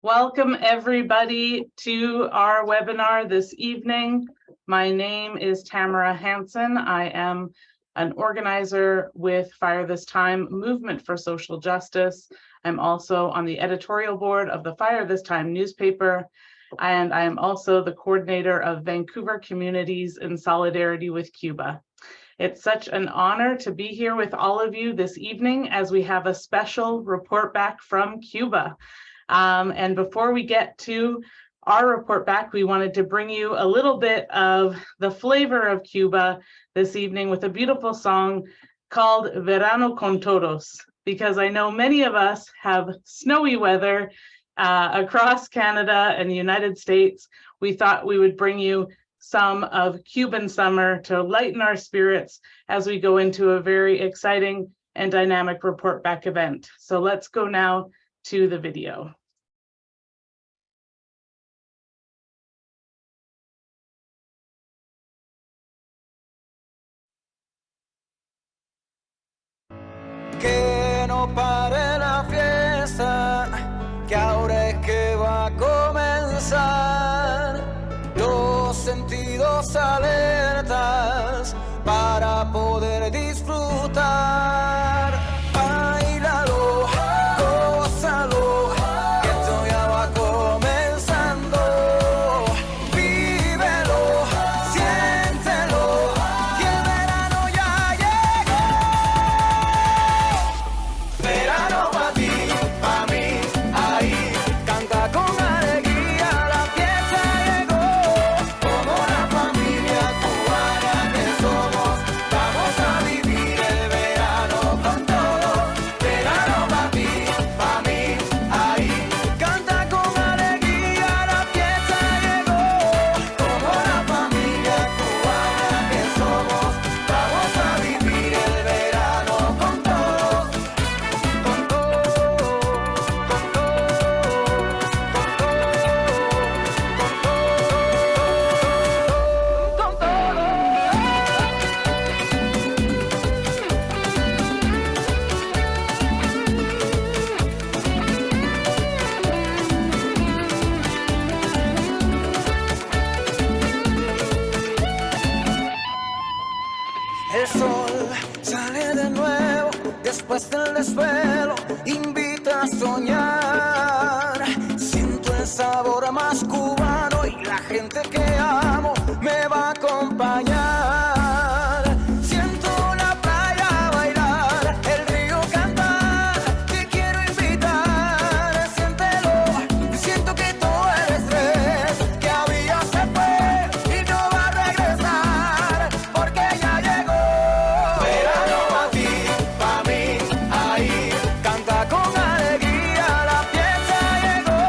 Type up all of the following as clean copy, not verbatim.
Welcome everybody to our webinar this evening. My name is Tamara Hansen. I am an organizer with Fire This Time Movement for Social Justice. I'm also on the editorial board of the Fire This Time newspaper, and I am also the coordinator of Vancouver Communities in Solidarity with Cuba. It's such an honor to be here with all of you this evening as we have a special report back from Cuba. And before we get to our report back, we wanted to bring you a little bit of the flavor of Cuba this evening with a beautiful song called Verano con Todos, because I know many of us have snowy weather across Canada and the United States. We thought we would bring you some of Cuban summer to lighten our spirits as we go into a very exciting and dynamic report back event. So let's go now to the video. Que no pare la fiesta, que ahora es que va a comenzar. Los sentidos alertas para poder disfrutar. Báilalo, gózalo, que esto ya va comenzando. Vívelo, siéntelo, que el verano ya llegó. Verano pa' ti, pa' mí, ahí. Canta con alegría, la fiesta llegó. Como la familia cubana que somos, vamos a vivir el verano con todo. Verano pa' ti, pa' mí, ahí. Canta con alegría, la fiesta llegó. Como la familia cubana que somos, vamos a vivir el verano con todo. Con todo, con todo, con todo, con todo. El sol sale de nuevo después del desvelo, invita a soñar. Siento el sabor más cubano y la gente que amo me va a acompañar. Siento la playa bailar, el río cantar, te quiero invitar. Siéntelo, siento que todo el estrés que había se fue y no va a regresar, porque ya llegó. Verano pa' ti, pa' mí, ahí. Canta con alegría, la fiesta llegó.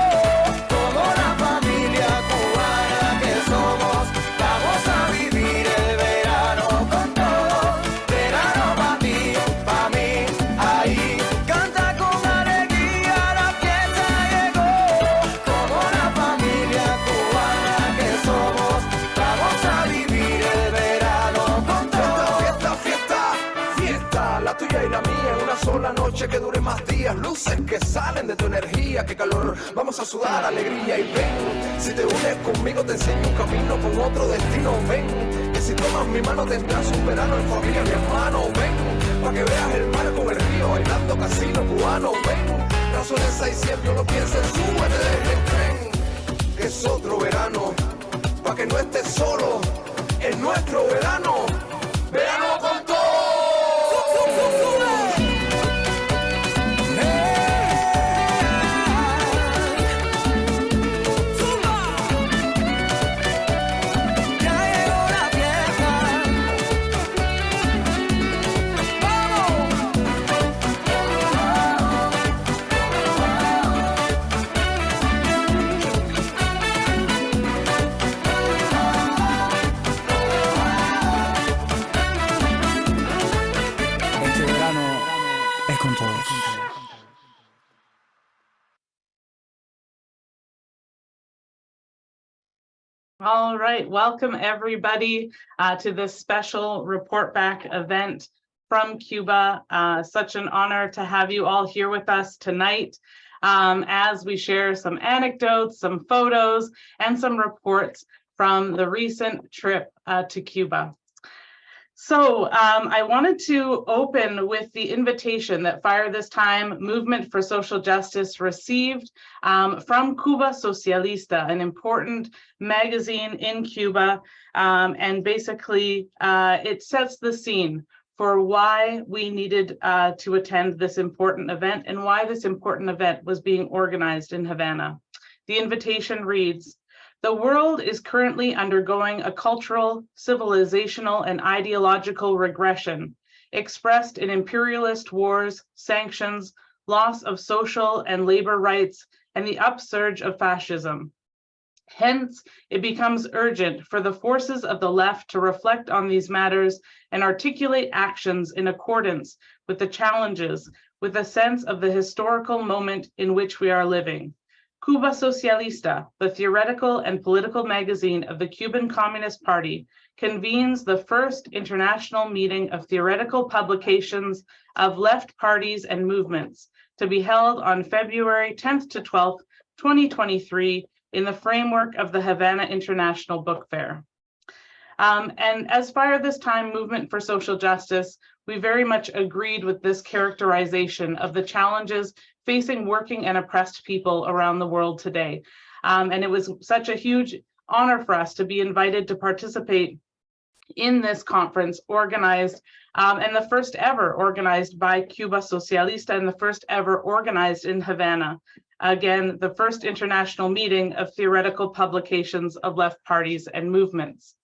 Como la familia cubana que somos, vamos a vivir el verano con todo. Verano pa' ti, pa' mí, ahí. Canta con alegría, la fiesta llegó. Como la familia cubana que somos, vamos a vivir el verano con todo. Fiesta, fiesta, fiesta, la tuya y la mía en una sola noche que dure más días. Luces que salen de tu energía, qué calor, vamos a sudar alegría. Y ven, si te unes conmigo te enseño un camino con otro destino. Ven, que si tomas mi mano tendrás un verano en familia, mi hermano. Ven, pa' que veas el mar con el río, bailando casino cubano. Ven, razones 600, no lo pienses, súbete desde el tren, que es otro verano, pa' que no estés solo, es nuestro verano. Verano con todo. Ya llegó la fiesta. Vamos. Este verano es con todos. All right, welcome everybody to this special report back event from Cuba. Such an honor to have you all here with us tonight as we share some anecdotes, some photos, and some reports from the recent trip to Cuba. So I wanted to open with the invitation that Fire This Time Movement for Social Justice received from Cuba Socialista, an important magazine in Cuba. And basically, it sets the scene for why we needed to attend this important event and why this important event was being organized in Havana. The invitation reads, "The world is currently undergoing a cultural, civilizational, and ideological regression, expressed in imperialist wars, sanctions, loss of social and labor rights, and the upsurge of fascism. Hence, it becomes urgent for the forces of the left to reflect on these matters and articulate actions in accordance with the challenges, with a sense of the historical moment in which we are living. Cuba Socialista, the theoretical and political magazine of the Cuban Communist Party, convenes the first international meeting of theoretical publications of left parties and movements to be held on February 10th to 12th, 2023 in the framework of the Havana International Book Fair." And as Fire This Time Movement for Social Justice, we very much agreed with this characterization of the challenges facing working and oppressed people around the world today. And it was such a huge honor for us to be invited to participate in this conference organized, and the first ever organized by Cuba Socialista and the first ever organized in Havana. Again, the first international meeting of theoretical publications of left parties and movements.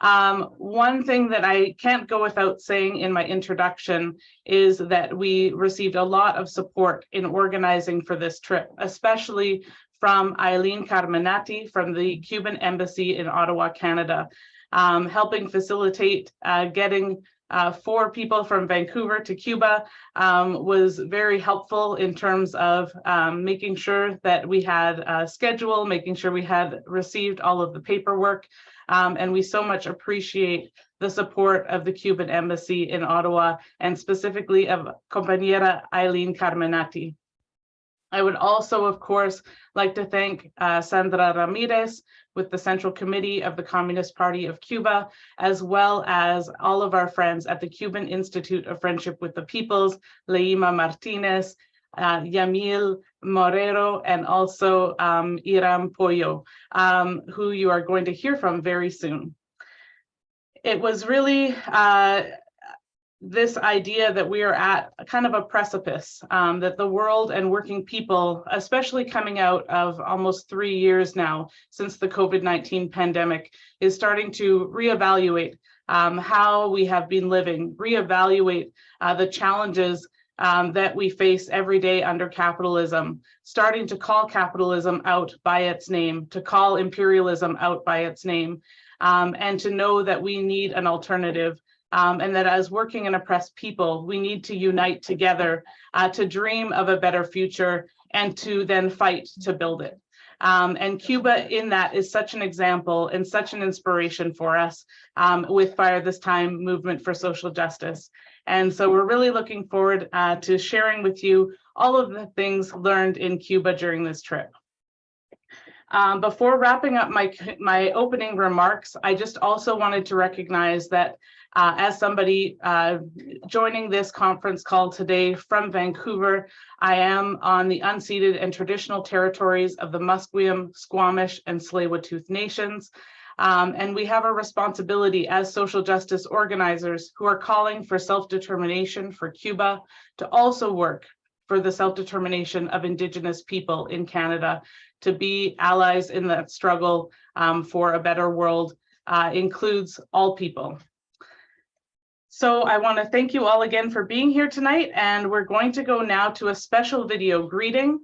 One thing that I can't go without saying in my introduction is that we received a lot of support in organizing for this trip, especially from Eileen Carminati from the Cuban Embassy in Ottawa, Canada, helping facilitate getting 4 people from Vancouver to Cuba was very helpful in terms of making sure that we had a schedule, making sure we had received all of the paperwork. And we so much appreciate the support of the Cuban Embassy in Ottawa and specifically of Compañera Eileen Carminati. I would also, of course, like to thank Sandra Ramirez with the Central Committee of the Communist Party of Cuba, as well as all of our friends at the Cuban Institute of Friendship with the Peoples, Leima Martinez, Yamil Morero, and also Iram Pollo, who you are going to hear from very soon. It was really this idea that we are at kind of a precipice, that the world and working people, especially coming out of almost 3 years now since the COVID-19 pandemic, is starting to reevaluate how we have been living, reevaluate the challenges that we face every day under capitalism, starting to call capitalism out by its name, to call imperialism out by its name, and to know that we need an alternative. And that as working and oppressed people, we need to unite together to dream of a better future and to then fight to build it. And Cuba in that is such an example and such an inspiration for us with Fire This Time Movement for Social Justice. And so we're really looking forward to sharing with you all of the things learned in Cuba during this trip. Before wrapping up my opening remarks, I just also wanted to recognize that as somebody joining this conference call today from Vancouver, I am on the unceded and traditional territories of the Musqueam, Squamish, and Tsleil-Waututh nations. And we have a responsibility as social justice organizers who are calling for self-determination for Cuba to also work for the self-determination of Indigenous people in Canada, to be allies in that struggle for a better world, includes all people. So I want to thank you all again for being here tonight, and we're going to go now to a special video greeting.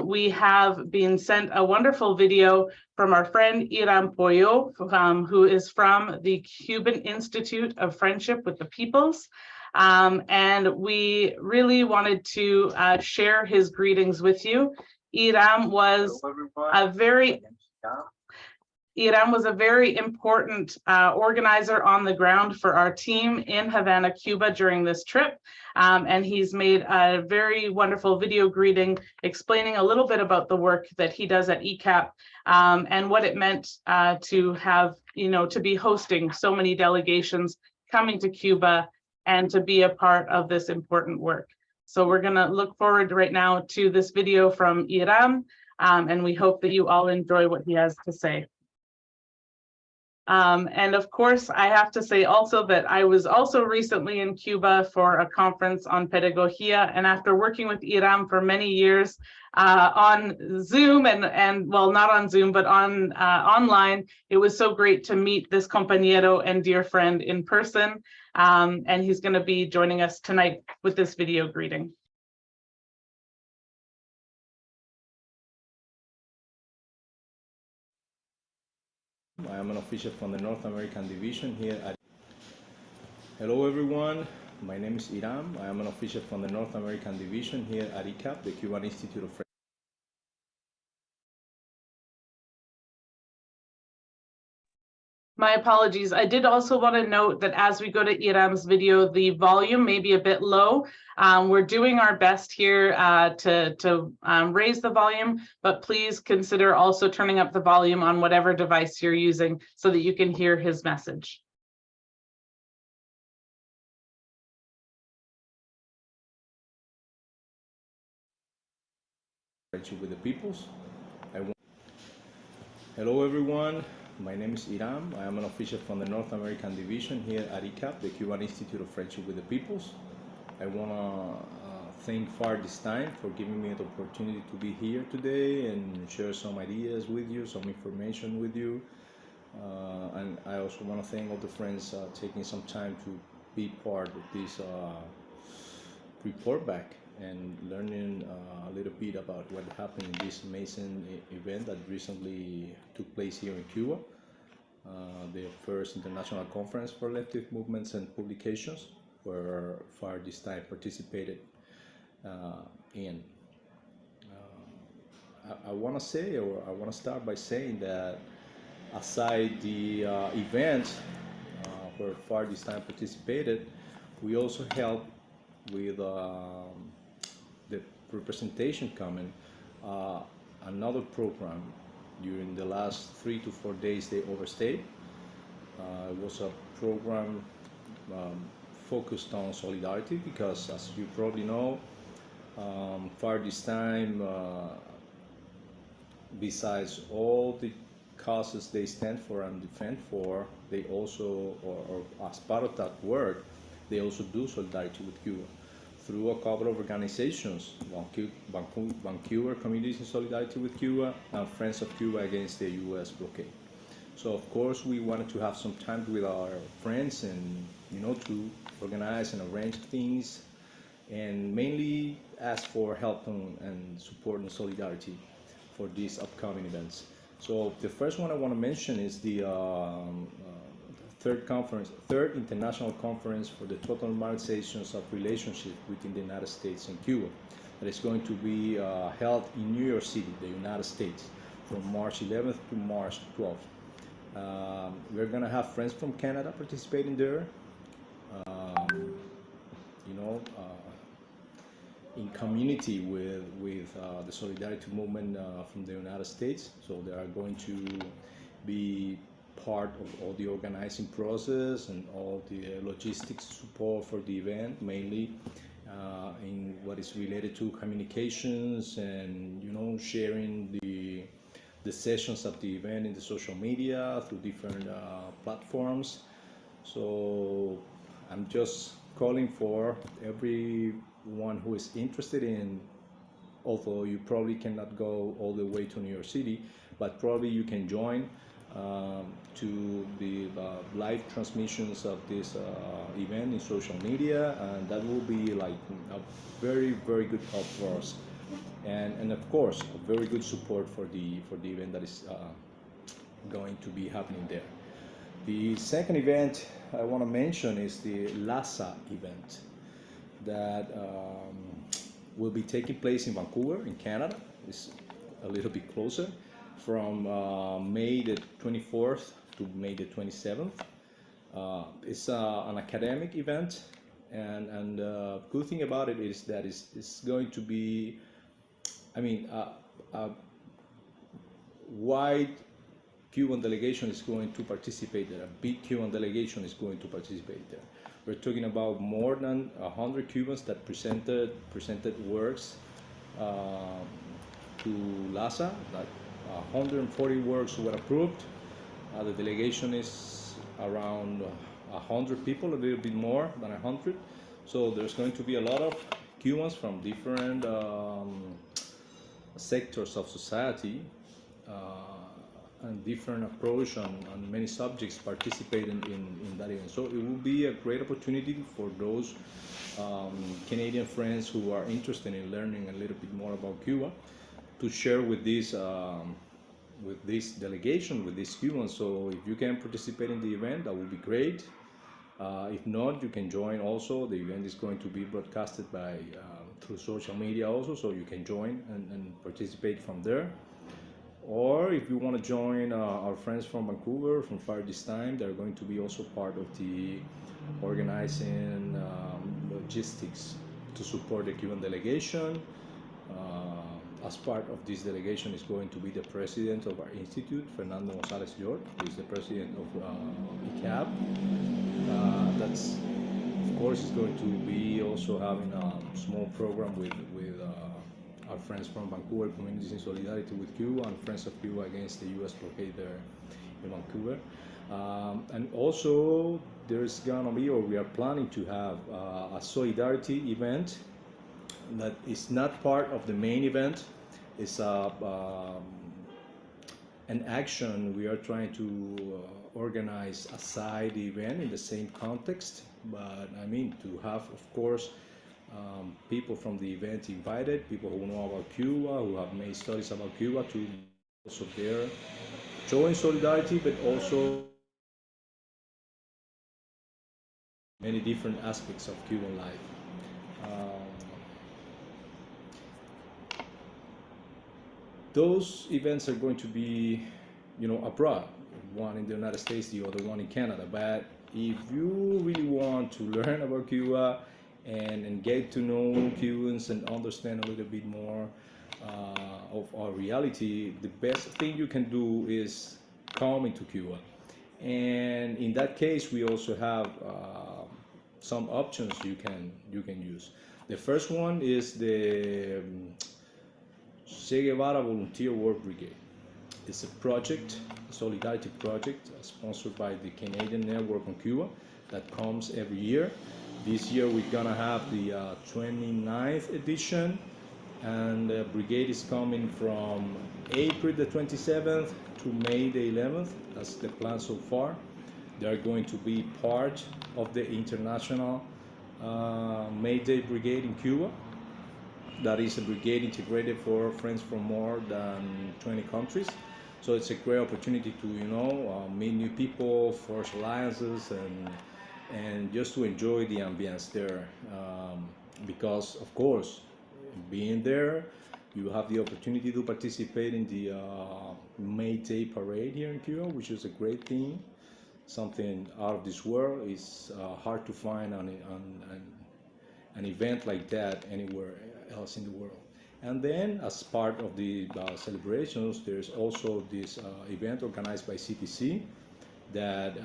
We have been sent a wonderful video from our friend Iram Pollo, who is from the Cuban Institute of Friendship with the Peoples. And we really wanted to share his greetings with you. Iram was a very Iram was a very important organizer on the ground for our team in Havana, Cuba during this trip. And he's made a very wonderful video greeting explaining a little bit about the work that he does at ECAP and what it meant to have, to be hosting so many delegations coming to Cuba and to be a part of this important work. So we're going to look forward right now to this video from Iram, and we hope that you all enjoy what he has to say. And of course, I have to say also that I was also recently in Cuba for a conference on pedagogia, and after working with Iram for many years on Zoom and well, not on Zoom, but on online, it was so great to meet this compañero and dear friend in person. And he's going to be joining us tonight with this video greeting. I am an official from the North American Division here at... Hello everyone, my name is Iram. I am an official from the North American Division here at ECAP, the Cuban Institute of... My apologies. I did also want to note that as we go to Iram's video, the volume may be a bit low. We're doing our best here to raise the volume, but please consider also turning up the volume on whatever device you're using so that you can hear his message. With the peoples. Hello everyone, my name is Iram. I am an official from the North American Division here at ECAP, the Cuban Institute of Friendship with the Peoples. I want to thank FAR this time for giving me the opportunity to be here today and share some ideas with you, some information with you. And I also want to thank all the friends taking some time to be part of this report back and learning a little bit about what happened in this amazing event that recently took place here in Cuba, the first international conference for leftist movements and publications, where FAR this time participated in. I want to say, or I want to start by saying that aside the events where FAR this time participated, we also helped with the representation coming, another program during the last 3 to 4 days they overstayed. It was a program focused on solidarity because, as you probably know, FAR this time, besides all the causes they stand for and defend for, they also, or as part of that work, they also do solidarity with Cuba through a couple of organizations, Vancouver Communities in Solidarity with Cuba and Friends of Cuba Against the U.S. Blockade. So of course we wanted to have some time with our friends and to organize and arrange things and mainly ask for help and support and solidarity for these upcoming events. So the first one I want to mention is the third international conference for the total normalizations of relationship between the United States and Cuba. That is going to be held in New York City, the United States, from March 11th to March 12th. We're going to have friends from Canada participating there. In community with the solidarity movement from the United States. So they are going to be part of all the organizing process and all the logistics support for the event, mainly in what is related to communications and sharing the sessions of the event in the social media through different platforms. So I'm just calling for everyone who is interested in, although you probably cannot go all the way to New York City, but probably you can join to the live transmissions of this event in social media, and that will be like a very, very good help for us, and of course a very good support for the event that is going to be happening there. The second event I want to mention is the LASA event that will be taking place in Vancouver in Canada. It's a little bit closer, from May the 24th to May the 27th. It's an academic event, and good thing about it is that it's going to be, I mean, a wide Cuban delegation is going to participate there. A big Cuban delegation is going to participate there. We're talking about more than 100 Cubans that presented works to LASA. That 140 works were approved. The delegation is around 100 people, a little bit more than 100. So there's going to be a lot of Cubans from different sectors of society and different approach on many subjects participating in that event. So it will be a great opportunity for those Canadian friends who are interested in learning a little bit more about Cuba to share with this delegation, with these Cubans. So if you can participate in the event, that would be great. If not, you can join also. The event is going to be broadcasted by through social media also, so you can join and participate from there. Or if you want to join our friends from Vancouver, from Fire This Time, they're going to be also part of the organizing logistics to support the Cuban delegation. As part of this delegation is going to be the president of our institute, Fernando González York, who is the president of ICAB. That's, of course, is going to be also having a small program with our friends from Vancouver, Communities in Solidarity with Cuba, and Friends of Cuba Against the U.S. Blockade there in Vancouver. And also, there's gonna be, or we are planning to have, a solidarity event that is not part of the main event. It's an action we are trying to organize a side event in the same context, but I mean to have, of course, people from the event invited, people who know about Cuba, who have made studies about Cuba, to also there showing solidarity, but also many different aspects of Cuban life. Those events are going to be, abroad, one in the United States, the other one in Canada. But if you really want to learn about Cuba and get to know Cubans and understand a little bit more of our reality, the best thing you can do is come into Cuba. And in that case, we also have some options you can use. The first one is the Che Guevara Volunteer Work Brigade. It's a project, a solidarity project, sponsored by the Canadian Network on Cuba that comes every year. This year we're gonna have the 29th edition, and the brigade is coming from April the 27th to May the 11th. That's the plan so far. They are going to be part of the International May Day Brigade in Cuba. That is a brigade integrated for friends from more than 20 countries. So it's a great opportunity to, meet new people, forge alliances, and just to enjoy the ambience there. Because, of course, being there, you have the opportunity to participate in the May Day parade here in Cuba, which is a great thing. Something out of this world. It's hard to find an event like that anywhere else in the world. And then, as part of the celebrations, there's also this event organized by CTC that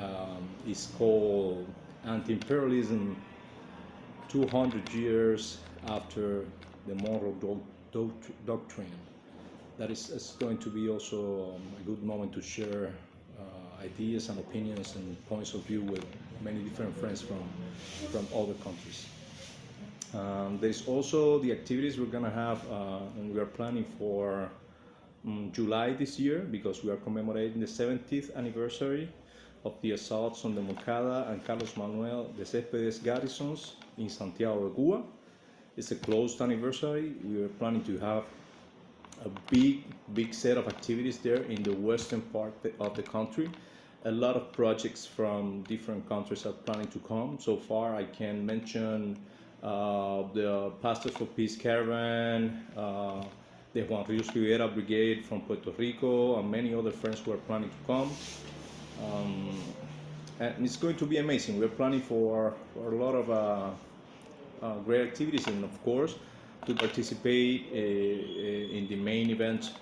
is called Anti-Imperialism 200 Years After the Monroe Doctrine. That is going to be also a good moment to share ideas and opinions and points of view with many different friends from other countries. There's also the activities we're gonna have, and we are planning for July this year, because we are commemorating the 70th anniversary of the assaults on the Moncada and Carlos Manuel de Céspedes garrisons in Santiago de Cuba. It's a closed anniversary. We are planning to have a big set of activities there in the western part of the country. A lot of projects from different countries are planning to come. So far, I can mention the Pastors for Peace Caravan, the Juan Rios Rivera Brigade from Puerto Rico, and many other friends who are planning to come. And it's going to be amazing. We're planning for a lot of great activities, and of course, to participate in the main event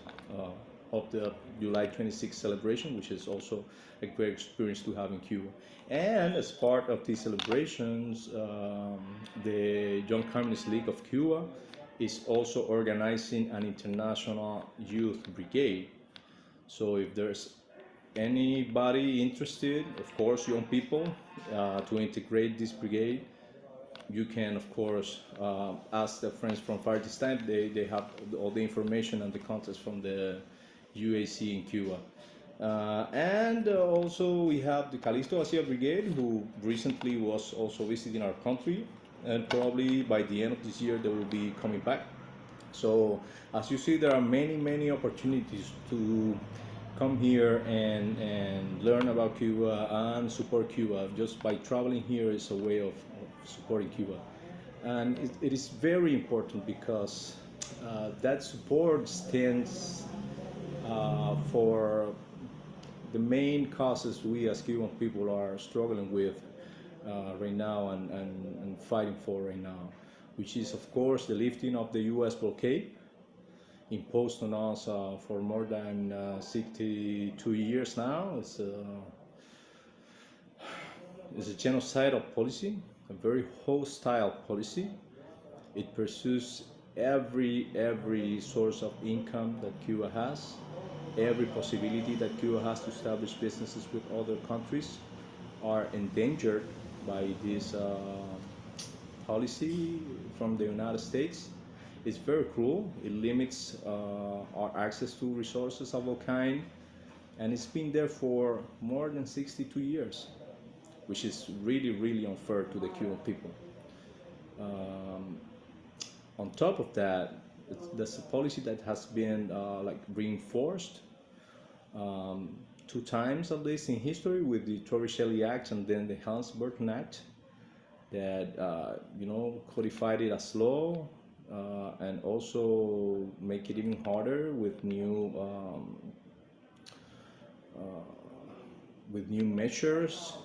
of the July 26th celebration, which is also a great experience to have in Cuba. And as part of these celebrations, the Young Communist League of Cuba is also organizing an international youth brigade. So if there's anybody interested, of course, young people, to integrate this brigade, you can, of course, ask the friends from Fire this time. They have all the information and the contacts from the UAC in Cuba. And also we have the Calixto Garcia Brigade, who recently was also visiting our country, and probably by the end of this year they will be coming back. So as you see, there are many opportunities to come here and learn about Cuba and support Cuba. Just by traveling here is a way of supporting Cuba. And it is very important because that support stands for the main causes we as Cuban people are struggling with right now and fighting for right now, which is, of course, the lifting of the U.S. blockade imposed on us for more than 62 years now. It's a genocidal policy, a very hostile policy. It pursues every source of income that Cuba has, every possibility that Cuba has to establish businesses with other countries are endangered by this policy from the United States. It's very cruel. It limits our access to resources of all kind, and it's been there for more than 62 years, which is really unfair to the Cuban people. On top of that, that's a policy that has been like reinforced 2 times at least in history, with the Torricelli Act and then the Helms-Burton Act, that codified it as law, and also make it even harder with new measures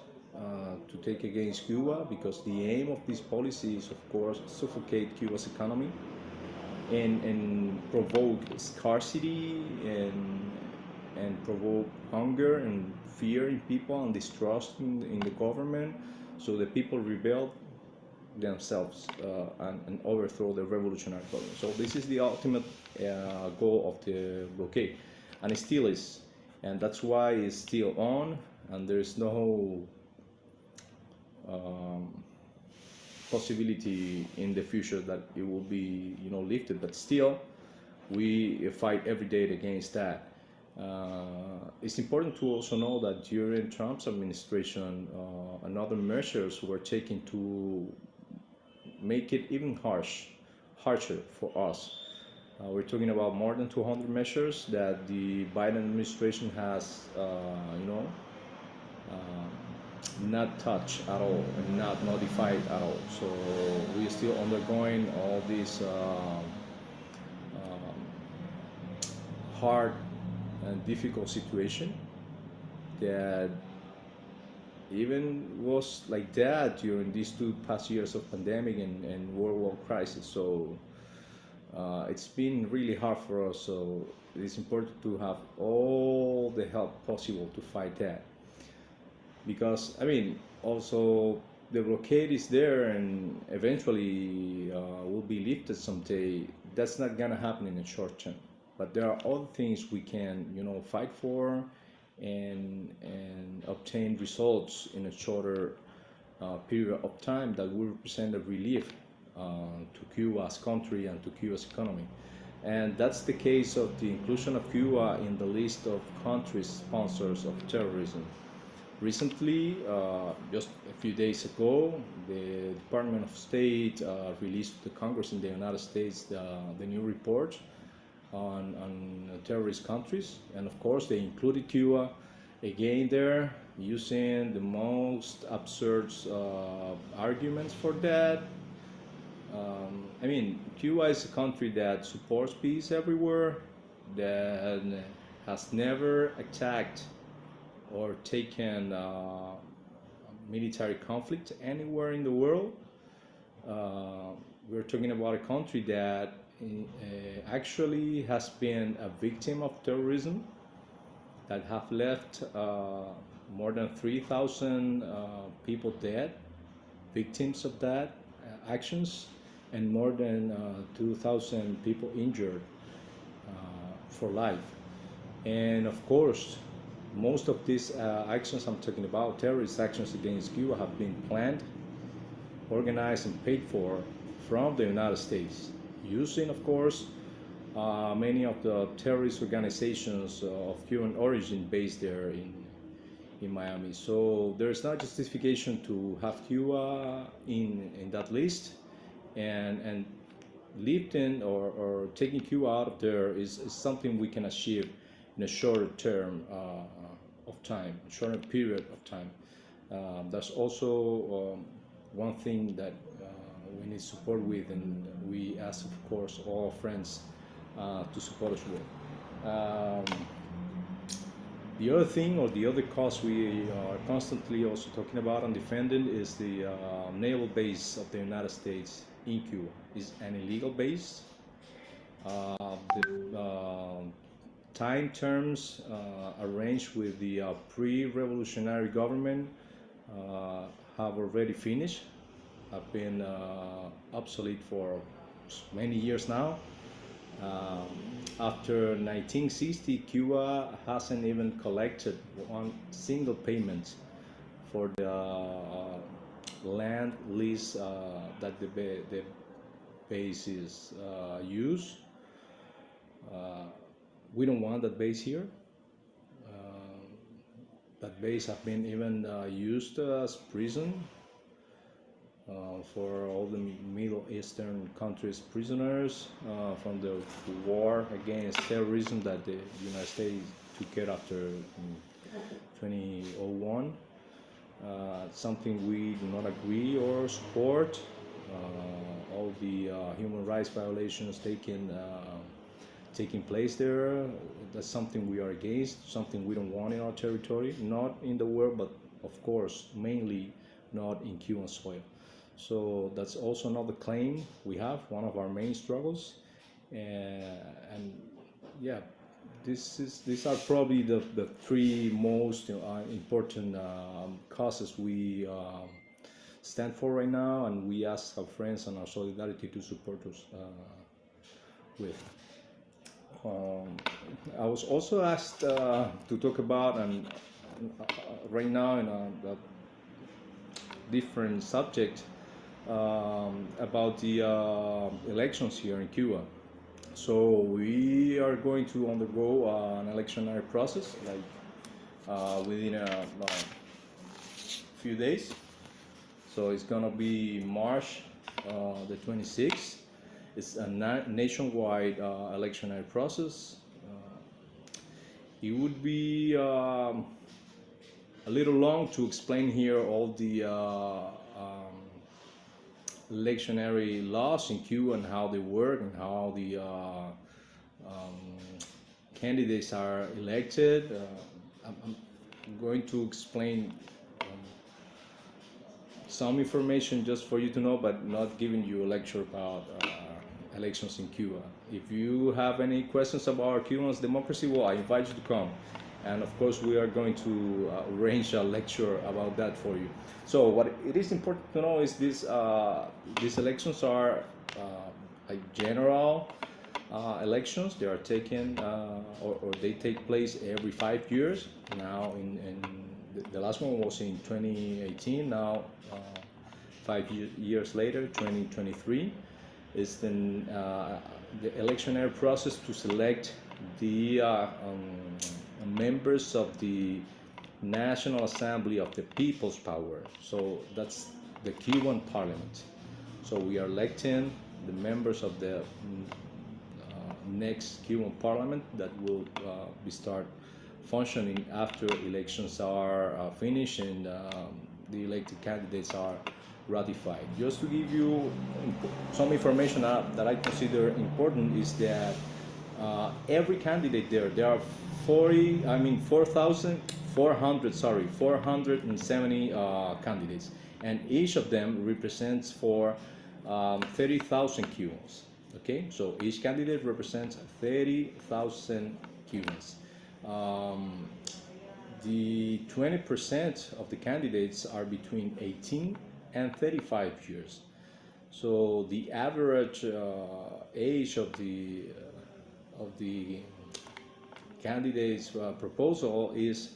to take against Cuba, because the aim of this policy is, of course, suffocate Cuba's economy and provoke scarcity and provoke hunger and fear in people and distrust in the government, so the people rebel themselves and overthrow the revolutionary government. So this is the ultimate goal of the blockade, and it still is, and that's why it's still on, and there is no possibility in the future that it will be lifted. But still, we fight every day against that. It's important to also know that during Trump's administration, another measures were taken to make it even harsher for us. We're talking about more than 200 measures that the Biden administration has, not touched at all and not modified at all. So we're still undergoing all these hard and difficult situation that even was like that during these 2 past years of pandemic and world war crisis. So it's been really hard for us. So it's important to have all the help possible to fight that, because also the blockade is there and eventually will be lifted someday. That's not gonna happen in the short term, but there are other things we can fight for and obtain results in a shorter period of time that will represent a relief to Cuba's country and to Cuba's economy. And that's the case of the inclusion of Cuba in the list of countries sponsors of terrorism. Recently, just a few days ago, the Department of State released to Congress in the United States the new report on terrorist countries, and of course they included Cuba again there, using the most absurd arguments for that. I mean, Cuba is a country that supports peace everywhere, that has never attacked or taken military conflict anywhere in the world. We're talking about a country that actually has been a victim of terrorism, that have left more than 3,000 people dead, victims of that actions, and more than 2,000 people injured for life. And of course, most of these actions I'm talking about, terrorist actions against Cuba, have been planned, organized, and paid for from the United States, using, of course, many of the terrorist organizations of Cuban origin based there in Miami. So there's no justification to have Cuba in that list, and lifting or taking Cuba out of there is something we can achieve in a shorter term of time, shorter period of time. That's also one thing that we need support with, and we ask, of course, all our friends to support us with. The other thing, or the other cause we are constantly also talking about and defending, is the naval base of the United States in Cuba. It's an illegal base. The time terms arranged with the pre-revolutionary government have already finished, have been obsolete for many years now. After 1960, Cuba hasn't even collected one single payment for the land lease that the base is used. We don't want that base here. That base has been even used as prison for all the Middle Eastern countries' prisoners from the war against terrorism that the United States took care after 2001. Something we do not agree or support. All the human rights violations taking place there, that's something we are against, something we don't want in our territory, not in the world, but of course mainly not in Cuban soil. So that's also another claim we have, one of our main struggles. And yeah, these are probably the three most important causes we stand for right now, and we ask our friends and our solidarity to support us with. I was also asked to talk about, and right now in a different subject, about the elections here in Cuba. So we are going to undergo an electionary process, like within a few days. So it's gonna be March the 26th. It's a nationwide electionary process. It would be a little long to explain here all the electionary laws in Cuba and how they work and how the candidates are elected. I'm going to explain some information just for you to know, but not giving you a lecture about elections in Cuba. If you have any questions about Cuba's democracy, well, I invite you to come. And of course, we are going to arrange a lecture about that for you. So what it is important to know is these elections are like general elections. They are taken or they take place every 5 years. Now in the last one was in 2018. Now 5 years later, 2023, is then the electionary process to select the members of the National Assembly of the People's Power. So that's the Cuban Parliament. So we are electing the members of the next Cuban Parliament that will be start functioning after elections are finished and the elected candidates are ratified. Just to give you some information that I consider important is that every candidate there are 470 candidates, and each of them represents for 30,000 Cubans. Okay, so each candidate represents 30,000 Cubans. The 20% of the candidates are between 18 and 35 years. So the average age of the candidate's proposal is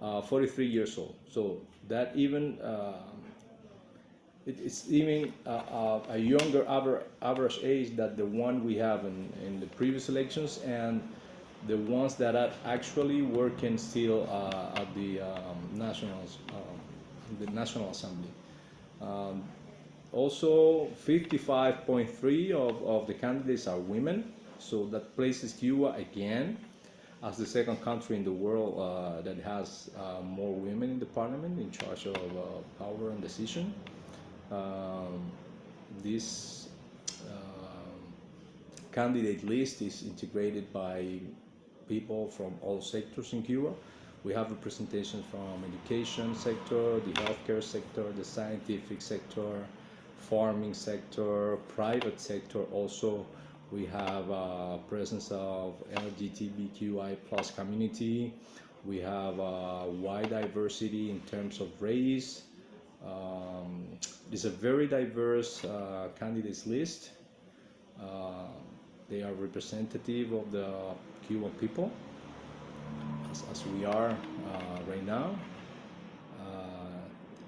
43 years old. So that even it's even a younger average age than the one we have in the previous elections, and the ones that are actually working still at the National Assembly. Also, 55.3 of the candidates are women, so that places Cuba again as the second country in the world that has more women in the parliament in charge of power and decision. This candidate list is integrated by people from all sectors in Cuba. We have representation from education sector, the healthcare sector, the scientific sector, farming sector, private sector. Also, we have presence of LGBTQI plus community. We have wide diversity in terms of race. It's a very diverse candidates list. They are representative of the Cuban people, as we are right now.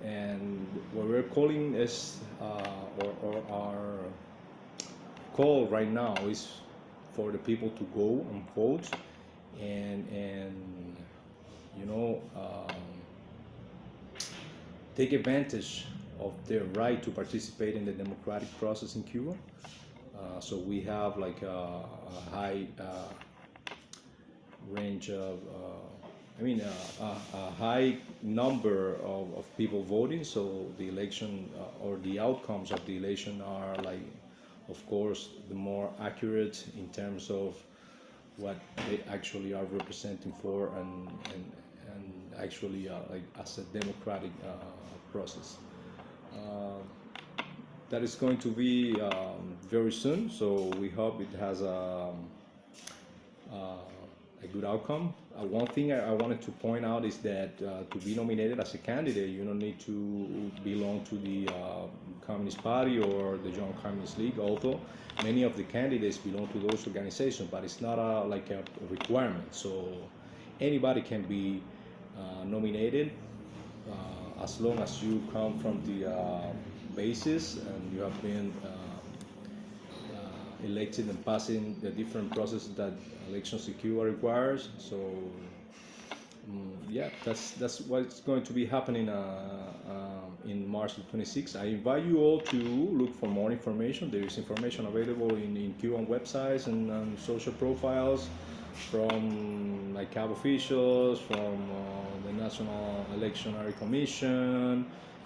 And what we're calling is, or our call right now is for the people to go and vote, and you know, take advantage of their right to participate in the democratic process in Cuba. So we have like a high range of, a high number of people voting. So the election or the outcomes of the election are like, of course, the more accurate in terms of what they actually are representing for, and actually like as a democratic process. That is going to be very soon, so we hope it has a good outcome. One thing I wanted to point out is that to be nominated as a candidate, you don't need to belong to the Communist Party or the Young Communist League, although many of the candidates belong to those organizations, but it's not like a requirement. So anybody can be nominated as long as you come from the basis and you have been elected and passing the different processes that elections in Cuba requires. So yeah, that's what's going to be happening in March 26th. I invite you all to look for more information. There is information available in Cuban websites and social profiles from like CAB officials, from the National Electionary Commission,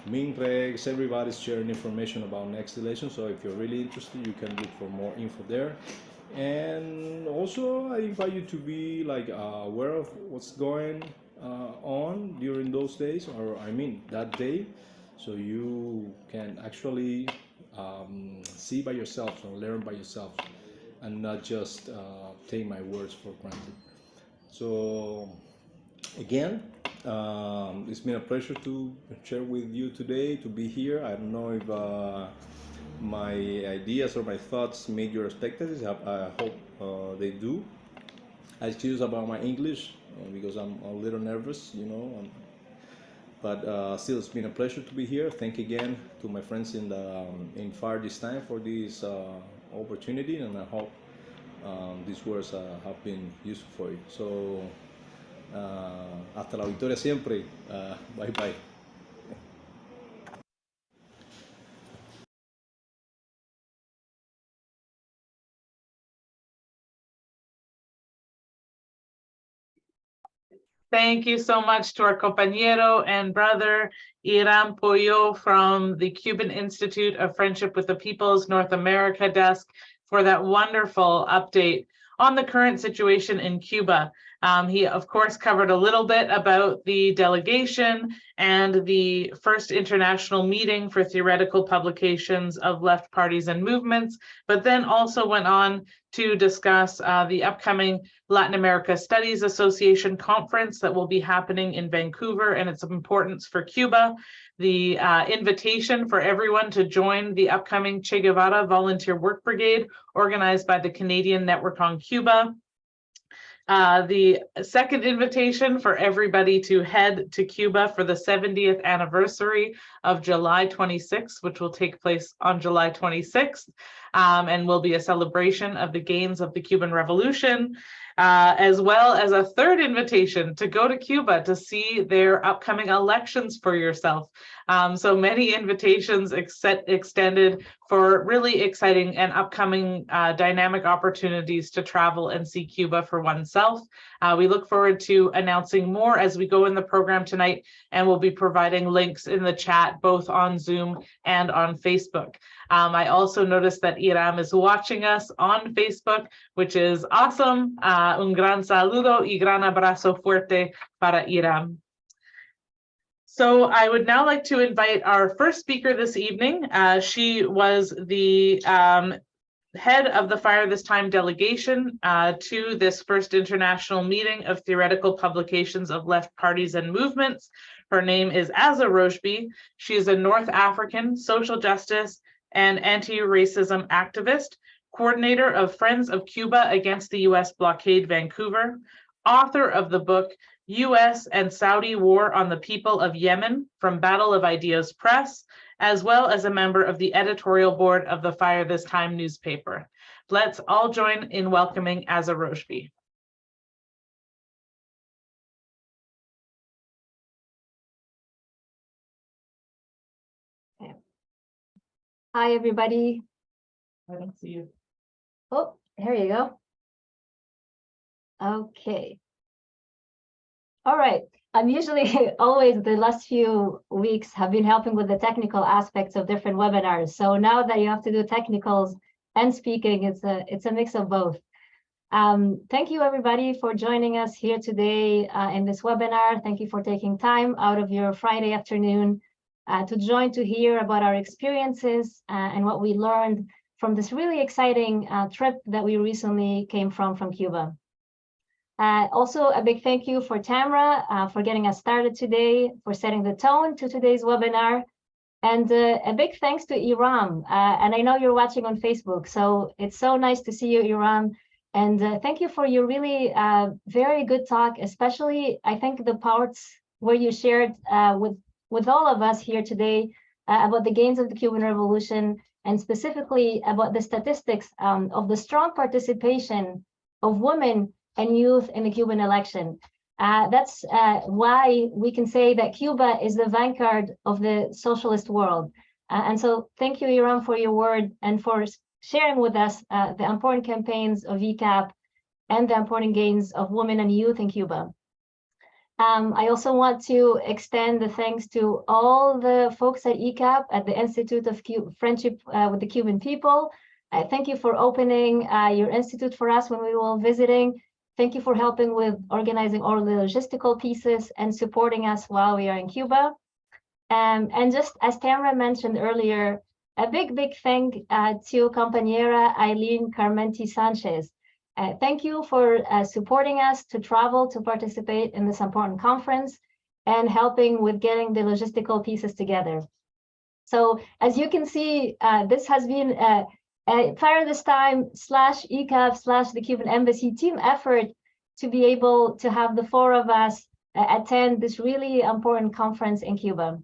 MINREX. Everybody's sharing information about next election, so if you're really interested, you can look for more info there. And also I invite you to be like aware of what's going on during those days, or I mean that day, so you can actually see by yourself and learn by yourself, and not just take my words for granted. So again, it's been a pleasure to share with you today, to be here. I don't know if my ideas or my thoughts meet your expectations. I hope they do. I'm curious about my English because I'm a little nervous, but still, it's been a pleasure to be here. Thank again to my friends in FAR this time for this opportunity, and I hope these words have been useful for you. So, hasta la victoria siempre. Bye bye. Thank you so much to our compañero and brother, Iram Pollo from the Cuban Institute of Friendship with the Peoples North America desk for that wonderful update on the current situation in Cuba. He, of course, covered a little bit about the delegation and the first international meeting for theoretical publications of left parties and movements, but then also went on to discuss the upcoming Latin America Studies Association conference that will be happening in Vancouver and its importance for Cuba, the invitation for everyone to join the upcoming Che Guevara Volunteer Work Brigade organized by the Canadian Network on Cuba. The second invitation for everybody to head to Cuba for the 70th anniversary of July 26th, which will take place on July 26th, and will be a celebration of the gains of the Cuban Revolution, as well as a third invitation to go to Cuba to see their upcoming elections for yourself. So many invitations extended for really exciting and upcoming dynamic opportunities to travel and see Cuba for oneself. We look forward to announcing more as we go in the program tonight, and we'll be providing links in the chat both on Zoom and on Facebook. I also noticed that Iram is watching us on Facebook, which is awesome. Un gran saludo y gran abrazo fuerte para Iram. So I would now like to invite our first speaker this evening. She was the head of the Fire This Time delegation to this first international meeting of theoretical publications of left parties and movements. Her name is Aza Rojbi. She is a North African social justice and anti-racism activist, coordinator of Friends of Cuba Against the US Blockade Vancouver, author of the book US and Saudi War on the People of Yemen from Battle of Ideas Press, as well as a member of the editorial board of the Fire This Time newspaper. Let's all join in welcoming Aza Rojbi. Hi, everybody. I don't see you. Oh, here you go. Okay. All right. I'm usually always the last few weeks have been helping with the technical aspects of different webinars. So now that you have to do technicals and speaking, it's a mix of both. Thank you, everybody, for joining us here today in this webinar. Thank you for taking time out of your Friday afternoon to join to hear about our experiences and what we learned from this really exciting trip that we recently came from Cuba. Also, a big thank you for Tamara for getting us started today, for setting the tone to today's webinar. And a big thanks to Iram. And I know you're watching on Facebook, so it's so nice to see you, Iram. And thank you for your really very good talk, especially I think the parts where you shared with all of us here today about the gains of the Cuban Revolution, and specifically about the statistics of the strong participation of women and youth in the Cuban election. That's why we can say that Cuba is the vanguard of the socialist world. And so thank you, Iram, for your word and for sharing with us the important campaigns of ECAP and the important gains of women and youth in Cuba. I also want to extend the thanks to all the folks at ECAP, at the Institute of Friendship with the Cuban People. Thank you for opening your institute for us when we were visiting. Thank you for helping with organizing all the logistical pieces and supporting us while we are in Cuba. And just as Tamara mentioned earlier, a big thank to compañera Eileen Carmenti Sanchez. Thank you for supporting us to travel to participate in this important conference and helping with getting the logistical pieces together. So as you can see, this has been a Fire This Time /ECAP / the Cuban Embassy team effort to be able to have the four of us attend this really important conference in Cuba.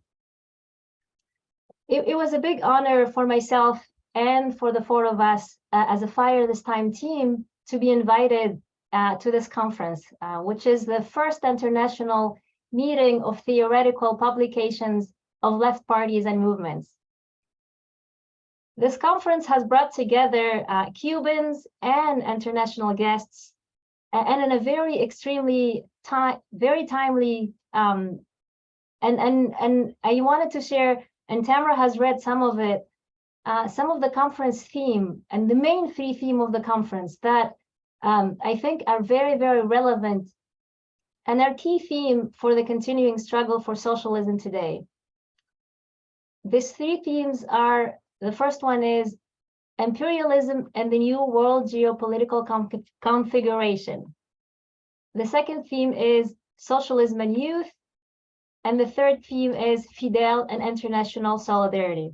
It was a big honor for myself and for the four of us as a Fire This Time team to be invited to this conference, which is the first international meeting of theoretical publications of left parties and movements. This conference has brought together Cubans and international guests and in a very extremely very timely, and I wanted to share, and Tamara has read some of it, some of the conference theme and the main three theme of the conference that I think are very, very relevant and are key theme for the continuing struggle for socialism today. These three themes are, the first one is imperialism and the new world geopolitical configuration. The second theme is socialism and youth. And the third theme is Fidel and international solidarity.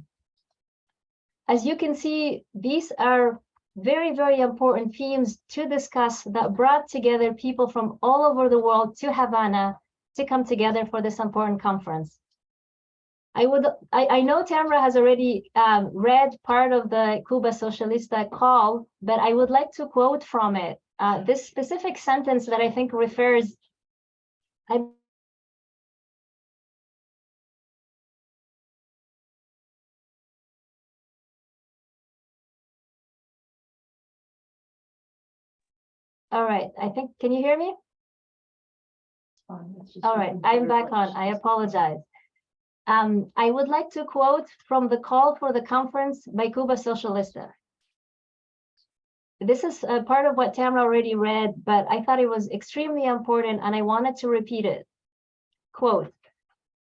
As you can see, these are very, very important themes to discuss that brought together people from all over the world to Havana to come together for this important conference. I know Tamara has already read part of the Cuba Socialista call, but I would like to quote from it. This specific sentence that I think refers, all right, I think, can you hear me? All right, I'm back on, I apologize. I would like to quote from the call for the conference by Cuba Socialista. This is a part of what Tamara already read, but I thought it was extremely important and I wanted to repeat it. Quote,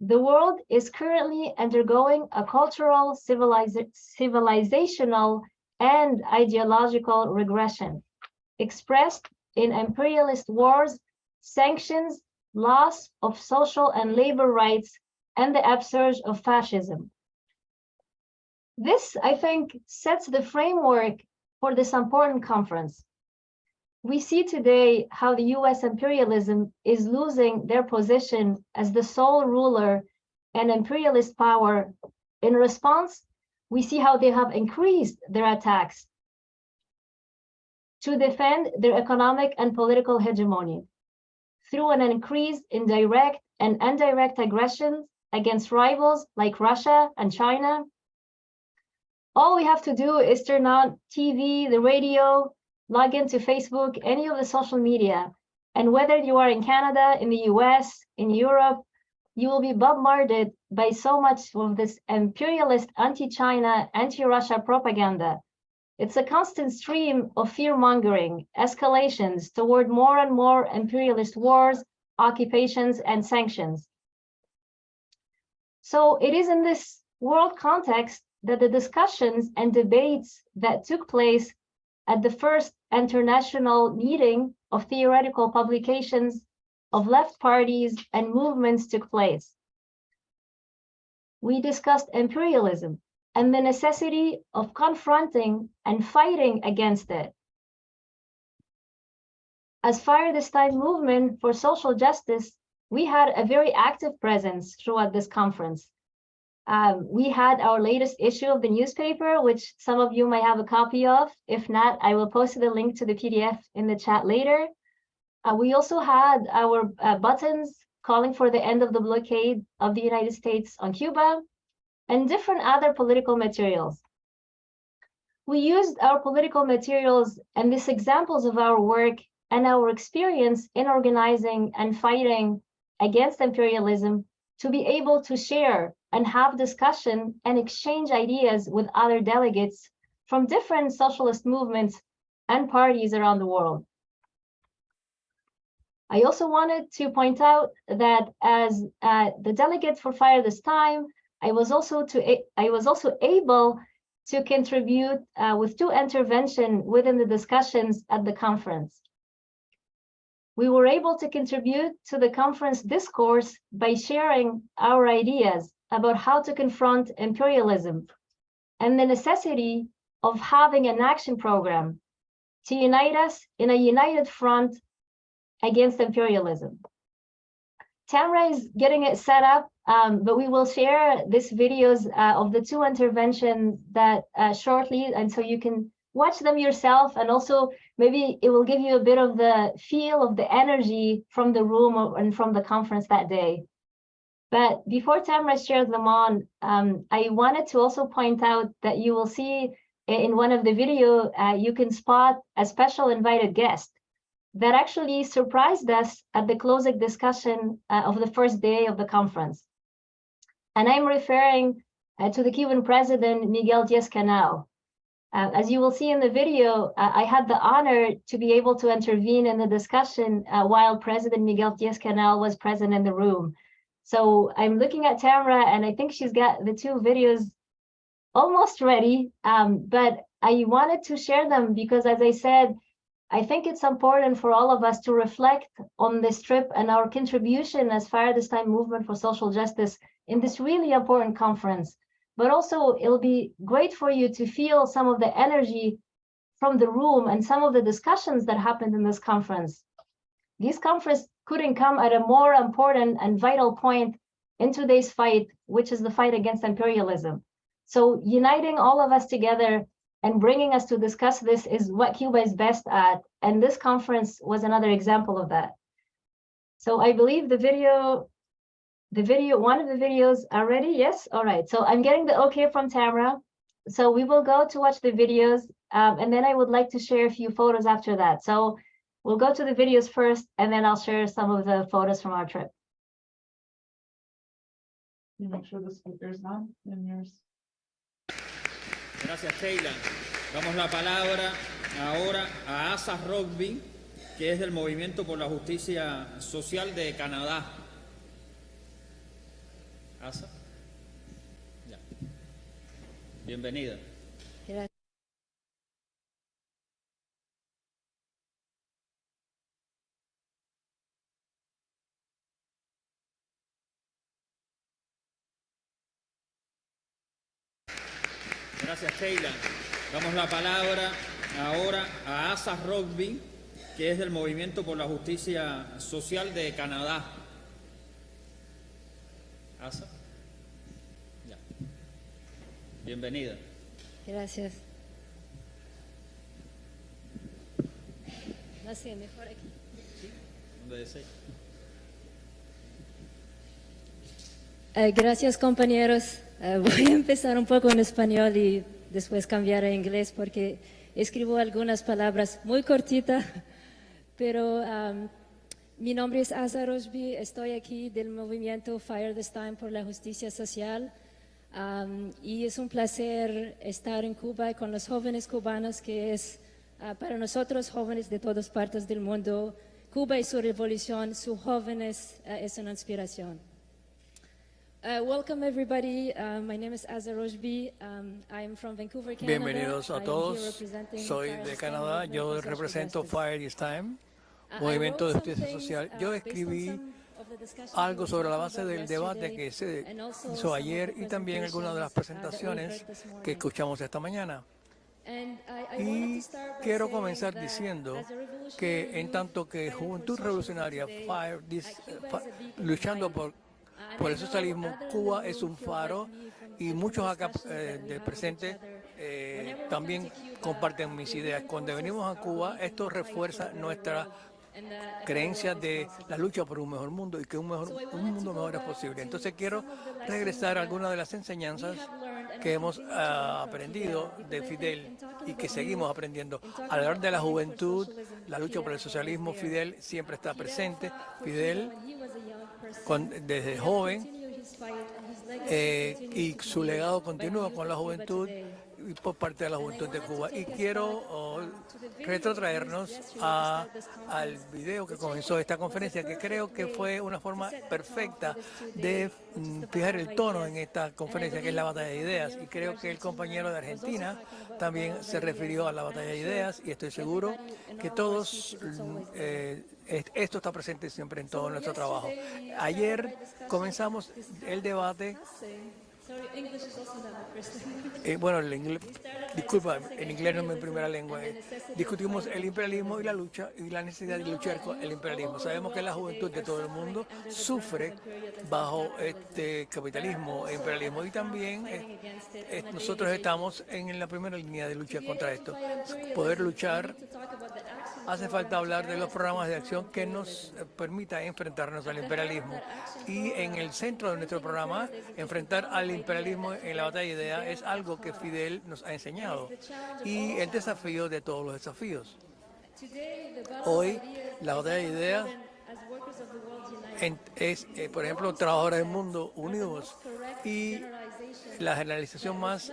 "The world is currently undergoing a cultural, civilizational, and ideological regression, expressed in imperialist wars, sanctions, loss of social and labor rights, and the upsurge of fascism." This, I think, sets the framework for this important conference. We see today how the US imperialism is losing their position as the sole ruler and imperialist power. In response, we see how they have increased their attacks to defend their economic and political hegemony through an increase in direct and indirect aggressions against rivals like Russia and China. All we have to do is turn on TV, the radio, log into Facebook, any of the social media, and whether you are in Canada, in the US, in Europe, you will be bombarded by so much of this imperialist anti-China, anti-Russia propaganda. It's a constant stream of fear-mongering, escalations toward more and more imperialist wars, occupations, and sanctions. So it is in this world context that the discussions and debates that took place at the first international meeting of theoretical publications of left parties and movements took place. We discussed imperialism and the necessity of confronting and fighting against it. As Fire This Time movement for social justice, we had a very active presence throughout this conference. We had our latest issue of the newspaper, which some of you might have a copy of. If not, I will post the link to the PDF in the chat later. We also had our buttons calling for the end of the blockade of the United States on Cuba and different other political materials. We used our political materials and these examples of our work and our experience in organizing and fighting against imperialism to be able to share and have discussion and exchange ideas with other delegates from different socialist movements and parties around the world. I also wanted to point out that as the delegate for Fire This Time, I was also able to contribute with 2 interventions within the discussions at the conference. We were able to contribute to the conference discourse by sharing our ideas about how to confront imperialism and the necessity of having an action program to unite us in a united front against imperialism. Tamara is getting it set up, but we will share these videos of the 2 interventions that shortly, and so you can watch them yourself, and also maybe it will give you a bit of the feel of the energy from the room and from the conference that day. But before Tamara shares them on, I wanted to also point out that you will see in one of the video, you can spot a special invited guest. that actually surprised us at the closing discussion of the first day of the conference. And I'm referring to the Cuban president, Miguel Díaz-Canel. As you will see in the video, I had the honor to be able to intervene in the discussion while President Miguel Díaz-Canel was present in the room. So I'm looking at Tamara, and I think she's got the two videos almost ready, but I wanted to share them because, as I said, I think it's important for all of us to reflect on this trip and our contribution as Fire This Time Movement for Social Justice in this really important conference. But also, it'll be great for you to feel some of the energy from the room and some of the discussions that happened in this conference. This conference couldn't come at a more important and vital point in today's fight, which is the fight against imperialism. So uniting all of us together and bringing us to discuss this is what Cuba is best at. And this conference was another example of that. So I believe one of the videos are ready. Yes. All right. So I'm getting the okay from Tamara. So we will go to watch the videos. And then I would like to share a few photos after that. So we'll go to the videos first, and then I'll share some of the photos from our trip. You make sure the speaker's on and yours. Gracias, Sheila. Damos la palabra ahora a Asa Rugby, que es del Movimiento por la Justicia Social de Canadá. Asa. Ya. Bienvenida. Gracias. Gracias, Sheila. Damos la palabra ahora a Asa Rugby, que es del Movimiento por la Justicia Social de Canadá. Asa. Ya. Bienvenida. Gracias. No sé, mejor aquí. ¿Dónde desea? Gracias, compañeros. Voy a empezar un poco en español y después cambiar a inglés porque escribo algunas palabras muy cortitas, pero mi nombre es Asa Rugby, estoy aquí del movimiento Fire This Time por la Justicia Social y es un placer estar en Cuba con los jóvenes cubanos, que es para nosotros jóvenes de todas partes del mundo, Cuba y su revolución, sus jóvenes es una inspiración. Welcome everybody. My name is Asa Rugby. I'm from Vancouver, Canada. Bienvenidos a todos. Soy de Canadá. Yo represento Fire This Time, Movimiento de Justicia Social. Yo escribí algo sobre la base del debate que se hizo ayer y también algunas de las presentaciones que escuchamos esta mañana. Y quiero comenzar diciendo que en tanto que Juventud Revolucionaria, luchando por el socialismo, Cuba es un faro y muchos acá de presentes también comparten mis ideas. Cuando venimos a Cuba, esto refuerza nuestra creencia de la lucha por un mejor mundo y que un mundo mejor es posible. Entonces quiero regresar a algunas de las enseñanzas que hemos aprendido de Fidel y que seguimos aprendiendo. Al hablar de la juventud, la lucha por el socialismo, Fidel siempre está presente. Fidel desde joven y su legado continúa con la juventud y por parte de la juventud de Cuba. Y quiero retrotraernos al video que comenzó esta conferencia, que creo que fue una forma perfecta de fijar el tono en esta conferencia, que es la batalla de ideas. Y creo que el compañero de Argentina también se refirió a la batalla de ideas y estoy seguro que todos esto está presente siempre en todo nuestro trabajo. Ayer comenzamos el debate. Bueno, disculpa, en inglés no es mi primera lengua. Discutimos el imperialismo y la lucha y la necesidad de luchar con el imperialismo. Sabemos que la juventud de todo el mundo sufre bajo este capitalismo e imperialismo y también nosotros estamos en la primera línea de lucha contra esto. Poder luchar, hace falta hablar de los programas de acción que nos permita enfrentarnos al imperialismo. Y en el centro de nuestro programa, enfrentar al imperialismo en la batalla de ideas es algo que Fidel nos ha enseñado y el desafío de todos los desafíos. Hoy la batalla de ideas es, por ejemplo, trabajadores del mundo unidos y la generalización más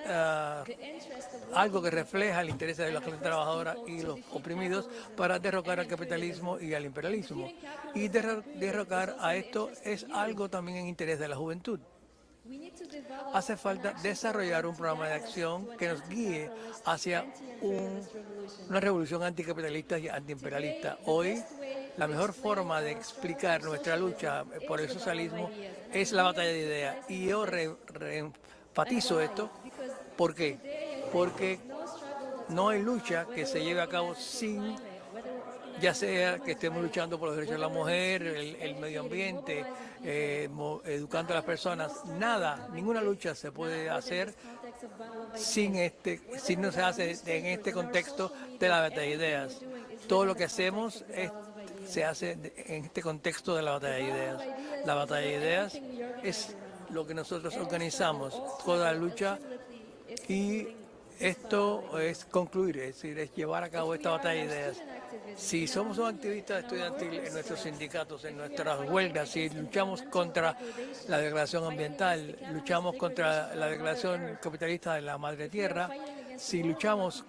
algo que refleja el interés de la clase trabajadora y los oprimidos para derrocar al capitalismo y al imperialismo. Y derrocar a esto es algo también en interés de la juventud. Hace falta desarrollar un programa de acción que nos guíe hacia una revolución anticapitalista y antiimperialista. Hoy, la mejor forma de explicar nuestra lucha por el socialismo es la batalla de ideas. Y yo enfatizo esto. ¿Por qué? Porque no hay lucha que se lleve a cabo sin, ya sea que estemos luchando por los derechos de la mujer, el medio ambiente, educando a las personas, ninguna lucha se puede hacer si no se hace en este contexto de la batalla de ideas. Todo lo que hacemos se hace en este contexto de la batalla de ideas. La batalla de ideas es lo que nosotros organizamos, toda la lucha, y esto es concluir, es decir, es llevar a cabo esta batalla de ideas. Si somos un activista estudiantil en nuestros sindicatos, en nuestras huelgas, si luchamos contra la degradación ambiental, luchamos contra la degradación capitalista de la madre tierra, si luchamos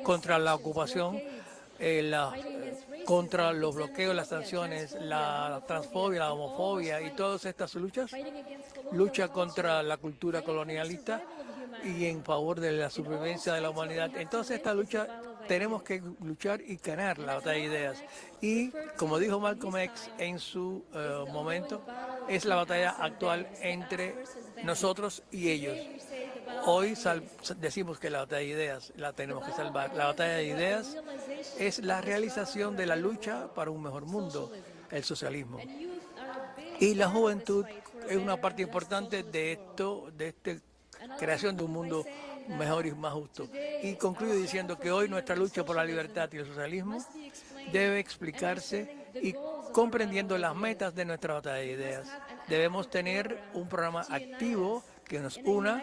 contra la ocupación, contra los bloqueos, las sanciones, la transfobia, la homofobia y todas estas luchas, lucha contra la cultura colonialista y en favor de la supervivencia de la humanidad. Entonces esta lucha tenemos que luchar y ganar la batalla de ideas. Y como dijo Malcolm X en su momento, es la batalla actual entre nosotros y ellos. Hoy decimos que la batalla de ideas la tenemos que salvar. La batalla de ideas es la realización de la lucha para un mejor mundo, el socialismo. Y la juventud es una parte importante de esto, de esta creación de un mundo mejor y más justo. Y concluyo diciendo que hoy nuestra lucha por la libertad y el socialismo debe explicarse y comprendiendo las metas de nuestra batalla de ideas. Debemos tener un programa activo que nos una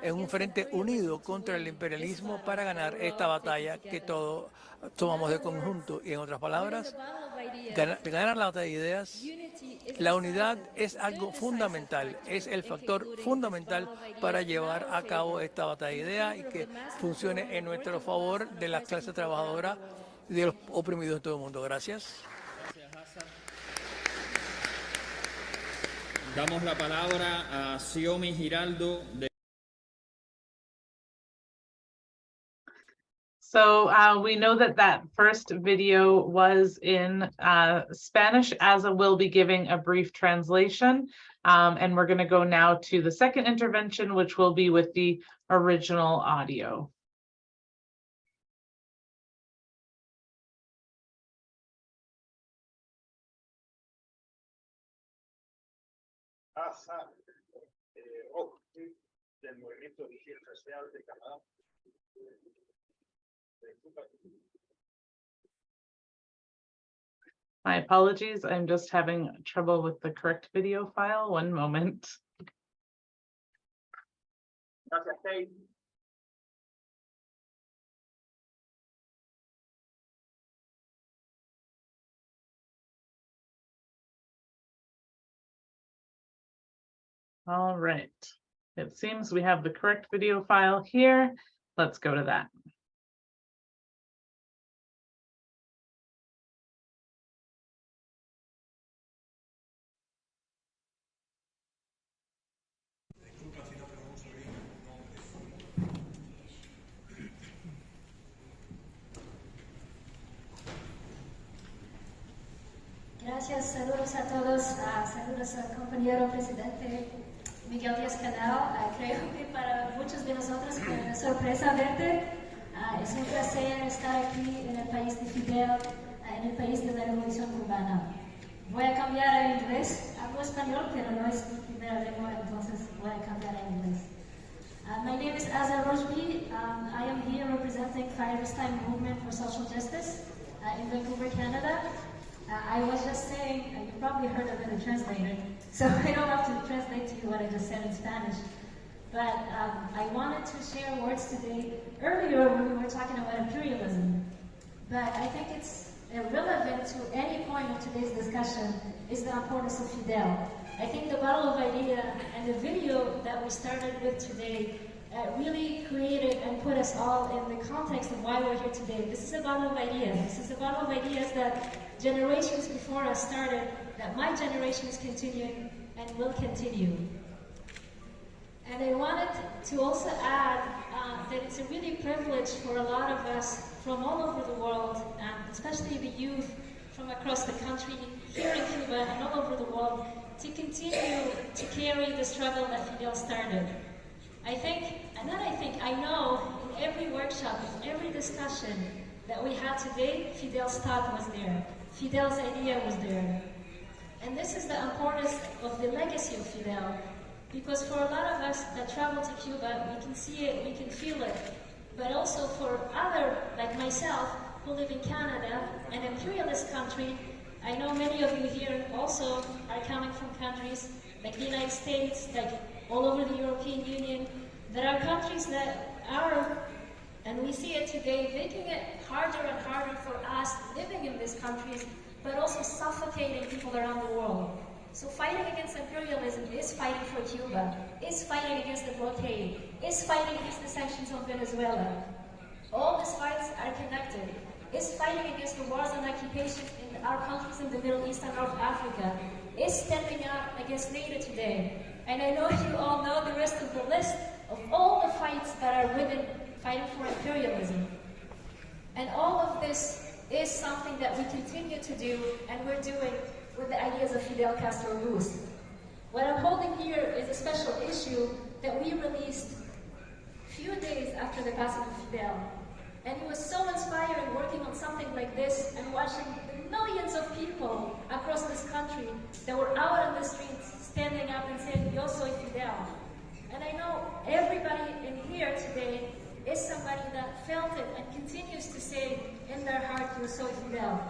en un frente unido contra el imperialismo para ganar esta batalla que todos tomamos de conjunto. Y en otras palabras, ganar la batalla de ideas, la unidad es algo fundamental, es el factor fundamental para llevar a cabo esta batalla de ideas y que funcione en nuestro favor de la clase trabajadora y de los oprimidos de todo el mundo. Gracias. Damos la palabra a Xiomi Giraldo de So we know that first video was in Spanish, as I will be giving a brief translation. And we're going to go now to the second intervention, which will be with the original audio. Del movimiento social de Canadá. My apologies, I'm just having trouble with the correct video file. One moment. Gracias, Kate. All right. It seems we have the correct video file here. Let's go to that. Gracias, saludos a todos, saludos al compañero presidente Miguel Díaz-Canel. Creo que para muchos de nosotros fue una sorpresa verte. Es un placer estar aquí en el país de Fidel, en el país de la Revolución Cubana. Voy a cambiar a inglés, hablo español, pero no es mi primera lengua, entonces voy a cambiar a inglés. My name is Azar Rojbi. I am here representing Fire This Time Movement for Social Justice in Vancouver, Canada. I was just saying, you probably heard of it translated, so I don't have to translate to you what I just said in Spanish. But I wanted to share words today. Earlier, when we were talking about imperialism, but I think it's relevant to any point of today's discussion is the importance of Fidel. I think the Battle of Idea and the video that we started with today really created and put us all in the context of why we're here today. This is a battle of ideas. This is a battle of ideas that generations before us started, that my generation is continuing and will continue. And I wanted to also add that it's a really privilege for a lot of us from all over the world, especially the youth from across the country, here in Cuba and all over the world, to continue to carry the struggle that Fidel started. I know in every workshop, in every discussion that we had today, Fidel's thought was there. Fidel's idea was there. And this is the importance of the legacy of Fidel, because for a lot of us that travel to Cuba, we can see it, we can feel it, but also for other, like myself, who live in Canada, an imperialist country. I know many of you here also are coming from countries like the United States, like all over the European Union. There are countries that are, and we see it today, making it harder and harder for us living in these countries, but also suffocating people around the world. So fighting against imperialism is fighting for Cuba, is fighting against the blockade, is fighting against the sanctions on Venezuela. All these fights are connected. Is fighting against the wars and occupation in our countries in the Middle East and North Africa. Is stepping up against NATO today. And I know you all know the rest of the list of all the fights that are women fighting for imperialism. And all of this is something that we continue to do, and we're doing with the ideas of Fidel Castro Ruz. What I'm holding here is a special issue that we released a few days after the passing of Fidel. And it was so inspiring working on something like this and watching the millions of people across this country that were out on the streets standing up and saying, "Yo soy Fidel." And I know everybody in here today is somebody that felt it and continues to say in their heart, "Yo soy Fidel."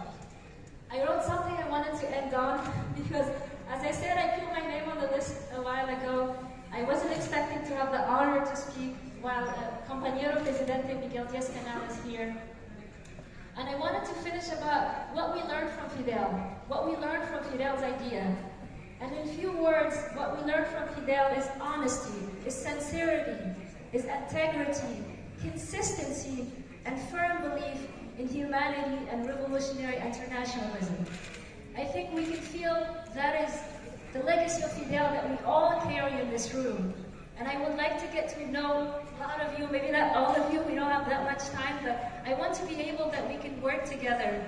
I wrote something I wanted to end on because, as I said, I put my name on the list a while ago. I wasn't expecting to have the honor to speak while Compañero Presidente Miguel Díaz-Canel is here. And I wanted to finish about what we learned from Fidel, what we learned from Fidel's idea. And in few words, what we learned from Fidel is honesty, is sincerity, is integrity, consistency, and firm belief in humanity and revolutionary internationalism. I think we can feel that is the legacy of Fidel that we all carry in this room. And I would like to get to know a lot of you, maybe not all of you, we don't have that much time, but I want to be able that we can work together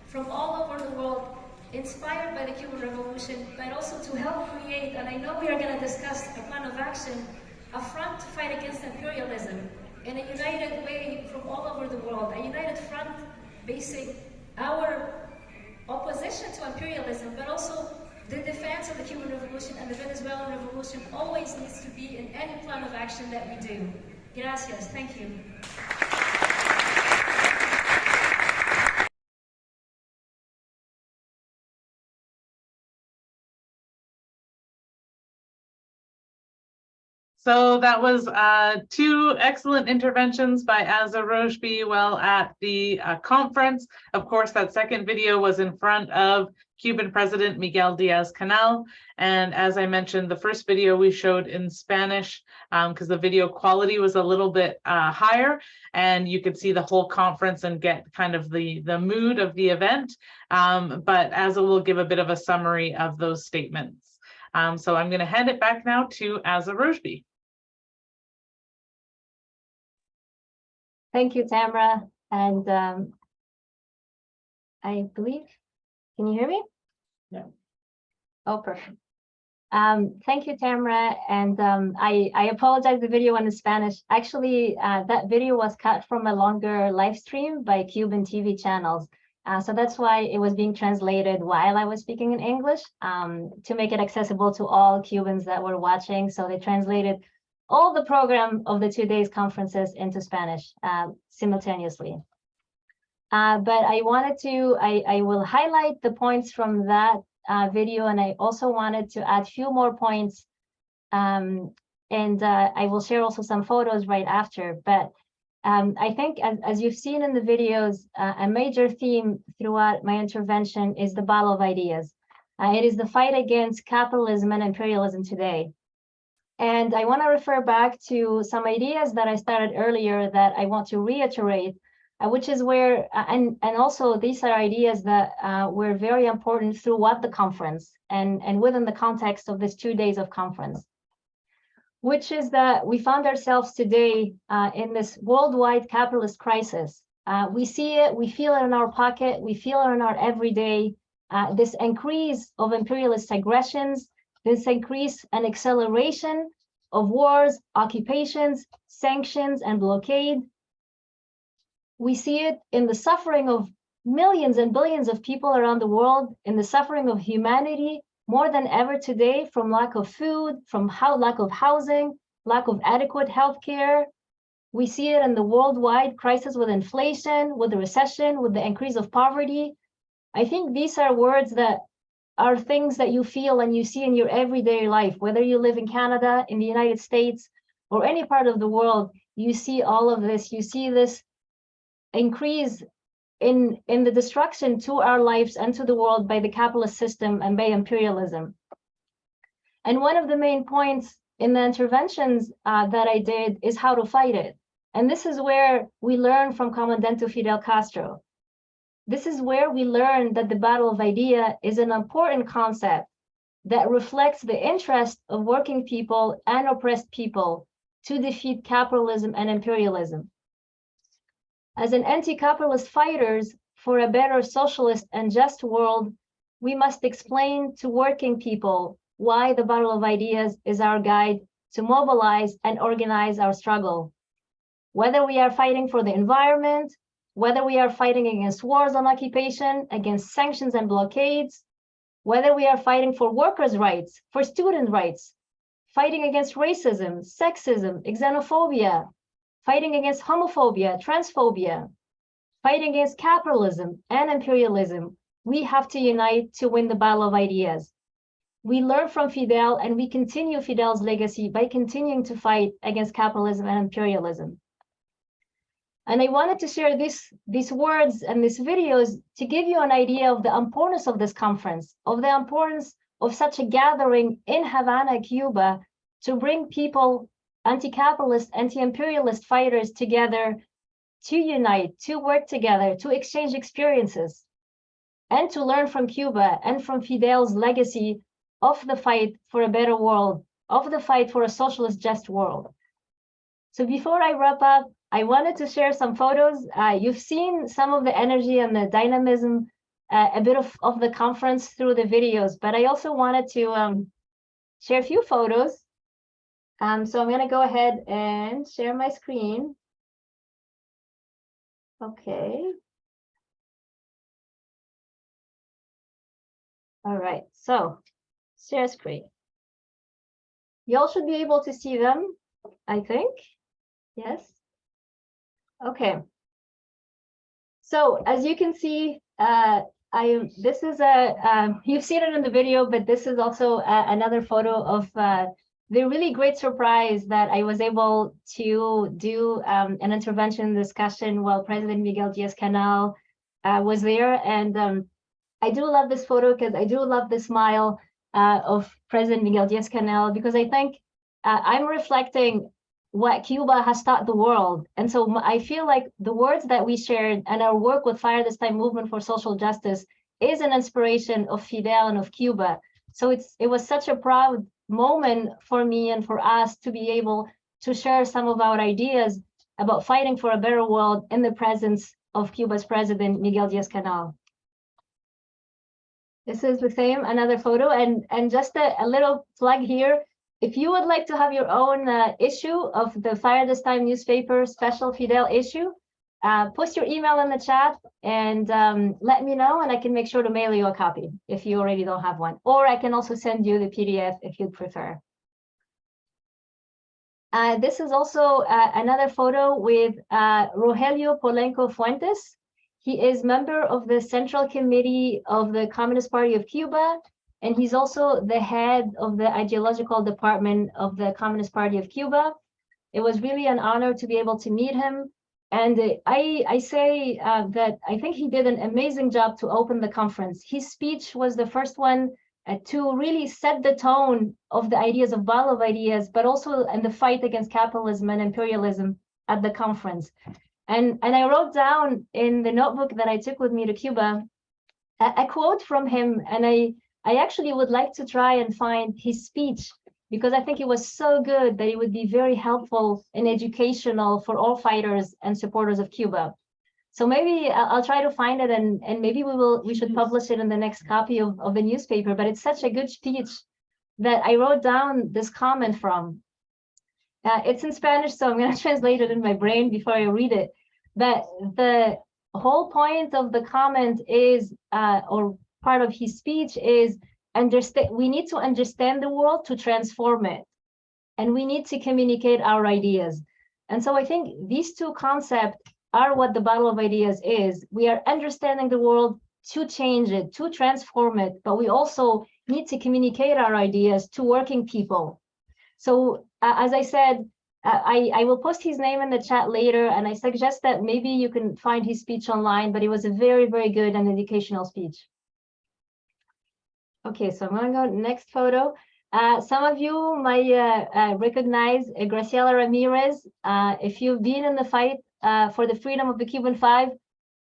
from all over the world, inspired by the Cuban Revolution, but also to help create, and I know we are going to discuss a plan of action, a front to fight against imperialism in a united way from all over the world, a united front basing our opposition to imperialism, but also the defense of the Cuban Revolution and the Venezuelan Revolution always needs to be in any plan of action that we do. Gracias. Thank you. So that was two excellent interventions by Asa Rojbi while at the conference. Of course, that second video was in front of Cuban President Miguel Díaz-Canel. And as I mentioned, the first video we showed in Spanish because the video quality was a little bit higher and you could see the whole conference and get kind of the mood of the event. But Asa will give a bit of a summary of those statements. So I'm going to hand it back now to Asa Rojbi. Thank you, Tamara. And I believe, can you hear me? Yeah. Oh, perfect. Thank you, Tamara. And I apologize, the video in Spanish. Actually, that video was cut from a longer live stream by Cuban TV channels. So that's why it was being translated while I was speaking in English to make it accessible to all Cubans that were watching. So they translated all the program of the 2 days conferences into Spanish simultaneously. But I wanted to, I will highlight the points from that video, and I also wanted to add a few more points. And I will share also some photos right after. But I think as you've seen in the videos, a major theme throughout my intervention is the battle of ideas. It is the fight against capitalism and imperialism today. And I want to refer back to some ideas that I started earlier that I want to reiterate, which is where, and also these are ideas that were very important throughout the conference and within the context of this 2 days of conference, which is that we found ourselves today in this worldwide capitalist crisis. We see it, we feel it in our pocket, we feel it in our everyday, this increase of imperialist aggressions, this increase and acceleration of wars, occupations, sanctions, and blockade. We see it in the suffering of millions and billions of people around the world, in the suffering of humanity more than ever today from lack of food, from lack of housing, lack of adequate healthcare. We see it in the worldwide crisis with inflation, with the recession, with the increase of poverty. I think these are words that are things that you feel and you see in your everyday life, whether you live in Canada, in the United States, or any part of the world. You see all of this, you see this increase in the destruction to our lives and to the world by the capitalist system and by imperialism. And one of the main points in the interventions that I did is how to fight it. And this is where we learn from Comandante Fidel Castro. This is where we learn that the battle of idea is an important concept that reflects the interest of working people and oppressed people to defeat capitalism and imperialism. As an anti-capitalist fighters for a better socialist and just world, we must explain to working people why the battle of ideas is our guide to mobilize and organize our struggle. Whether we are fighting for the environment, whether we are fighting against wars on occupation, against sanctions and blockades, whether we are fighting for workers' rights, for student rights, fighting against racism, sexism, xenophobia, fighting against homophobia, transphobia, fighting against capitalism and imperialism, we have to unite to win the battle of ideas. We learn from Fidel and we continue Fidel's legacy by continuing to fight against capitalism and imperialism. And I wanted to share these words and these videos to give you an idea of the importance of this conference, of the importance of such a gathering in Havana, Cuba, to bring people, anti-capitalist, anti-imperialist fighters together, to unite, to work together, to exchange experiences, and to learn from Cuba and from Fidel's legacy of the fight for a better world, of the fight for a socialist just world. So before I wrap up, I wanted to share some photos. You've seen some of the energy and the dynamism, a bit of the conference through the videos, but I also wanted to share a few photos. So I'm going to go ahead and share my screen. Okay. All right, so share screen. Y'all should be able to see them, I think. Yes. Okay. So as you can see, this is you've seen it in the video, but this is also another photo of the really great surprise that I was able to do an intervention discussion while President Miguel Diaz-Canel was there. And I do love this photo because I do love the smile of President Miguel Diaz-Canel, because I think I'm reflecting what Cuba has taught the world. And so I feel like the words that we shared and our work with Fire This Time Movement for Social Justice is an inspiration of Fidel and of Cuba. So it was such a proud moment for me and for us to be able to share some of our ideas about fighting for a better world in the presence of Cuba's President Miguel Diaz-Canel. This is the same, another photo, and just a little plug here. If you would like to have your own issue of the Fire This Time newspaper special Fidel issue, post your email in the chat and let me know, and I can make sure to mail you a copy if you already don't have one. Or I can also send you the PDF if you'd prefer. This is also another photo with Rogelio Polenco Fuentes. He is member of the Central Committee of the Communist Party of Cuba, and he's also the head of the ideological department of the Communist Party of Cuba. It was really an honor to be able to meet him. And I say that I think he did an amazing job to open the conference. His speech was the first one to really set the tone of the ideas of Battle of Ideas, but also in the fight against capitalism and imperialism at the conference. And I wrote down in the notebook that I took with me to Cuba a quote from him, and I actually would like to try and find his speech, because I think it was so good that it would be very helpful and educational for all fighters and supporters of Cuba. So maybe I'll try to find it, and maybe we should publish it in the next copy of the newspaper. But it's such a good speech that I wrote down this comment from. It's in Spanish, so I'm going to translate it in my brain before I read it. That the whole point of the comment is, or part of his speech is, we need to understand the world to transform it, and we need to communicate our ideas. And so I think these two concepts are what the Battle of Ideas is. We are understanding the world to change it, to transform it, but we also need to communicate our ideas to working people. So as I said, I will post his name in the chat later, and I suggest that maybe you can find his speech online, but it was a very, very good and educational speech. Okay, so I'm going to go next photo. Some of you might recognize Graciela Ramirez. If you've been in the fight for the freedom of the Cuban Five,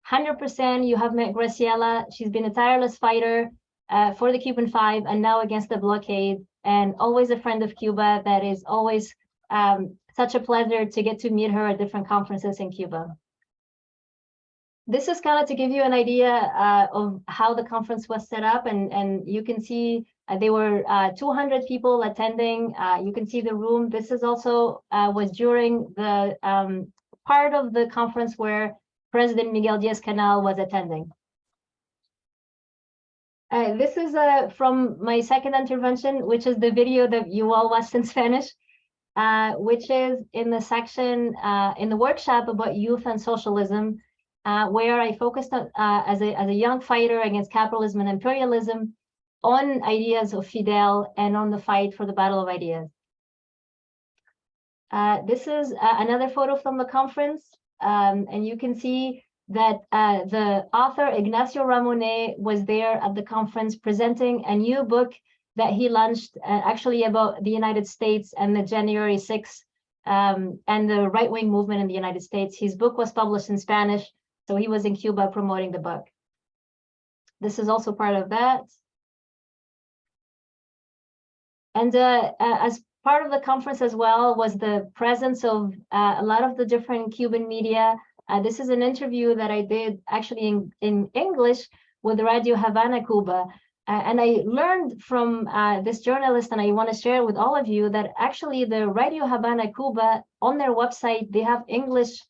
100% you have met Graciela. She's been a tireless fighter for the Cuban Five and now against the blockade, and always a friend of Cuba. That is always such a pleasure to get to meet her at different conferences in Cuba. This is kind of to give you an idea of how the conference was set up, and you can see there were 200 people attending. You can see the room. This is also was during the part of the conference where President Miguel Diaz-Canel was attending. This is from my second intervention, which is the video that you all watched in Spanish, which is in the section in the workshop about youth and socialism, where I focused on, as a young fighter against capitalism and imperialism, on ideas of Fidel and on the fight for the Battle of Ideas. This is another photo from the conference, and you can see that the author Ignacio Ramonet was there at the conference presenting a new book that he launched, actually about the United States and the January 6th and the right-wing movement in the United States. His book was published in Spanish, so he was in Cuba promoting the book. This is also part of that. And as part of the conference as well was the presence of a lot of the different Cuban media. This is an interview that I did actually in English with Radio Havana, Cuba. And I learned from this journalist, and I want to share with all of you, that actually the Radio Havana, Cuba, on their website, they have English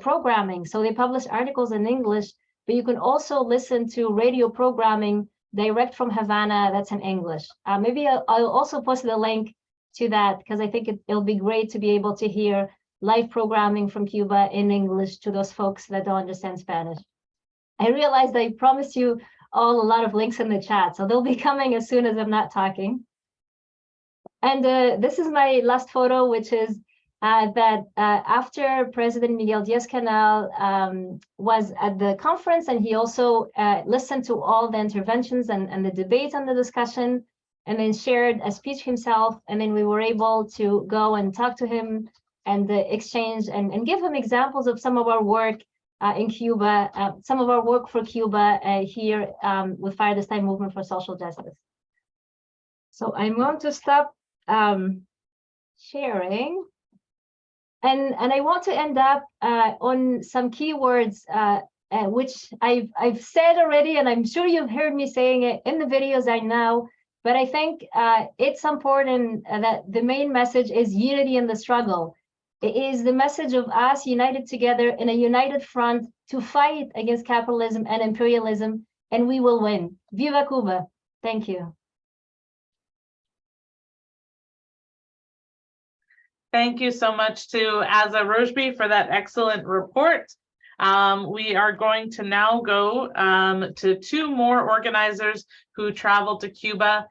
programming. So they publish articles in English, but you can also listen to radio programming direct from Havana that's in English. Maybe I'll also post the link to that, because I think it'll be great to be able to hear live programming from Cuba in English to those folks that don't understand Spanish. I realized I promised you all a lot of links in the chat, so they'll be coming as soon as I'm not talking. And this is my last photo, which is that after President Miguel Diaz-Canel was at the conference, and he also listened to all the interventions and the debate and the discussion, and then shared a speech himself, and then we were able to go and talk to him and exchange and give him examples of some of our work in Cuba, some of our work for Cuba here with Fire This Time Movement for Social Justice. So I'm going to stop sharing. And I want to end up on some keywords which I've said already, and I'm sure you've heard me saying it in the videos I know, but I think it's important that the main message is unity in the struggle. It is the message of us united together in a united front to fight against capitalism and imperialism, and we will win. Viva Cuba! Thank you. Thank you so much to Aza Rojbi for that excellent report. We are going to now go to two more organizers who traveled to Cuba.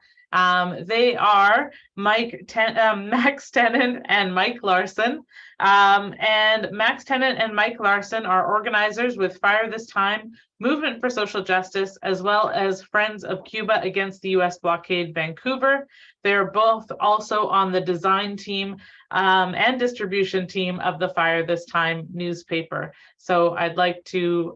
They are Max Tennant and Mike Larson. And Max Tennant and Mike Larson are organizers with Fire This Time, Movement for Social Justice, as well as Friends of Cuba Against the U.S. Blockade, Vancouver. They're both also on the design team and distribution team of the Fire This Time newspaper. So I'd like to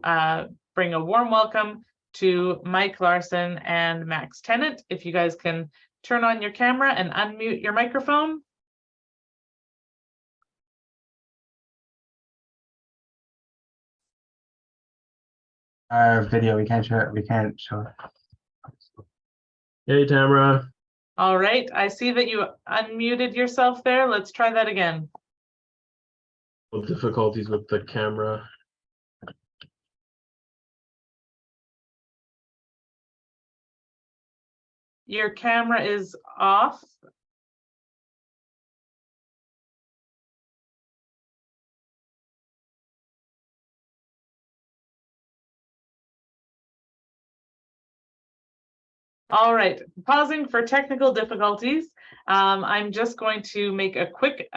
bring a warm welcome to Mike Larson and Max Tennant. If you guys can turn on your camera and unmute your microphone. Our video, we can't show. Hey, Tamara. All right, I see that you unmuted yourself there. Let's try that again. Difficulties with the camera. Your camera is off. All right, pausing for technical difficulties. I'm just going to make a quick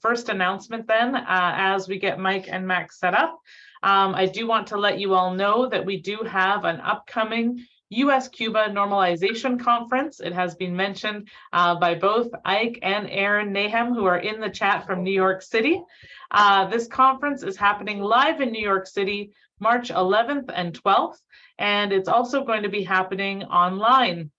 first announcement then as we get Mike and Max set up. I do want to let you all know that we do have an upcoming US-Cuba Normalization Conference. It has been mentioned by both Ike and Aaron Nahum, who are in the chat from New York City. This conference is happening live in New York City, March 11th and 12th, and it's also going to be happening online.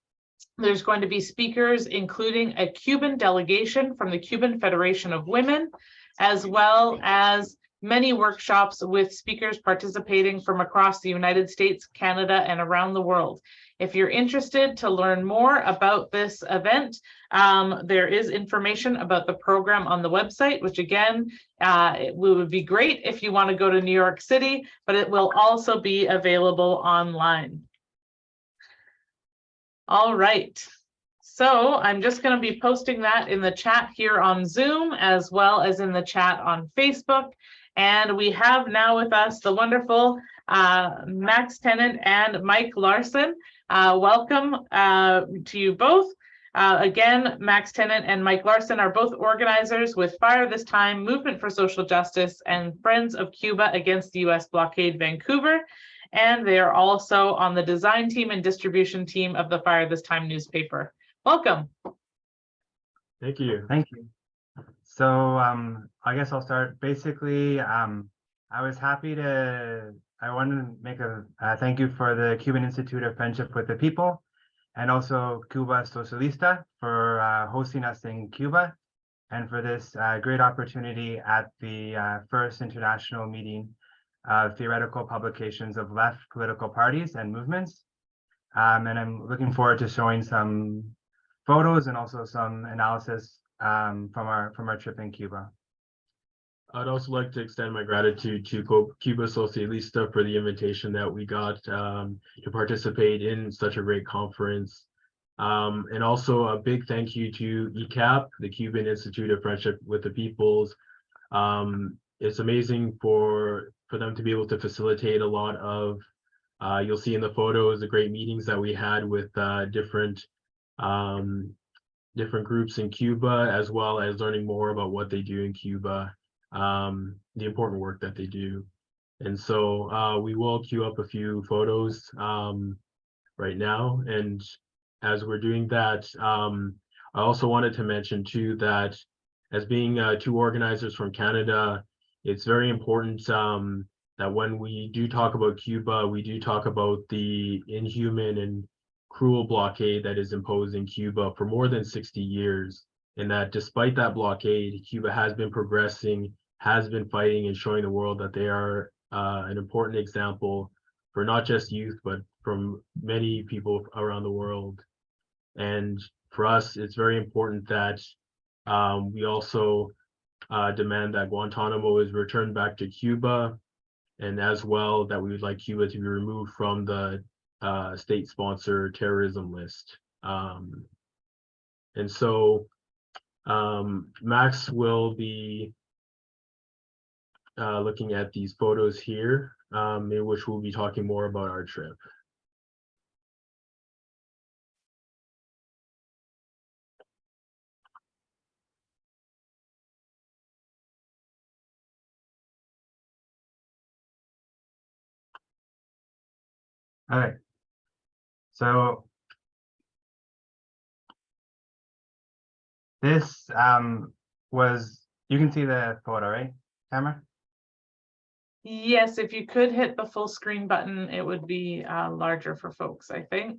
There's going to be speakers, including a Cuban delegation from the Cuban Federation of Women, as well as many workshops with speakers participating from across the United States, Canada, and around the world. If you're interested to learn more about this event, there is information about the program on the website, which again, it would be great if you want to go to New York City, but it will also be available online. All right. So I'm just going to be posting that in the chat here on Zoom, as well as in the chat on Facebook. And we have now with us the wonderful Max Tennant and Mike Larson. Welcome to you both. Again, Max Tennant and Mike Larson are both organizers with Fire This Time, Movement for Social Justice, and Friends of Cuba Against the U.S. Blockade, Vancouver. And they are also on the design team and distribution team of the Fire This Time newspaper. Welcome. Thank you. Thank you. So I guess I'll start. Basically, I was happy to, I wanted to make a thank you for the Cuban Institute of Friendship with the People, and also Cuba Socialista for hosting us in Cuba, and for this great opportunity at the first international meeting of theoretical publications of left political parties and movements. And I'm looking forward to showing some photos and also some analysis from our trip in Cuba. I'd also like to extend my gratitude to Cuba Socialista for the invitation that we got to participate in such a great conference. And also a big thank you to ECAP, the Cuban Institute of Friendship with the Peoples. It's amazing for them to be able to facilitate a lot of, you'll see in the photos, the great meetings that we had with different groups in Cuba, as well as learning more about what they do in Cuba, the important work that they do. And so we will queue up a few photos right now. And as we're doing that, I also wanted to mention too that as being two organizers from Canada, it's very important that when we do talk about Cuba, we do talk about the inhuman and cruel blockade that is imposed in Cuba for more than 60 years. And that despite that blockade, Cuba has been progressing, has been fighting and showing the world that they are an important example for not just youth, but from many people around the world. And for us, it's very important that we also demand that Guantanamo is returned back to Cuba, and as well that we would like Cuba to be removed from the state-sponsored terrorism list. And so Max will be looking at these photos here, in which we'll be talking more about our trip. Okay. So this was, you can see the photo, right, camera? Yes, if you could hit the full screen button, it would be larger for folks, I think.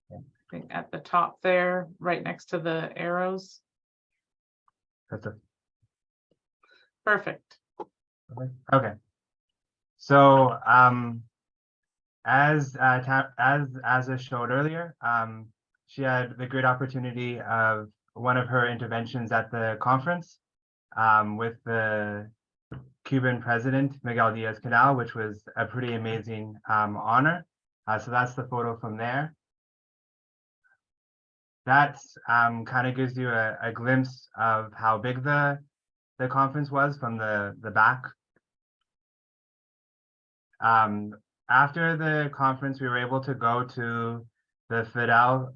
Yeah. I think at the top there, right next to the arrows. That's a Perfect. okay. So as I showed earlier, she had the great opportunity of one of her interventions at the conference with the Cuban president, Miguel Diaz-Canel, which was a pretty amazing honor. So that's the photo from there. That kind of gives you a glimpse of how big the conference was from the back. After the conference, we were able to go to the Fidel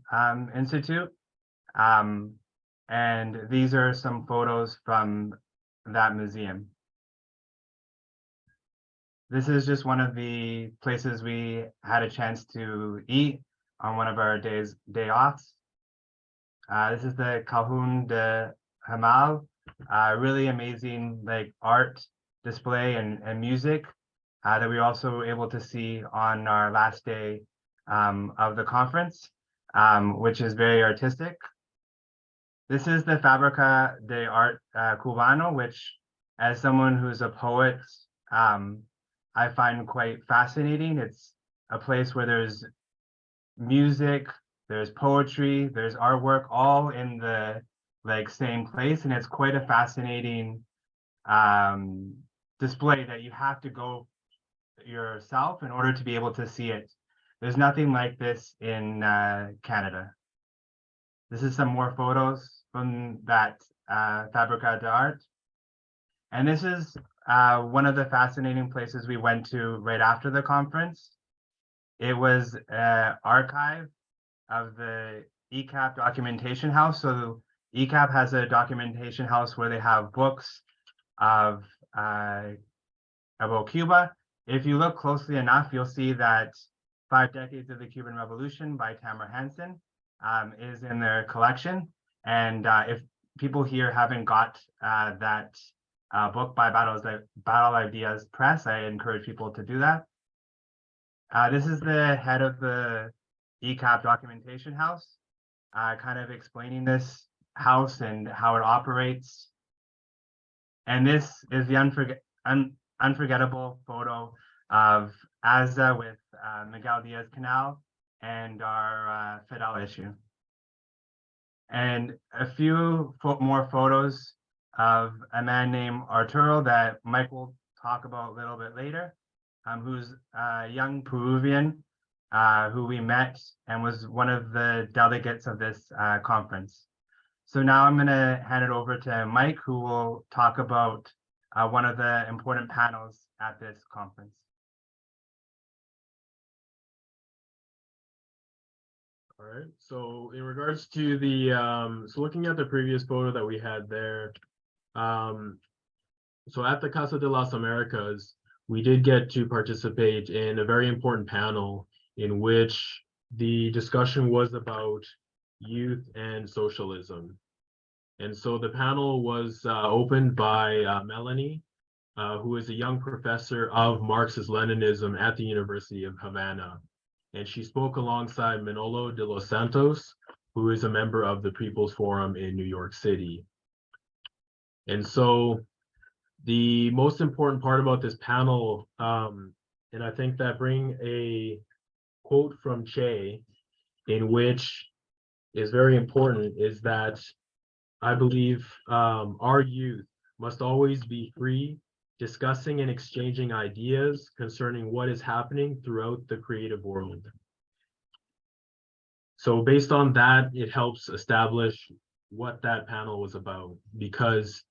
Institute. And these are some photos from that museum. This is just one of the places we had a chance to eat on one of our day offs. This is the Cajun de Hamal, really amazing like art display and music that we were also able to see on our last day of the conference, which is very artistic. This is the Fábrica de Art Cubano, which as someone who's a poet, I find quite fascinating. It's a place where there's music, there's poetry, there's artwork, all in the like same place, and it's quite a fascinating display that you have to go yourself in order to be able to see it. There's nothing like this in Canada. This is some more photos from that Fábrica de Art. And this is one of the fascinating places we went to right after the conference. It was an archive of the ECAP documentation house. So ECAP has a documentation house where they have books of about Cuba. If you look closely enough, you'll see that 5 Decades of the Cuban Revolution by Tamara Hansen is in their collection. And if people here haven't got that book by Battle Ideas Press, I encourage people to do that. This is the head of the ECAP documentation house, kind of explaining this house and how it operates. And this is the unforgettable photo of ASA with Miguel Diaz-Canel and our Fidel issue. And a few more photos of a man named Arturo that Mike will talk about a little bit later, who's a young Peruvian who we met and was one of the delegates of this conference. So now I'm going to hand it over to Mike, who will talk about one of the important panels at this conference. All right, so in regards to the, so looking at the previous photo that we had there, so at the Casa de las Americas, we did get to participate in a very important panel in which the discussion was about youth and socialism. And so the panel was opened by Melanie, who is a young professor of Marxist-Leninism at the University of Havana. And she spoke alongside Manolo de los Santos, who is a member of the People's Forum in New York City. And so the most important part about this panel, and I think that bring a quote from Che, in which is very important, is that I believe our youth must always be free, discussing and exchanging ideas concerning what is happening throughout the creative world. So based on that, it helps establish what that panel was about, because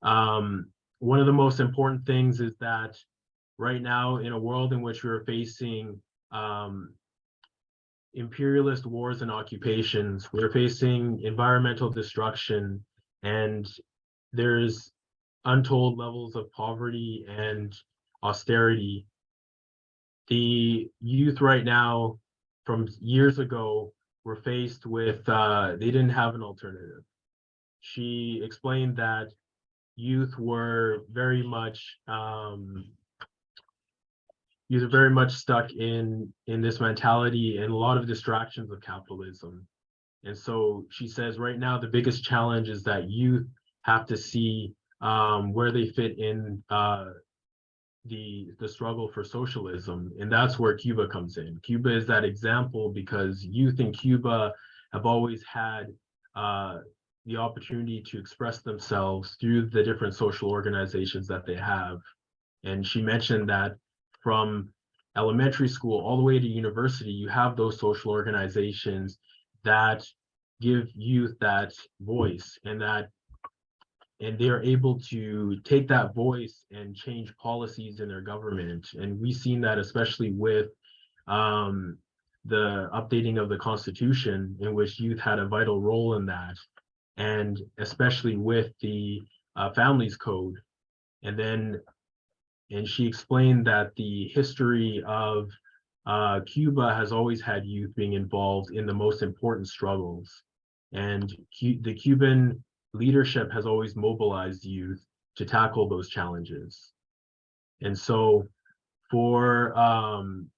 one of the most important things is that right now, in a world in which we're facing imperialist wars and occupations, we're facing environmental destruction, and there's untold levels of poverty and austerity. the youth right now from years ago were faced with, they didn't have an alternative. She explained that youth were very much stuck in this mentality and a lot of distractions of capitalism. And so she says right now the biggest challenge is that youth have to see where they fit in the struggle for socialism, and that's where Cuba comes in. Cuba is that example because youth in Cuba have always had the opportunity to express themselves through the different social organizations that they have. And she mentioned that from elementary school all the way to university, you have those social organizations that give youth that voice and they're able to take that voice and change policies in their government. And we've seen that especially with the updating of the Constitution, in which youth had a vital role in that, and especially with the Families Code. And she explained that the history of Cuba has always had youth being involved in the most important struggles. And the Cuban leadership has always mobilized youth to tackle those challenges. And so and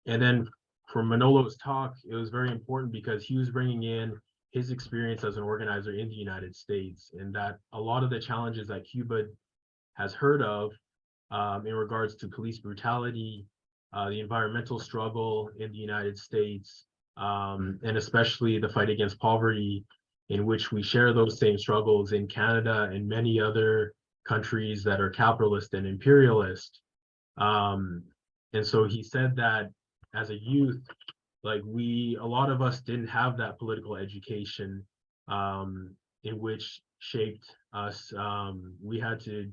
then for Manolo's talk, it was very important because he was bringing in his experience as an organizer in the United States, and that a lot of the challenges that Cuba has heard of in regards to police brutality, the environmental struggle in the United States, and especially the fight against poverty, in which we share those same struggles in Canada and many other countries that are capitalist and imperialist. And so he said that as a youth, like a lot of us didn't have that political education in which shaped us. We had to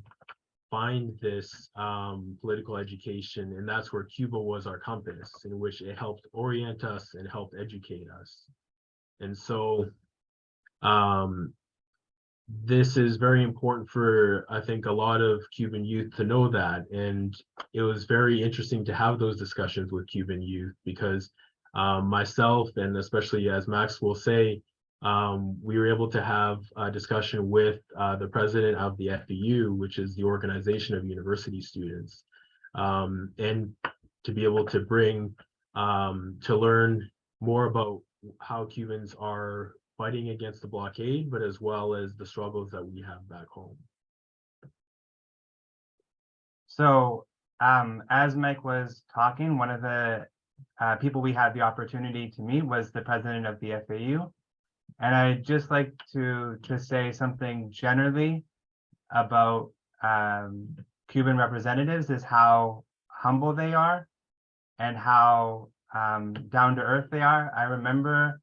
find this political education, and that's where Cuba was our compass, in which it helped orient us and helped educate us. And so this is very important for, I think, a lot of Cuban youth to know that. And it was very interesting to have those discussions with Cuban youth because myself, and especially as Max will say, we were able to have a discussion with the president of the FEU, which is the Organization of University Students, and to be able to bring, to learn more about how Cubans are fighting against the blockade, but as well as the struggles that we have back home. So as Mike was talking, one of the people we had the opportunity to meet was the president of the FAU. And I'd just like to say something generally about Cuban representatives is how humble they are and how down to earth they are. I remember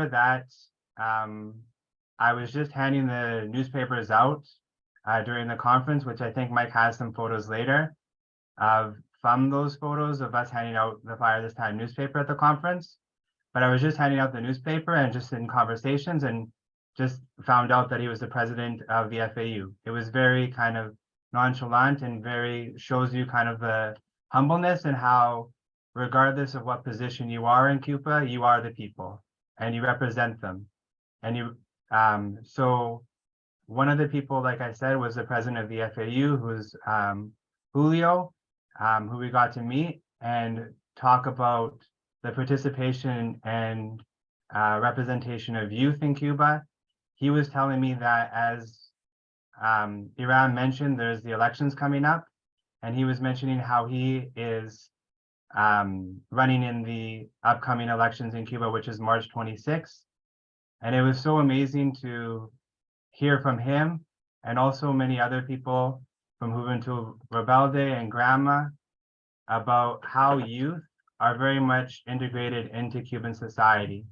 that I was just handing the newspapers out during the conference, which I think Mike has some photos later from those photos of us handing out the Fire This Time newspaper at the conference. But I was just handing out the newspaper and just in conversations and just found out that he was the president of the FAU. It was very kind of nonchalant and very shows you kind of the humbleness and how regardless of what position you are in Cuba, you are the people and you represent them. And you so one of the people, like I said, was the president of the FAU, who's Julio, who we got to meet and talk about the participation and representation of youth in Cuba. He was telling me that as Iran mentioned, there's the elections coming up, and he was mentioning how he is running in the upcoming elections in Cuba, which is March 26th. And it was so amazing to hear from him and also many other people from Juventud Rebelde and Grandma about how youth are very much integrated into Cuban society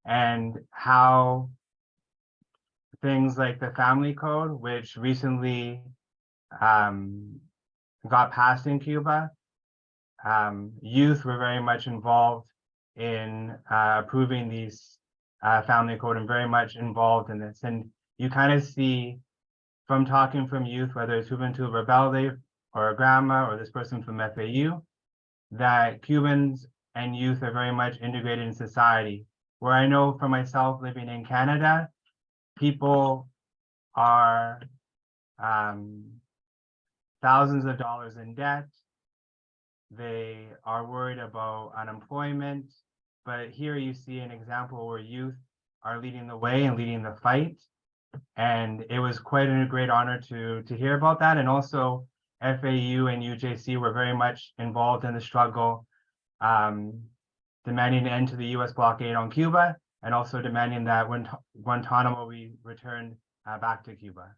and how things like the Family Code, which recently got passed in Cuba, youth were very much involved in approving these Family Code and very much involved in this. And you kind of see from talking from youth, whether it's Juventud Rebelde or a grandma or this person from FAU, that Cubans and youth are very much integrated in society. Where I know for myself living in Canada, people are thousands of dollars in debt. They are worried about unemployment. But here you see an example where youth are leading the way and leading the fight. And it was quite a great honor to hear about that. And also FAU and UJC were very much involved in the struggle, demanding an end to the US blockade on Cuba, and also demanding that when Guantanamo be returned back to Cuba.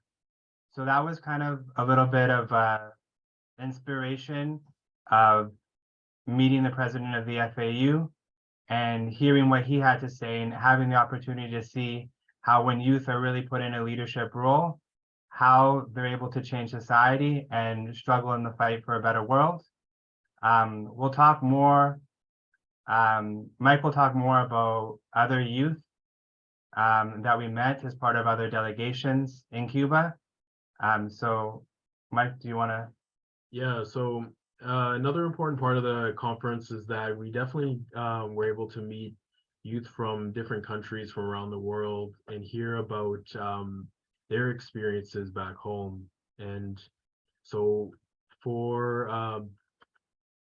So that was kind of a little bit of inspiration of meeting the president of the FAU and hearing what he had to say and having the opportunity to see how when youth are really put in a leadership role, how they're able to change society and struggle in the fight for a better world. We'll talk more, Mike will talk more about other youth that we met as part of other delegations in Cuba. So Mike, do you want to? Yeah, so another important part of the conference is that we definitely were able to meet youth from different countries from around the world and hear about their experiences back home. And so for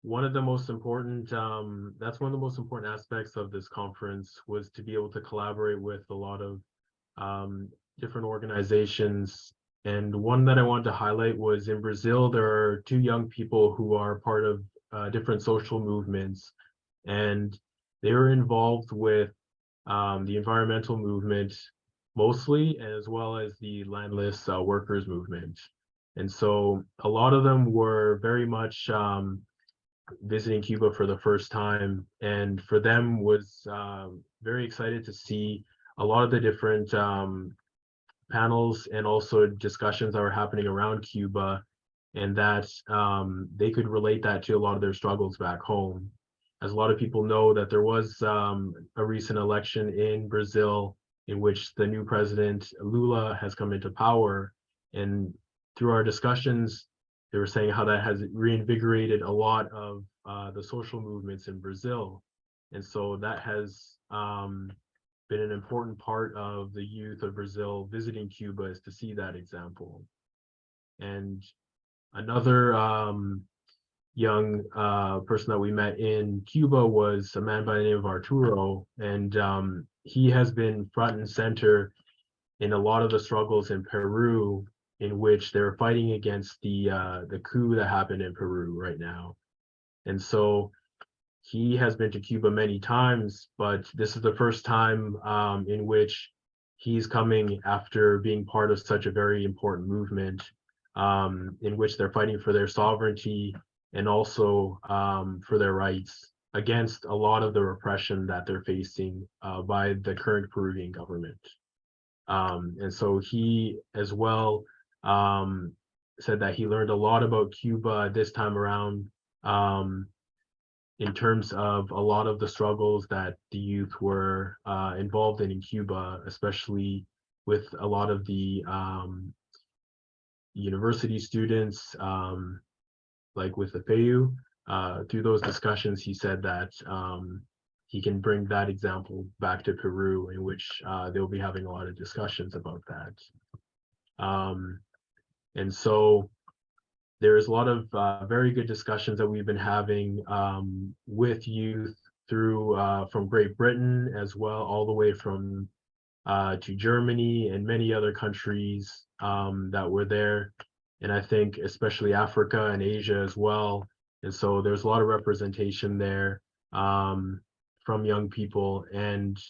one of the most important, that's one of the most important aspects of this conference was to be able to collaborate with a lot of different organizations. And one that I wanted to highlight was in Brazil, there are two young people who are part of different social movements, and they were involved with the environmental movement mostly, as well as the landless workers movement. And so a lot of them were very much visiting Cuba for the first time, and for them was very excited to see a lot of the different panels and also discussions that were happening around Cuba, and that they could relate that to a lot of their struggles back home. As a lot of people know that there was a recent election in Brazil in which the new president Lula has come into power, and through our discussions, they were saying how that has reinvigorated a lot of the social movements in Brazil. And so that has been an important part of the youth of Brazil visiting Cuba, is to see that example. And another young person that we met in Cuba was a man by the name of Arturo, and he has been front and center in a lot of the struggles in Peru, in which they're fighting against the coup that happened in Peru right now. And so he has been to Cuba many times, but this is the first time in which he's coming after being part of such a very important movement, in which they're fighting for their sovereignty and also for their rights against a lot of the repression that they're facing by the current Peruvian government. And so he as well said that he learned a lot about Cuba this time around, in terms of a lot of the struggles that the youth were involved in Cuba, especially with a lot of the university students, like with the FAU. Through those discussions, he said that he can bring that example back to Peru, in which they'll be having a lot of discussions about that. And so there's a lot of very good discussions that we've been having with youth through from Great Britain as well, all the way from to Germany and many other countries that were there. And I think especially Africa and Asia as well. And so there's a lot of representation there from young people. And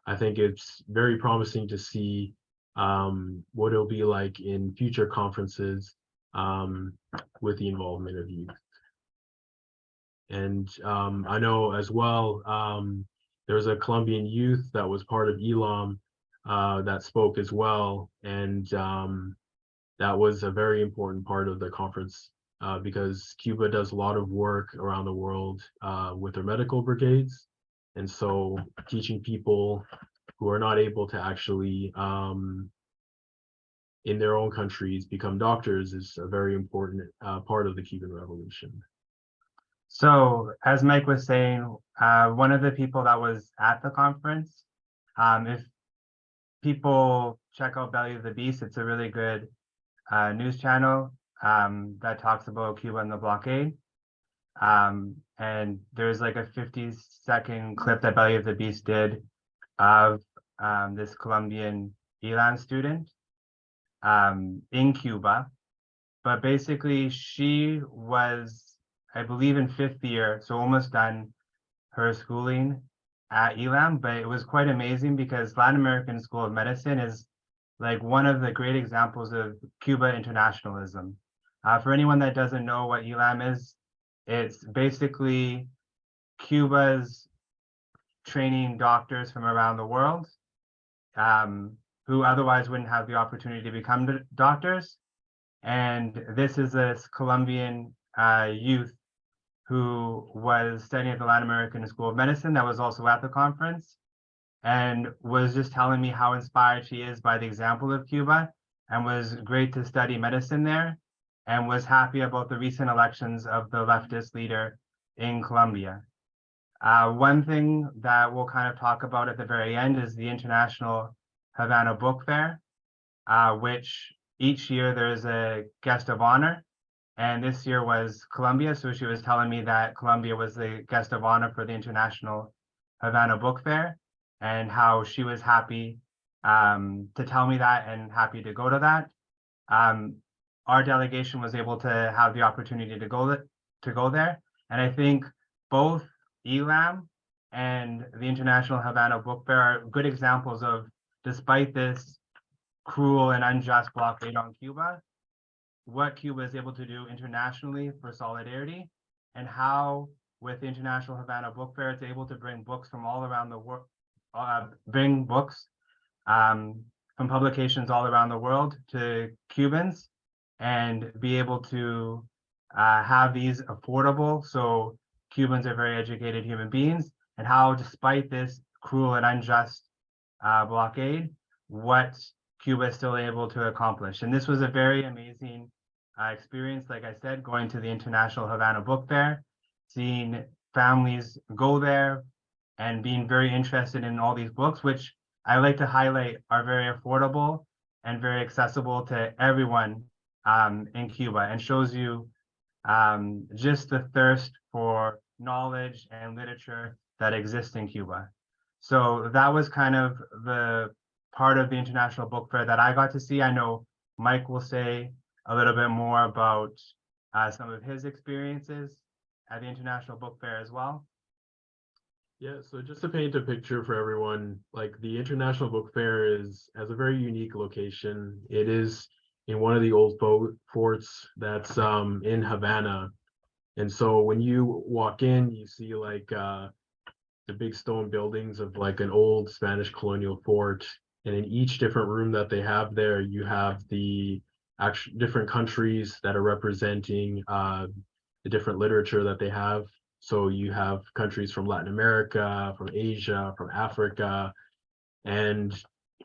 I think it's very promising to see what it'll be like in future conferences with the involvement of youth. And I know as well, there was a Colombian youth that was part of ELAM that spoke as well. And that was a very important part of the conference because Cuba does a lot of work around the world with their medical brigades. And so teaching people who are not able to actually in their own countries become doctors is a very important part of the Cuban Revolution. So as Mike was saying, one of the people that was at the conference, if people check out Belly of the Beast, it's a really good news channel that talks about Cuba and the blockade. And there's like a 50-second clip that Belly of the Beast did of this Colombian Elan student in Cuba. But basically she was, I believe, in 5th year, so almost done her schooling at Elam, but it was quite amazing because Latin American School of Medicine is like one of the great examples of Cuba internationalism. For anyone that doesn't know what Elam is, it's basically Cuba's training doctors from around the world who otherwise wouldn't have the opportunity to become doctors. And this is this Colombian youth who was studying at the Latin American School of Medicine that was also at the conference and was just telling me how inspired she is by the example of Cuba and was great to study medicine there and was happy about the recent elections of the leftist leader in Colombia. One thing that we'll kind of talk about at the very end is the International Havana Book Fair, which each year there's a guest of honor. And this year was Colombia. So she was telling me that Colombia was the guest of honor for the International Havana Book Fair and how she was happy to tell me that and happy to go to that. Our delegation was able to have the opportunity to go there. And I think both ELAM and the International Havana Book Fair are good examples of, despite this cruel and unjust blockade on Cuba, what Cuba is able to do internationally for solidarity, and how with the International Havana Book Fair, it's able to bring books from all around the world, bring books from publications all around the world to Cubans and be able to have these affordable. So Cubans are very educated human beings, and how despite this cruel and unjust blockade, what Cuba is still able to accomplish. And this was a very amazing experience, like I said, going to the International Havana Book Fair, seeing families go there and being very interested in all these books, which I like to highlight are very affordable and very accessible to everyone in Cuba, and shows you just the thirst for knowledge and literature that exists in Cuba. So that was kind of the part of the International Book Fair that I got to see. I know Mike will say a little bit more about some of his experiences at the International Book Fair as well. Yeah, so just to paint a picture for everyone, like the International Book Fair has a very unique location. It is in one of the old forts that's in Havana. And so when you walk in, you see like the big stone buildings of like an old Spanish colonial fort. And in each different room that they have there, you have the actual different countries that are representing the different literature that they have. So you have countries from Latin America, from Asia, from Africa. And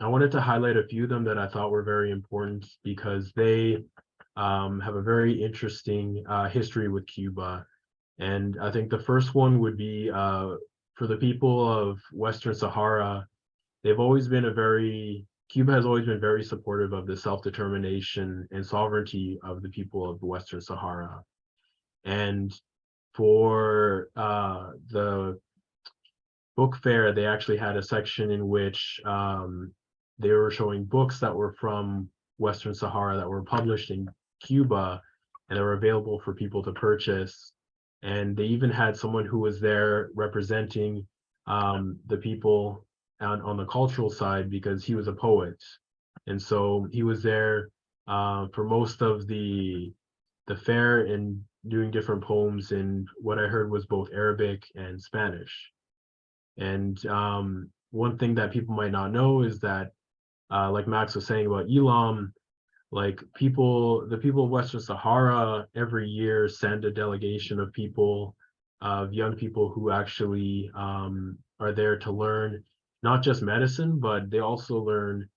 I wanted to highlight a few of them that I thought were very important because they have a very interesting history with Cuba. And I think the first one would be for the people of Western Sahara. They've always been Cuba has always been very supportive of the self-determination and sovereignty of the people of the Western Sahara. And for the book fair, they actually had a section in which they were showing books that were from Western Sahara that were published in Cuba, and they were available for people to purchase. And they even had someone who was there representing the people on the cultural side because he was a poet. And so he was there for most of the fair and doing different poems in what I heard was both Arabic and Spanish. And one thing that people might not know is that, like Max was saying about Elam, like the people of Western Sahara every year send a delegation of people, of young people who actually are there to learn not just medicine, but they also learn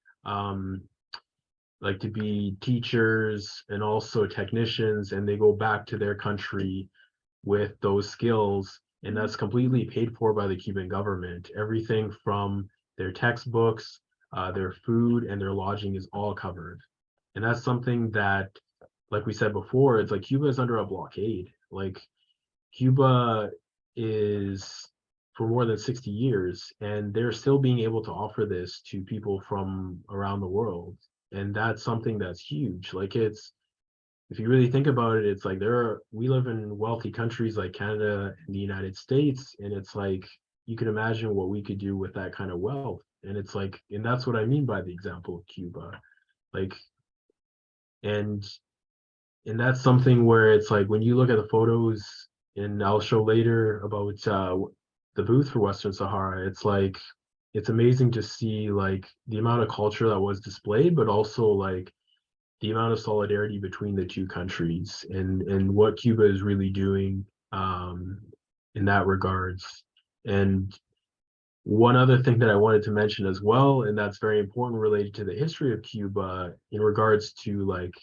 like to be teachers and also technicians, and they go back to their country with those skills, and that's completely paid for by the Cuban government. Everything from their textbooks, their food, and their lodging is all covered. And that's something that, like we said before, it's like Cuba is under a blockade. Like Cuba is for more than 60 years, and they're still being able to offer this to people from around the world. And that's something that's huge. Like it's, if you really think about it, it's like we live in wealthy countries like Canada and the United States, and it's like you can imagine what we could do with that kind of wealth. And it's like, and that's what I mean by the example of Cuba. Like, and that's something where it's like when you look at the photos, and I'll show later about the booth for Western Sahara, it's like it's amazing to see like the amount of culture that was displayed, but also like the amount of solidarity between the two countries, and what Cuba is really doing in that regards. And one other thing that I wanted to mention as well, and that's very important related to the history of Cuba in regards to like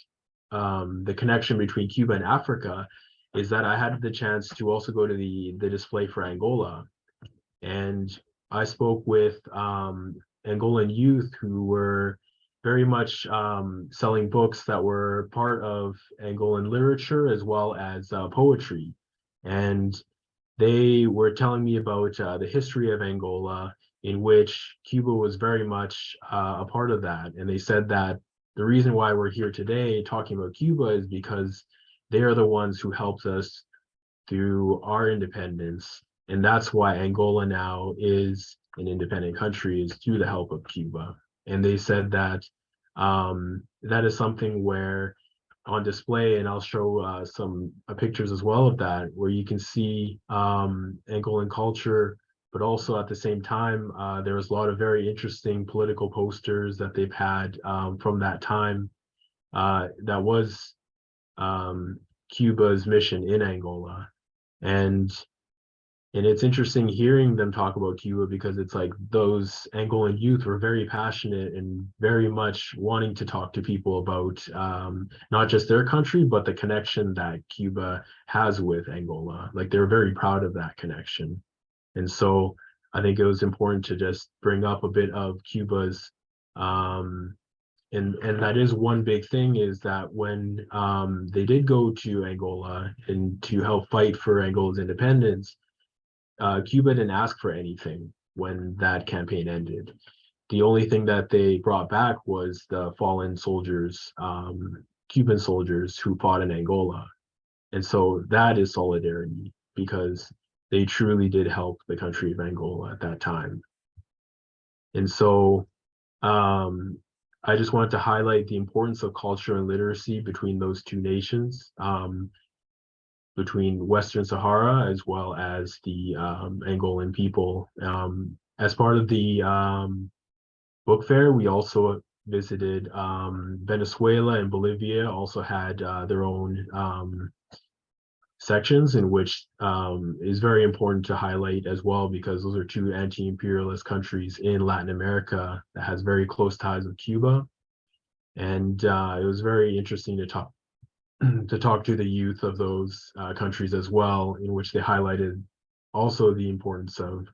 the connection between Cuba and Africa, is that I had the chance to also go to the display for Angola. And I spoke with Angolan youth who were very much selling books that were part of Angolan literature as well as poetry. And they were telling me about the history of Angola, in which Cuba was very much a part of that. And they said that the reason why we're here today talking about Cuba is because they are the ones who helped us through our independence. And that's why Angola now is an independent country, is through the help of Cuba. And they said that that is something where on display, and I'll show some pictures as well of that, where you can see Angolan culture, but also at the same time, there was a lot of very interesting political posters that they've had from that time that was Cuba's mission in Angola. And it's interesting hearing them talk about Cuba, because it's like those Angolan youth were very passionate and very much wanting to talk to people about not just their country, but the connection that Cuba has with Angola. Like they're very proud of that connection. And so I think it was important to just bring up a bit of Cuba's and that is one big thing, is that when they did go to Angola and to help fight for Angola's independence, Cuba didn't ask for anything when that campaign ended. The only thing that they brought back was the fallen soldiers, Cuban soldiers who fought in Angola. And so that is solidarity, because they truly did help the country of Angola at that time. And so I just wanted to highlight the importance of culture and literacy between those two nations. Between Western Sahara as well as the Angolan people. As part of the book fair, we also visited Venezuela and Bolivia, also had their own sections, in which is very important to highlight as well, because those are two anti-imperialist countries in Latin America that has very close ties with Cuba. And it was very interesting to talk to the youth of those countries as well, in which they highlighted also the importance of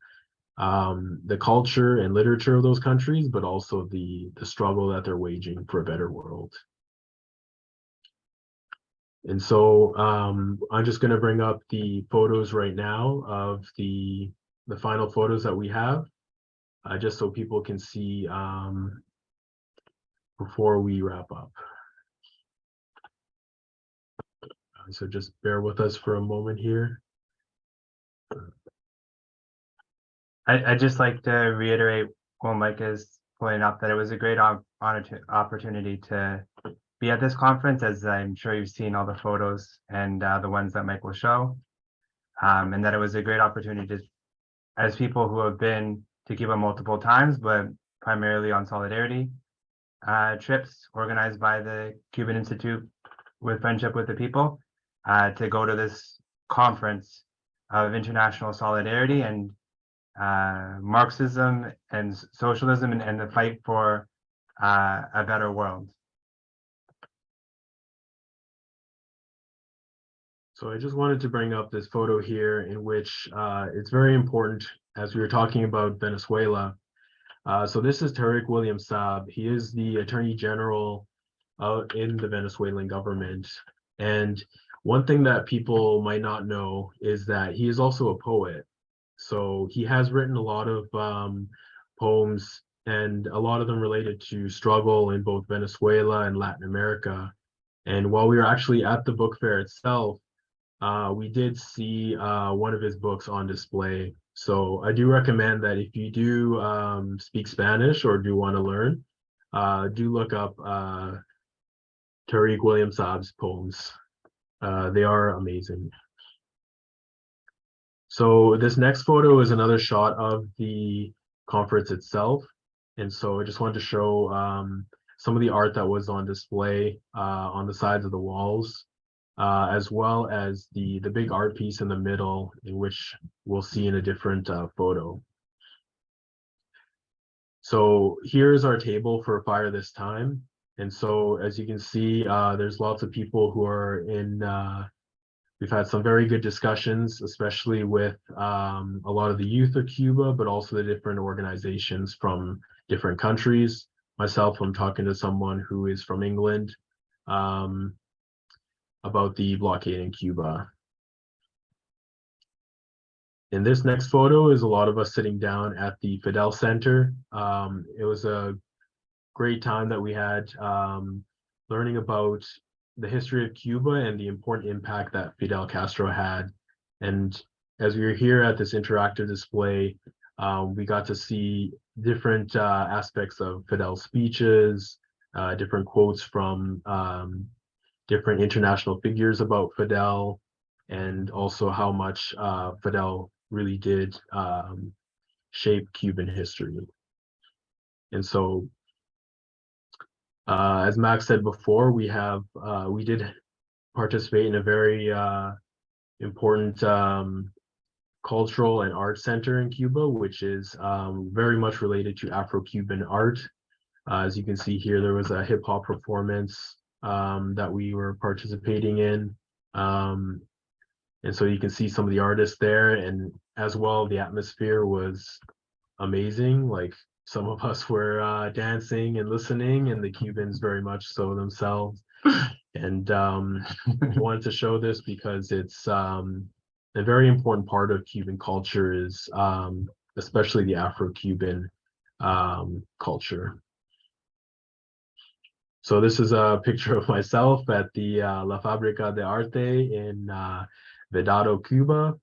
the culture and literature of those countries, but also the struggle that they're waging for a better world. And so I'm just going to bring up the photos right now of the final photos that we have, just so people can see before we wrap up. So just bear with us for a moment here. I'd just like to reiterate what Mike is pointing out, that it was a great opportunity to be at this conference, as I'm sure you've seen all the photos and the ones that Mike will show, and that it was a great opportunity to, as people who have been to Cuba multiple times, but primarily on solidarity trips organized by the Cuban Institute with Friendship with the People, to go to this conference of international solidarity and Marxism and socialism, and the fight for a better world. So I just wanted to bring up this photo here in which it's very important as we were talking about Venezuela. So this is Tariq William Saab. He is the Attorney General in the Venezuelan government. And one thing that people might not know is that he is also a poet. So he has written a lot of poems, and a lot of them related to struggle in both Venezuela and Latin America. And while we were actually at the book fair itself, we did see one of his books on display. So I do recommend that if you do speak Spanish or do want to learn, do look up Tariq William Saab's poems. They are amazing. So this next photo is another shot of the conference itself. And so I just wanted to show some of the art that was on display on the sides of the walls, as well as the big art piece in the middle, in which we'll see in a different photo. So here's our table for Fire This Time. And so as you can see, there's lots of people who are in, we've had some very good discussions, especially with a lot of the youth of Cuba, but also the different organizations from different countries. Myself, I'm talking to someone who is from England about the blockade in Cuba. In this next photo is a lot of us sitting down at the Fidel Center. It was a great time that we had learning about the history of Cuba and the important impact that Fidel Castro had. And as we were here at this interactive display, we got to see different aspects of Fidel's speeches, different quotes from different international figures about Fidel, and also how much Fidel really did shape Cuban history. And so, as Max said before, we did participate in a very important cultural and art center in Cuba, which is very much related to Afro-Cuban art. As you can see here, there was a hip hop performance that we were participating in. And so you can see some of the artists there, and as well, the atmosphere was amazing. Like, some of us were dancing and listening, and the Cubans very much so themselves. And wanted to show this because it's a very important part of Cuban culture, is especially the Afro-Cuban culture. So this is a picture of myself at the La Fábrica de Arte in Vedado, Cuba.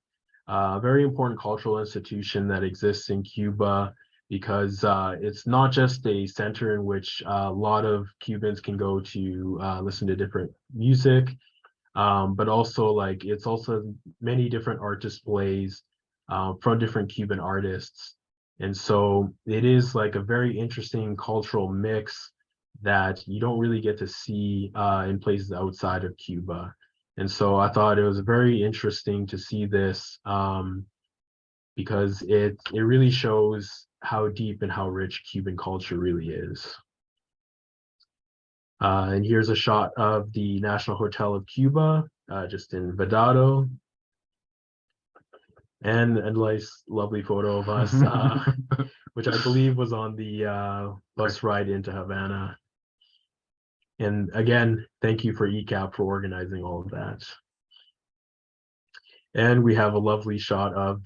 A very important cultural institution that exists in Cuba, because it's not just a center in which a lot of Cubans can go to listen to different music, but also it's also many different art displays from different Cuban artists. And so it is like a very interesting cultural mix that you don't really get to see in places outside of Cuba. And so I thought it was very interesting to see this because it really shows how deep and how rich Cuban culture really is. And here's a shot of the National Hotel of Cuba, just in Vedado. And a nice, lovely photo of us, which I believe was on the bus ride into Havana. And again, thank you for ECAP for organizing all of that. And we have a lovely shot of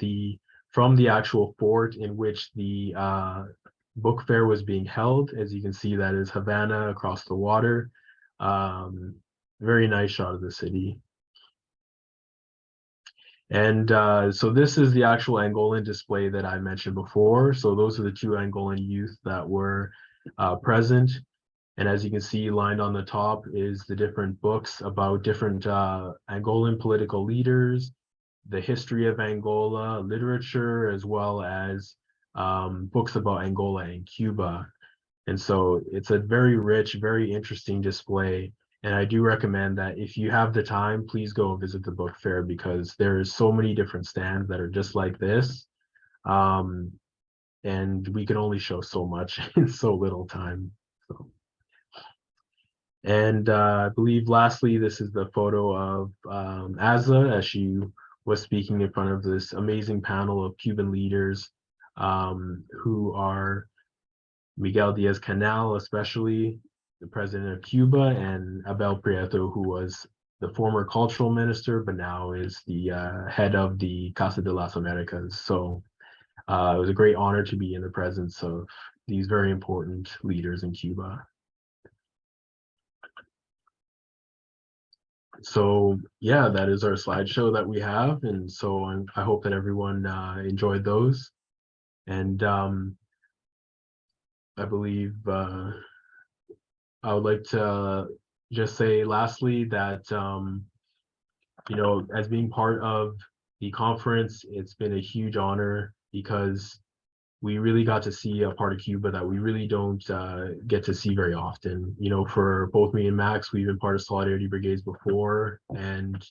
from the actual fort in which the book fair was being held. As you can see, that is Havana across the water. Very nice shot of the city. And so this is the actual Angolan display that I mentioned before. So those are the two Angolan youth that were present. And as you can see, lined on the top is the different books about different Angolan political leaders, the history of Angola, literature, as well as books about Angola and Cuba. And so it's a very rich, very interesting display. And I do recommend that if you have the time, please go visit the book fair, because there's so many different stands that are just like this. And we can only show so much in so little time. So. And I believe lastly, this is the photo of Azla as she was speaking in front of this amazing panel of Cuban leaders who are Miguel Diaz-Canel, especially the president of Cuba, and Abel Prieto, who was the former cultural minister, but now is the head of the Casa de las Americas. So it was a great honor to be in the presence of these very important leaders in Cuba. So yeah, that is our slideshow that we have, and so I hope that everyone enjoyed those. And I believe I would like to just say lastly that you know, as being part of the conference, it's been a huge honor because we really got to see a part of Cuba that we really don't get to see very often. You know, for both me and Max, we've been part of Solidarity Brigades before, and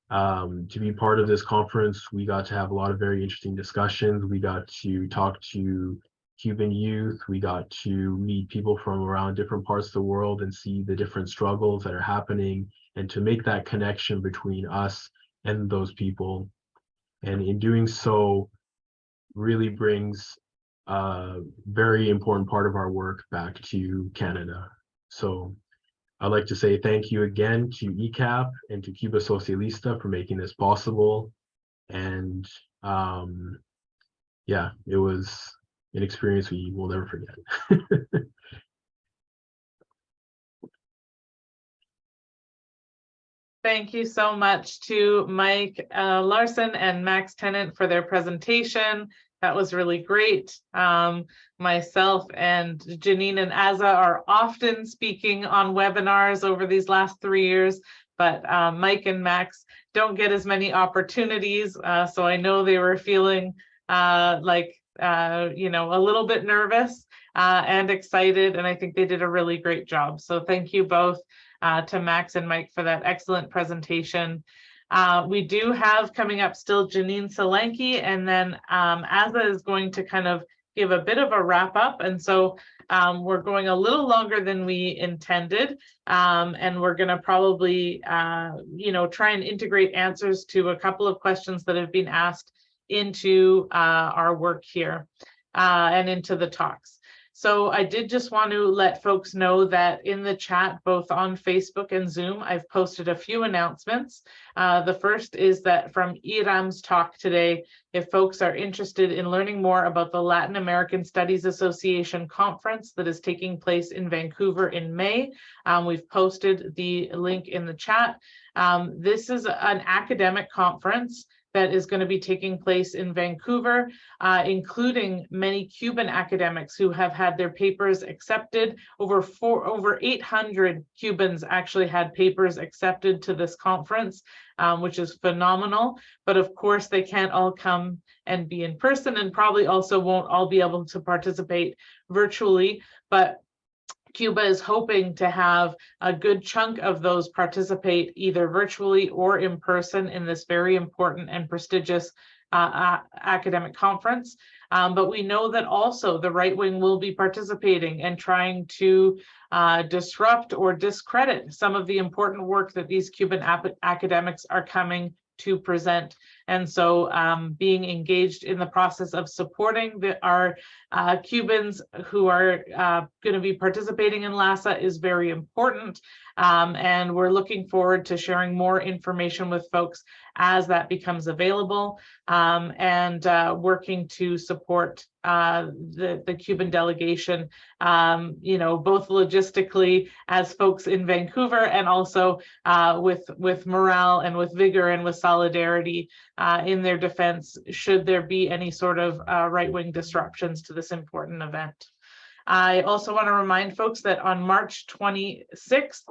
to be part of this conference, we got to have a lot of very interesting discussions. We got to talk to Cuban youth. We got to meet people from around different parts of the world and see the different struggles that are happening, and to make that connection between us and those people. And in doing so, really brings a very important part of our work back to Canada. So I'd like to say thank you again to ECAP and to Cuba Socialista for making this possible. And yeah, it was an experience we will never forget. Thank you so much to Mike Larson and Max Tennant for their presentation. That was really great. Myself and Janine and Azza are often speaking on webinars over these last 3 years, but Mike and Max don't get as many opportunities. So I know they were feeling like, you know, a little bit nervous and excited, and I think they did a really great job. So thank you both to Max and Mike for that excellent presentation. We do have coming up still Janine Solanki, and then Azza is going to kind of give a bit of a wrap up. And so we're going a little longer than we intended. And we're going to probably, you know, try and integrate answers to a couple of questions that have been asked into our work here and into the talks. So I did just want to let folks know that in the chat, both on Facebook and Zoom, I've posted a few announcements. The first is that from Iram's talk today, if folks are interested in learning more about the Latin American Studies Association conference that is taking place in Vancouver in May, we've posted the link in the chat. This is an academic conference that is going to be taking place in Vancouver, including many Cuban academics who have had their papers accepted. Over 800 Cubans actually had papers accepted to this conference, which is phenomenal. But of course, they can't all come and be in person, and probably also won't all be able to participate virtually. But Cuba is hoping to have a good chunk of those participate either virtually or in person in this very important and prestigious academic conference. But we know that also the right wing will be participating and trying to disrupt or discredit some of the important work that these Cuban academics are coming to present. And so being engaged in the process of supporting our Cubans who are going to be participating in LASA is very important. And we're looking forward to sharing more information with folks as that becomes available, and working to support the Cuban delegation, you know, both logistically as folks in Vancouver, and also with morale and with vigor and with solidarity in their defense, should there be any sort of right-wing disruptions to this important event. I also want to remind folks that on March 26th,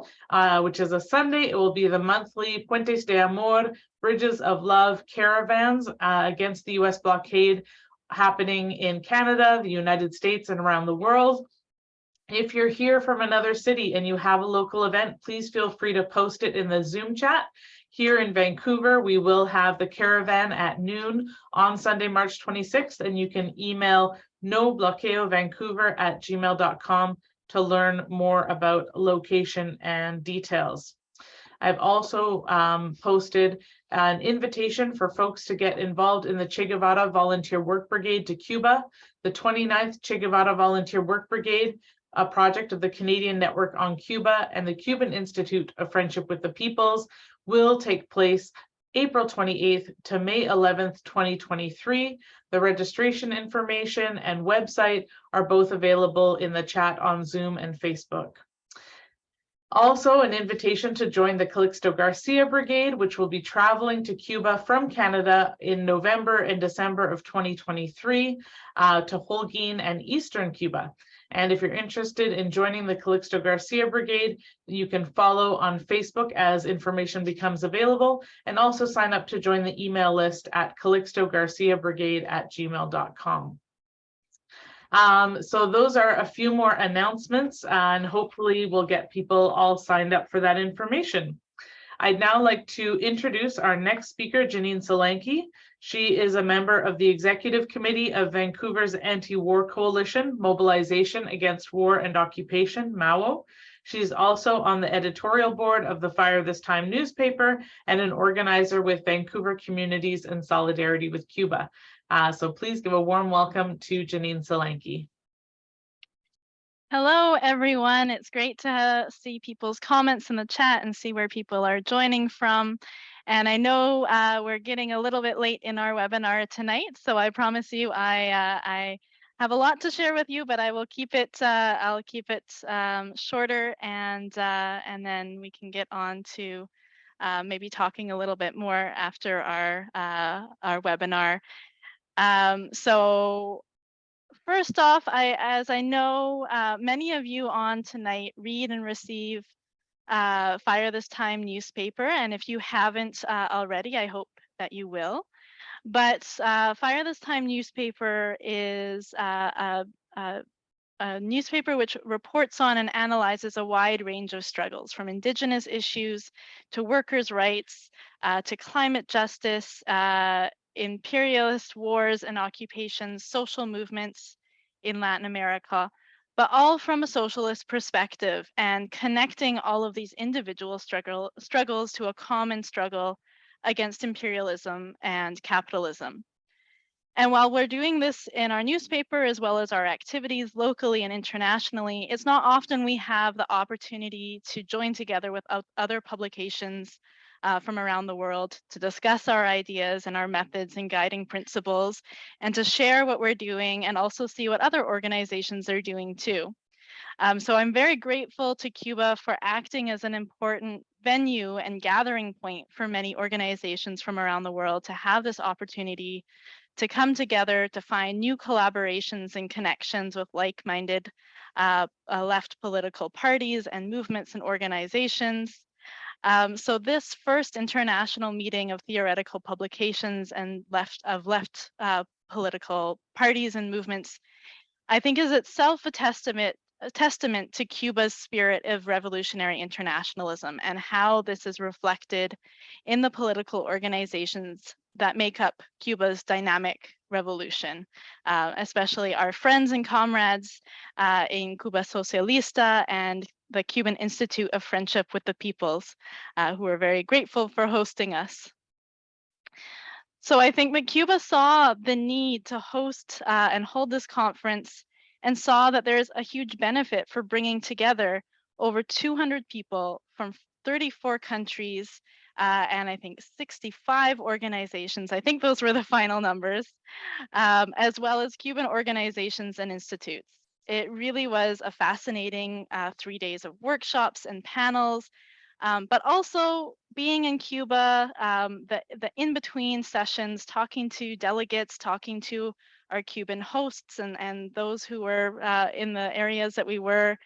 which is a Sunday, it will be the monthly Puentes de Amor, Bridges of Love caravans against the US blockade, happening in Canada, the United States, and around the world. If you're here from another city and you have a local event, please feel free to post it in the Zoom chat. Here in Vancouver, we will have the caravan at noon on Sunday, March 26th, and you can email nobloqueovancouver@gmail.com to learn more about location and details. I've also posted an invitation for folks to get involved in the Che Guevara Volunteer Work Brigade to Cuba. The 29th Che Guevara Volunteer Work Brigade, a project of the Canadian Network on Cuba and the Cuban Institute of Friendship with the Peoples, will take place April 28th to May 11th, 2023. The registration information and website are both available in the chat on Zoom and Facebook. Also, an invitation to join the Calixto Garcia Brigade, which will be traveling to Cuba from Canada in November and December of 2023 to Holguin and Eastern Cuba. And if you're interested in joining the Calixto Garcia Brigade, you can follow on Facebook as information becomes available, and also sign up to join the email list at calixtogarciabrigade@gmail.com. So those are a few more announcements, and hopefully we'll get people all signed up for that information. I'd now like to introduce our next speaker, Janine Solanki. She is a member of the Executive Committee of Vancouver's Anti-War Coalition, Mobilization Against War and Occupation, MAWO. She's also on the editorial board of the Fire This Time newspaper and an organizer with Vancouver Communities in Solidarity with Cuba. So please give a warm welcome to Janine Solanki. Hello, everyone. It's great to see people's comments in the chat and see where people are joining from. And I know we're getting a little bit late in our webinar tonight, so I promise you I have a lot to share with you, but I will keep it. I'll keep it shorter, and then we can get on to maybe talking a little bit more after our webinar. So first off, as I know, many of you on tonight read and receive Fire This Time newspaper, and if you haven't already, I hope that you will. But Fire This Time newspaper is a newspaper which reports on and analyzes a wide range of struggles, from Indigenous issues to workers' rights to climate justice, imperialist wars and occupations, social movements in Latin America, but all from a socialist perspective, and connecting all of these individual struggles to a common struggle against imperialism and capitalism. And while we're doing this in our newspaper, as well as our activities locally and internationally, it's not often we have the opportunity to join together with other publications from around the world to discuss our ideas and our methods and guiding principles, and to share what we're doing and also see what other organizations are doing too. So I'm very grateful to Cuba for acting as an important venue and gathering point for many organizations from around the world to have this opportunity to come together to find new collaborations and connections with like-minded left political parties and movements and organizations. So this first international meeting of theoretical publications and left political parties and movements, I think, is itself a testament to Cuba's spirit of revolutionary internationalism and how this is reflected in the political organizations that make up Cuba's dynamic revolution, especially our friends and comrades in Cuba Socialista and the Cuban Institute of Friendship with the Peoples, who are very grateful for hosting us. So I think that Cuba saw the need to host and hold this conference, and saw that there's a huge benefit for bringing together over 200 people from 34 countries, and I think 65 organizations. I think those were the final numbers, as well as Cuban organizations and institutes. It really was a fascinating 3 days of workshops and panels, but also being in Cuba, the in-between sessions, talking to delegates, talking to our Cuban hosts and those who were in the areas that we were,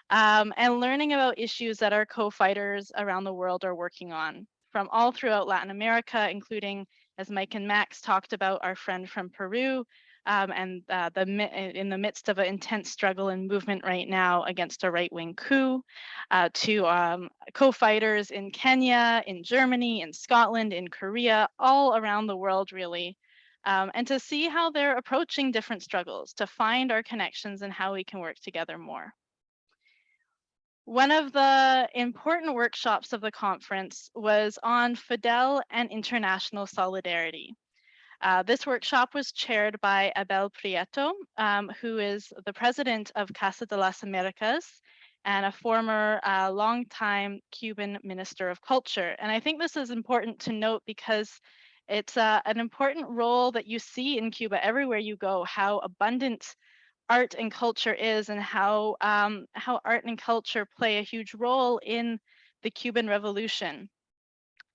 and learning about issues that our co-fighters around the world are working on from all throughout Latin America, including, as Mike and Max talked about, our friend from Peru, and in the midst of an intense struggle and movement right now against a right-wing coup, to co-fighters in Kenya, in Germany, in Scotland, in Korea, all around the world, really. And to see how they're approaching different struggles, to find our connections and how we can work together more. One of the important workshops of the conference was on Fidel and international solidarity. This workshop was chaired by Abel Prieto, who is the president of Casa de las Americas and a former longtime Cuban Minister of Culture. And I think this is important to note because it's an important role that you see in Cuba everywhere you go, how abundant art and culture is, and how art and culture play a huge role in the Cuban Revolution.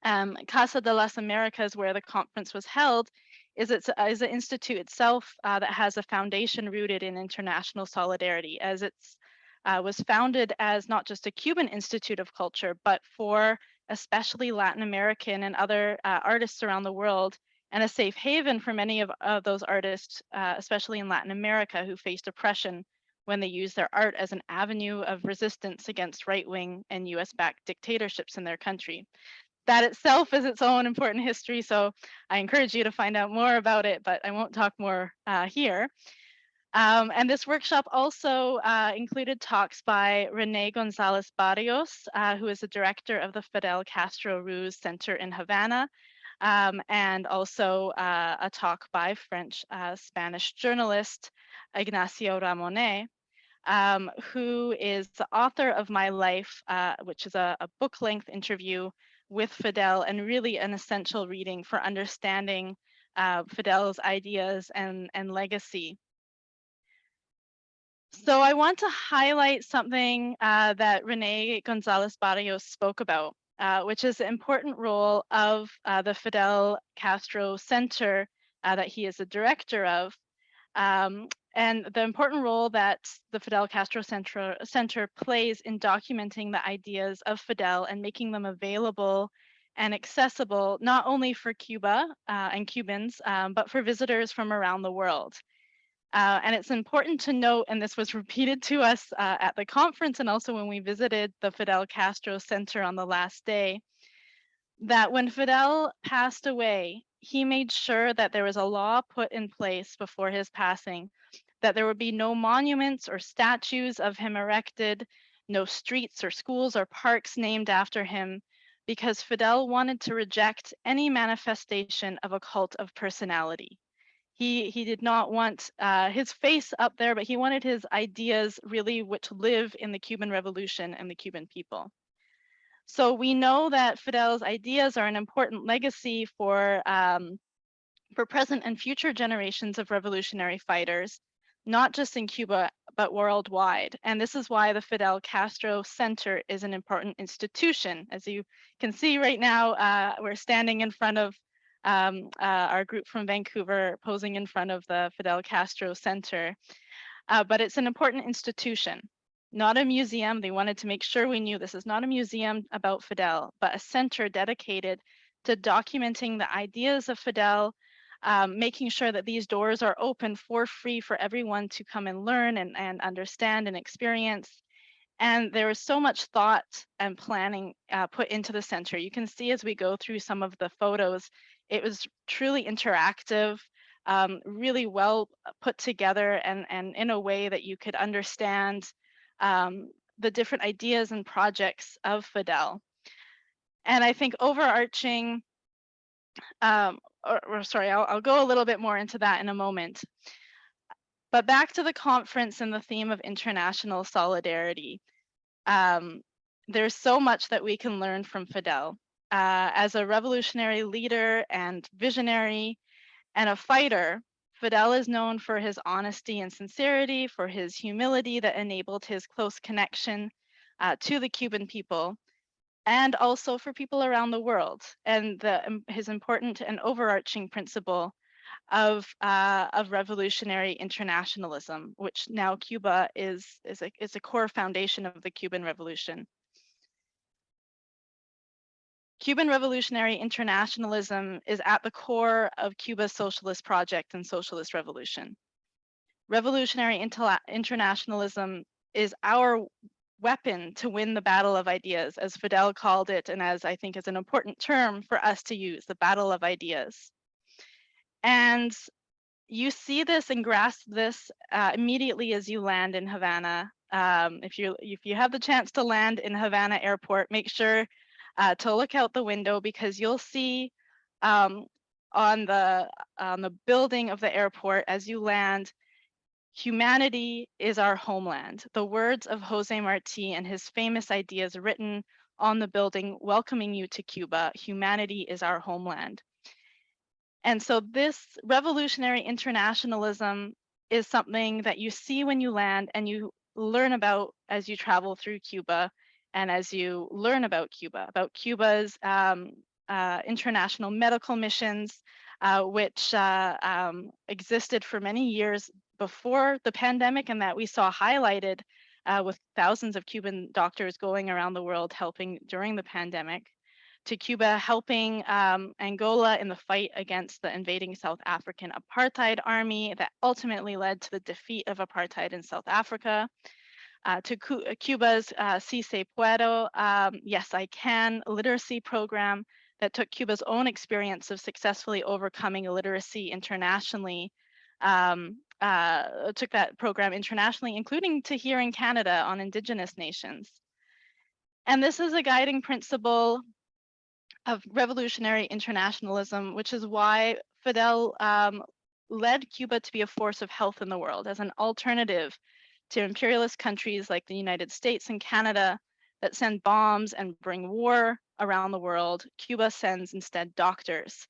Casa de las Americas, where the conference was held, is an institute itself that has a foundation rooted in international solidarity, as it's was founded as not just a Cuban institute of culture, but for especially Latin American and other artists around the world, and a safe haven for many of those artists, especially in Latin America, who faced oppression when they used their art as an avenue of resistance against right-wing and US-backed dictatorships in their country. That itself is its own important history, so I encourage you to find out more about it, but I won't talk more here. And this workshop also included talks by Rene Gonzalez Barrios, who is the director of the Fidel Castro Ruz Center in Havana, and also a talk by French-Spanish journalist Ignacio Ramonet, who is the author of My Life, which is a book-length interview with Fidel and really an essential reading for understanding Fidel's ideas and legacy. So I want to highlight something that Rene Gonzalez Barrios spoke about, which is the important role of the Fidel Castro Center that he is the director of, and the important role that the Fidel Castro Center plays in documenting the ideas of Fidel and making them available and accessible, not only for Cuba and Cubans, but for visitors from around the world. And it's important to note, and this was repeated to us at the conference and also when we visited the Fidel Castro Center on the last day, that when Fidel passed away, he made sure that there was a law put in place before his passing, that there would be no monuments or statues of him erected, no streets or schools or parks named after him, because Fidel wanted to reject any manifestation of a cult of personality. He did not want his face up there, but he wanted his ideas really to live in the Cuban Revolution and the Cuban people. So we know that Fidel's ideas are an important legacy for present and future generations of revolutionary fighters, not just in Cuba, but worldwide. And this is why the Fidel Castro Center is an important institution. As you can see right now, we're standing in front of our group from Vancouver, posing in front of the Fidel Castro Center. But it's an important institution, not a museum. They wanted to make sure we knew this is not a museum about Fidel, but a center dedicated to documenting the ideas of Fidel, making sure that these doors are open for free for everyone to come and learn and understand and experience. And there was so much thought and planning put into the center. You can see as we go through some of the photos, it was truly interactive, really well put together, and in a way that you could understand the different ideas and projects of Fidel. And I think overarching, sorry, I'll go a little bit more into that in a moment. But back to the conference and the theme of international solidarity. There's so much that we can learn from Fidel. As a revolutionary leader and visionary and a fighter, Fidel is known for his honesty and sincerity, for his humility that enabled his close connection to the Cuban people, and also for people around the world, and his important and overarching principle of revolutionary internationalism, which now Cuba is a core foundation of the Cuban Revolution. Cuban revolutionary internationalism is at the core of Cuba's socialist project and socialist revolution. Revolutionary internationalism is our weapon to win the battle of ideas, as Fidel called it, and as I think is an important term for us to use, the battle of ideas. And you see this and grasp this immediately as you land in Havana If you have the chance to land in Havana Airport, make sure to look out the window, because you'll see on the building of the airport as you land, "Humanity is our homeland." The words of Jose Marti and his famous ideas written on the building welcoming you to Cuba. Humanity is our homeland. And so this revolutionary internationalism is something that you see when you land and you learn about as you travel through Cuba, and as you learn about Cuba's international medical missions, which existed for many years before the pandemic, and that we saw highlighted with thousands of Cuban doctors going around the world helping during the pandemic, to Cuba helping Angola in the fight against the invading South African apartheid army that ultimately led to the defeat of apartheid in South Africa, to Cuba's Si Se Puedo, Yes I Can literacy program that took Cuba's own experience of successfully overcoming illiteracy internationally, took that program internationally, including to here in Canada on Indigenous nations. And this is a guiding principle of revolutionary internationalism, which is why Fidel led Cuba to be a force of health in the world as an alternative to imperialist countries like the United States and Canada that send bombs and bring war around the world. Cuba sends instead doctors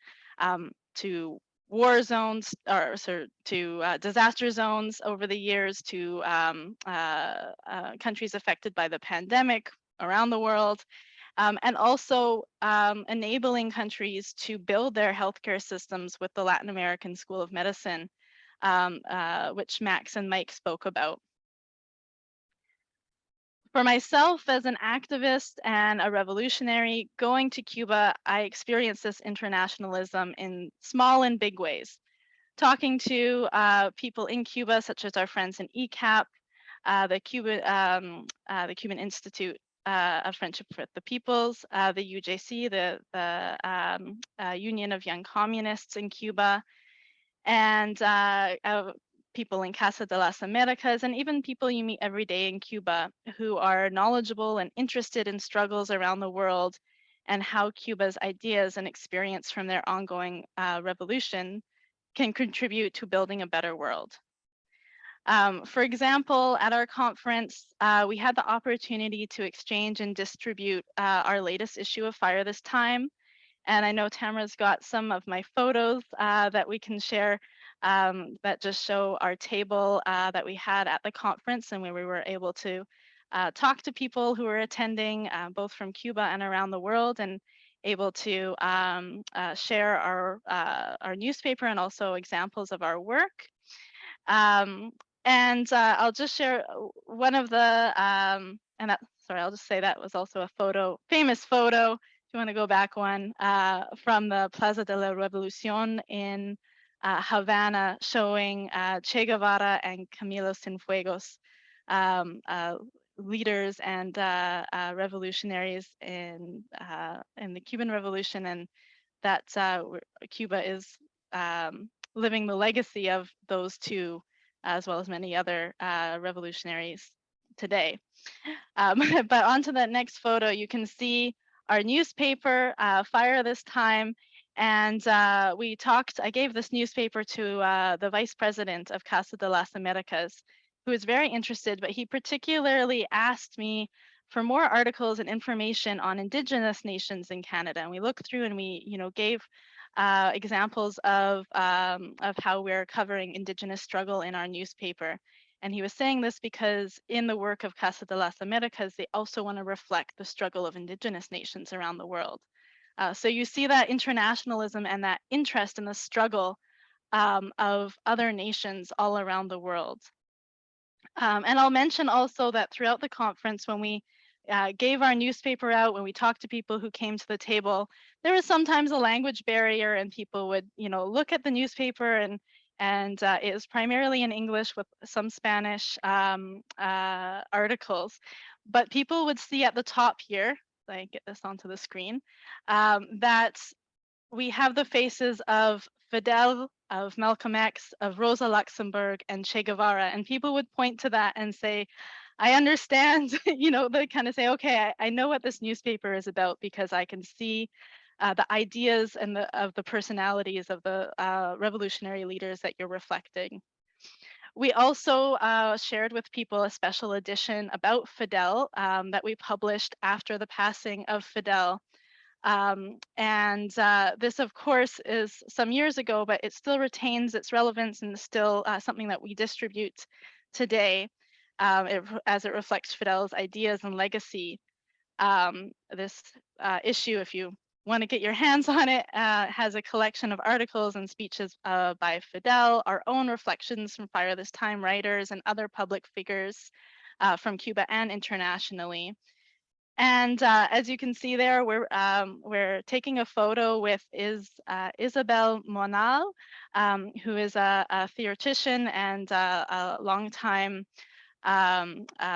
to war zones, or to disaster zones over the years, to countries affected by the pandemic around the world. And also enabling countries to build their healthcare systems with the Latin American School of Medicine, which Max and Mike spoke about. For myself, as an activist and a revolutionary, going to Cuba, I experienced this internationalism in small and big ways. Talking to people in Cuba, such as our friends in ECAP, the Cuban Institute of Friendship with the Peoples, the UJC, the Union of Young Communists in Cuba, and people in Casa de las Americas, and even people you meet every day in Cuba who are knowledgeable and interested in struggles around the world and how Cuba's ideas and experience from their ongoing revolution can contribute to building a better world. For example, at our conference, we had the opportunity to exchange and distribute our latest issue of Fire This Time. And I know Tamara's got some of my photos that we can share that just show our table that we had at the conference, and where we were able to talk to people who were attending both from Cuba and around the world, and able to share our newspaper and also examples of our work. And I'll just share one of the, and that, sorry, I'll just say that was also a photo, famous photo, if you want to go back one, from the Plaza de la Revolucion in Havana, showing Che Guevara and Camilo Cienfuegos, leaders and revolutionaries in the Cuban Revolution, and that Cuba is living the legacy of those two, as well as many other revolutionaries today. But on to that next photo, you can see our newspaper, Fire This Time. And I gave this newspaper to the vice president of Casa de las Americas, who is very interested, but he particularly asked me for more articles and information on Indigenous nations in Canada. And we looked through and we, gave examples of how we're covering Indigenous struggle in our newspaper. And he was saying this because in the work of Casa de las Americas, they also want to reflect the struggle of Indigenous nations around the world. So you see that internationalism and that interest in the struggle of other nations all around the world. And I'll mention also that throughout the conference, when we gave our newspaper out, when we talked to people who came to the table, there was sometimes a language barrier, and people would, look at the newspaper, and it was primarily in English with some Spanish articles. But people would see at the top here, I get this onto the screen, that we have the faces of Fidel, of Malcolm X, of Rosa Luxemburg, and Che Guevara. And people would point to that and say, I understand, you know, they kind of say, okay, I know what this newspaper is about because I can see the ideas and of the personalities of the revolutionary leaders that you're reflecting. We also shared with people a special edition about Fidel that we published after the passing of Fidel. This, of course, is some years ago, but it still retains its relevance and still something that we distribute today as it reflects Fidel's ideas and legacy. This issue, if you want to get your hands on it, has a collection of articles and speeches by Fidel, our own reflections from Fire This Time writers and other public figures from Cuba and internationally. And as you can see there, we're taking a photo with Isabel Monal, who is a theoretician and a longtime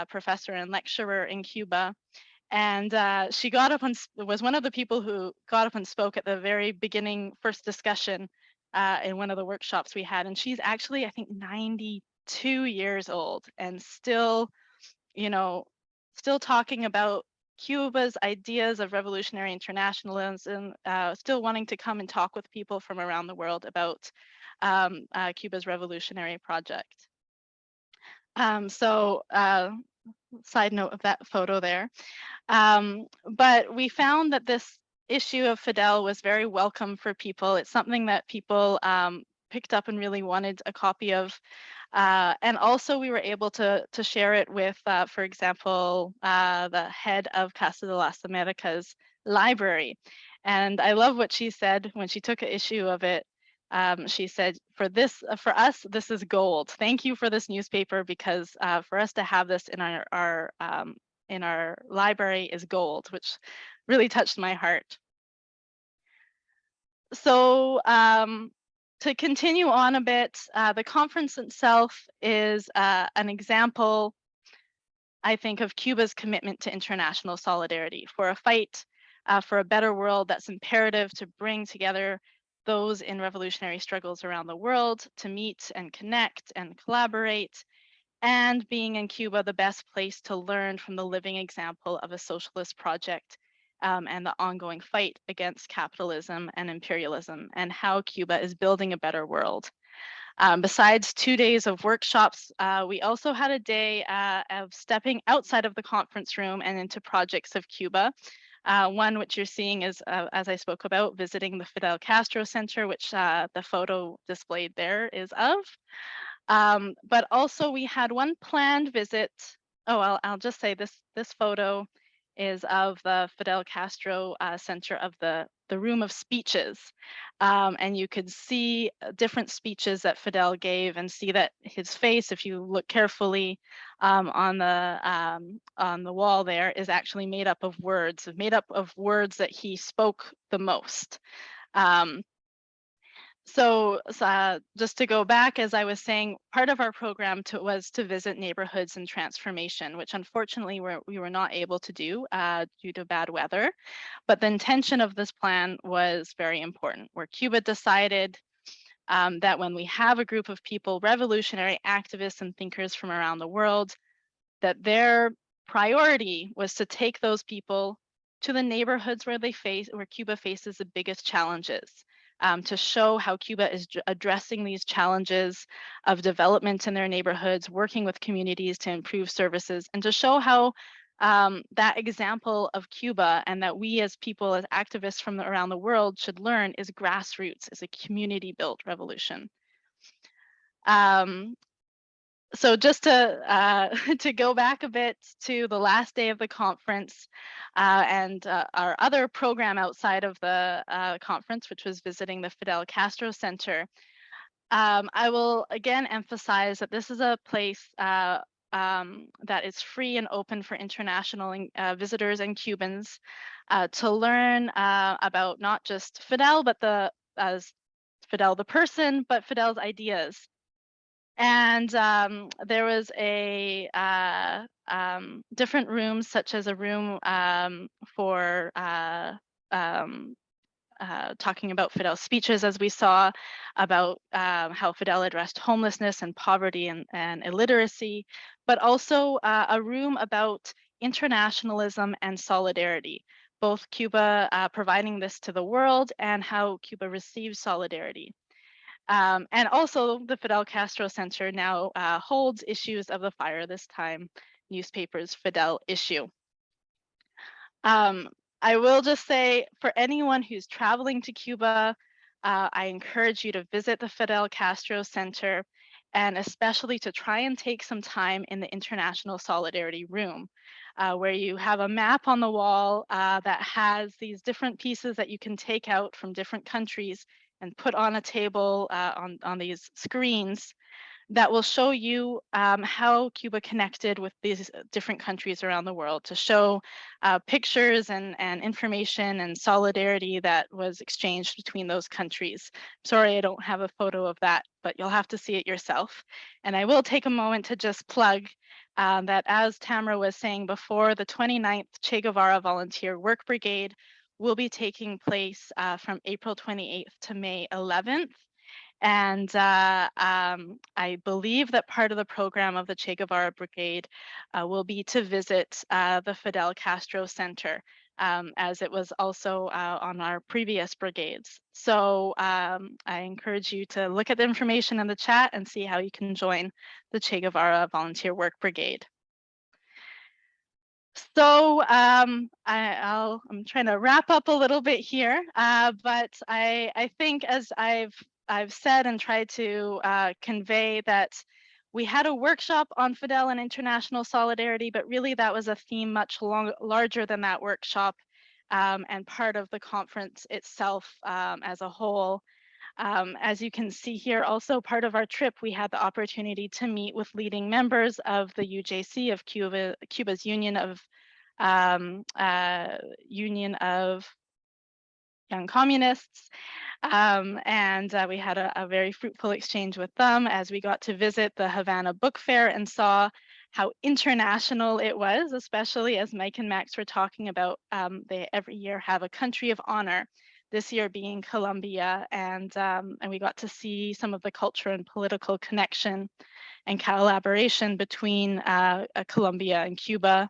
professor and lecturer in Cuba. And she got up and was one of the people who got up and spoke at the very beginning, first discussion in one of the workshops we had. And she's actually, I think, 92 years old and still, you know, still talking about Cuba's ideas of revolutionary internationalism, still wanting to come and talk with people from around the world about Cuba's revolutionary project. Side note of that photo there. But we found that this issue of Fidel was very welcome for people. It's something that people picked up and really wanted a copy of. And also we were able to share it with, for example, the head of Casa de las Americas library. And I love what she said when she took an issue of it. She said, for us, this is gold. Thank you for this newspaper, because for us to have this in our library is gold, which really touched my heart. So to continue on a bit, the conference itself is an example, I think, of Cuba's commitment to international solidarity for a fight for a better world that's imperative to bring together those in revolutionary struggles around the world to meet and connect and collaborate, and being in Cuba the best place to learn from the living example of a socialist project and the ongoing fight against capitalism and imperialism, and how Cuba is building a better world. Besides 2 days of workshops, we also had a day of stepping outside of the conference room and into projects of Cuba. One which you're seeing is, as I spoke about, visiting the Fidel Castro Center, which the photo displayed there is of. But also we had one planned visit. Oh, I'll just say this photo is of the Fidel Castro Center of the room of speeches. And you could see different speeches that Fidel gave and see that his face, if you look carefully on the wall there, is actually made up of words that he spoke the most. So just to go back, as I was saying, part of our program was to visit neighborhoods in transformation, which unfortunately we were not able to do due to bad weather. But the intention of this plan was very important, where Cuba decided that when we have a group of people, revolutionary activists and thinkers from around the world, that their priority was to take those people to the neighborhoods where Cuba faces the biggest challenges. To show how Cuba is addressing these challenges of development in their neighborhoods, working with communities to improve services, and to show how that example of Cuba, and that we as people, as activists from around the world, should learn, is grassroots, is a community-built revolution. So just to go back a bit to the last day of the conference and our other program outside of the conference, which was visiting the Fidel Castro Center, I will again emphasize that this is a place that is free and open for international visitors and Cubans to learn about not just Fidel, but Fidel the person, but Fidel's ideas. And there was different rooms, such as a room for talking about Fidel's speeches, as we saw, about how Fidel addressed homelessness and poverty and illiteracy, but also a room about internationalism and solidarity, both Cuba providing this to the world and how Cuba receives solidarity. And also the Fidel Castro Center now holds issues of the Fire This Time newspaper's Fidel issue. I will just say, for anyone who's traveling to Cuba, I encourage you to visit the Fidel Castro Center, and especially to try and take some time in the International Solidarity Room, where you have a map on the wall that has these different pieces that you can take out from different countries and put on a table on these screens that will show you how Cuba connected with these different countries around the world, to show pictures and information and solidarity that was exchanged between those countries. Sorry, I don't have a photo of that, but you'll have to see it yourself. And I will take a moment to just plug that, as Tamara was saying before, the 29th Che Guevara Volunteer Work Brigade will be taking place from April 28th to May 11th. And I believe that part of the program of the Che Guevara Brigade will be to visit the Fidel Castro Center, as it was also on our previous brigades. So I encourage you to look at the information in the chat and see how you can join the Che Guevara Volunteer Work Brigade. So I'm trying to wrap up a little bit here, but I think, as I've said and tried to convey, that we had a workshop on Fidel and international solidarity, but really that was a theme much larger than that workshop, and part of the conference itself as a whole. As you can see here, also part of our trip, we had the opportunity to meet with leading members of the UJC, of Cuba's Union of Young Communists. And we had a very fruitful exchange with them as we got to visit the Havana Book Fair and saw how international it was, especially as Mike and Max were talking about. They every year have a country of honor, this year being Colombia, and we got to see some of the culture and political connection and collaboration between Colombia and Cuba.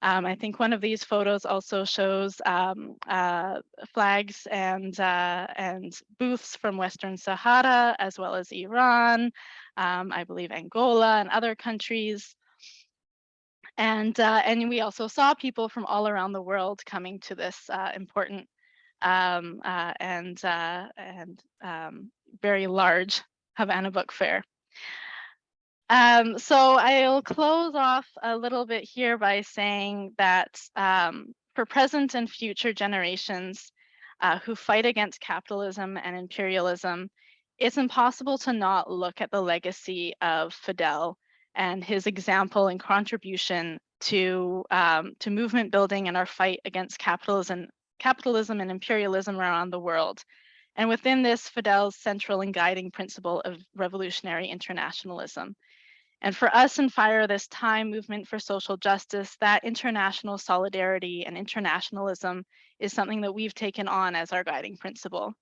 I think one of these photos also shows flags and booths from Western Sahara, as well as Iran, I believe Angola and other countries. And we also saw people from all around the world coming to this important and very large Havana Book Fair. So I'll close off a little bit here by saying that for present and future generations who fight against capitalism and imperialism, it's impossible to not look at the legacy of Fidel and his example and contribution to movement building and our fight against capitalism and imperialism around the world. And within this, Fidel's central and guiding principle of revolutionary internationalism. And for us in Fire This Time movement for social justice, that international solidarity and internationalism is something that we've taken on as our guiding principle.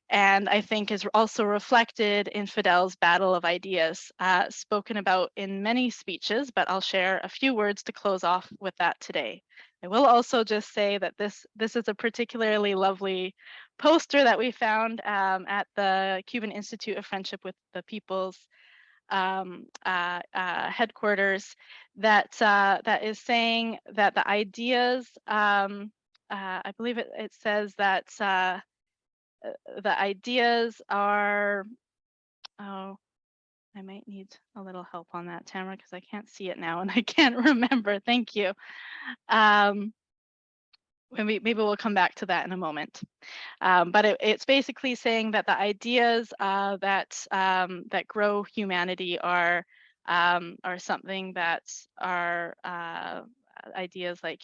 And I think is also reflected in Fidel's battle of ideas, spoken about in many speeches, but I'll share a few words to close off with that today. I will also just say that this is a particularly lovely poster that we found at the Cuban Institute of Friendship with the Peoples headquarters, that is saying that the ideas, I believe it says that the ideas are, oh, I might need a little help on that, Tamara, because I can't see it now and I can't remember. Thank you. Maybe we'll come back to that in a moment. But it's basically saying that the ideas that grow humanity are something that are ideas like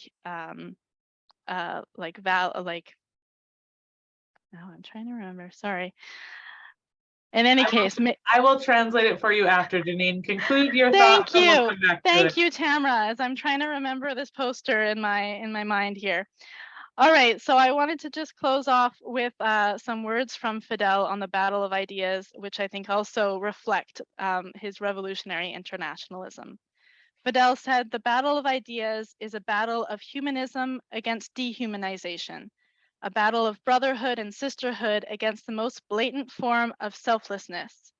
now I'm trying to remember. Sorry. In any case, I will translate it for you after, Janine. Conclude your thank thoughts. you. We'll Thank you, Tamara, as I'm trying to remember this poster in my mind here. All right, so I wanted to just close off with some words from Fidel on the battle of ideas, which I think also reflect his revolutionary internationalism. Fidel said, "The battle of ideas is a battle of humanism against dehumanization, a battle of brotherhood and sisterhood against the most blatant form of selfishness,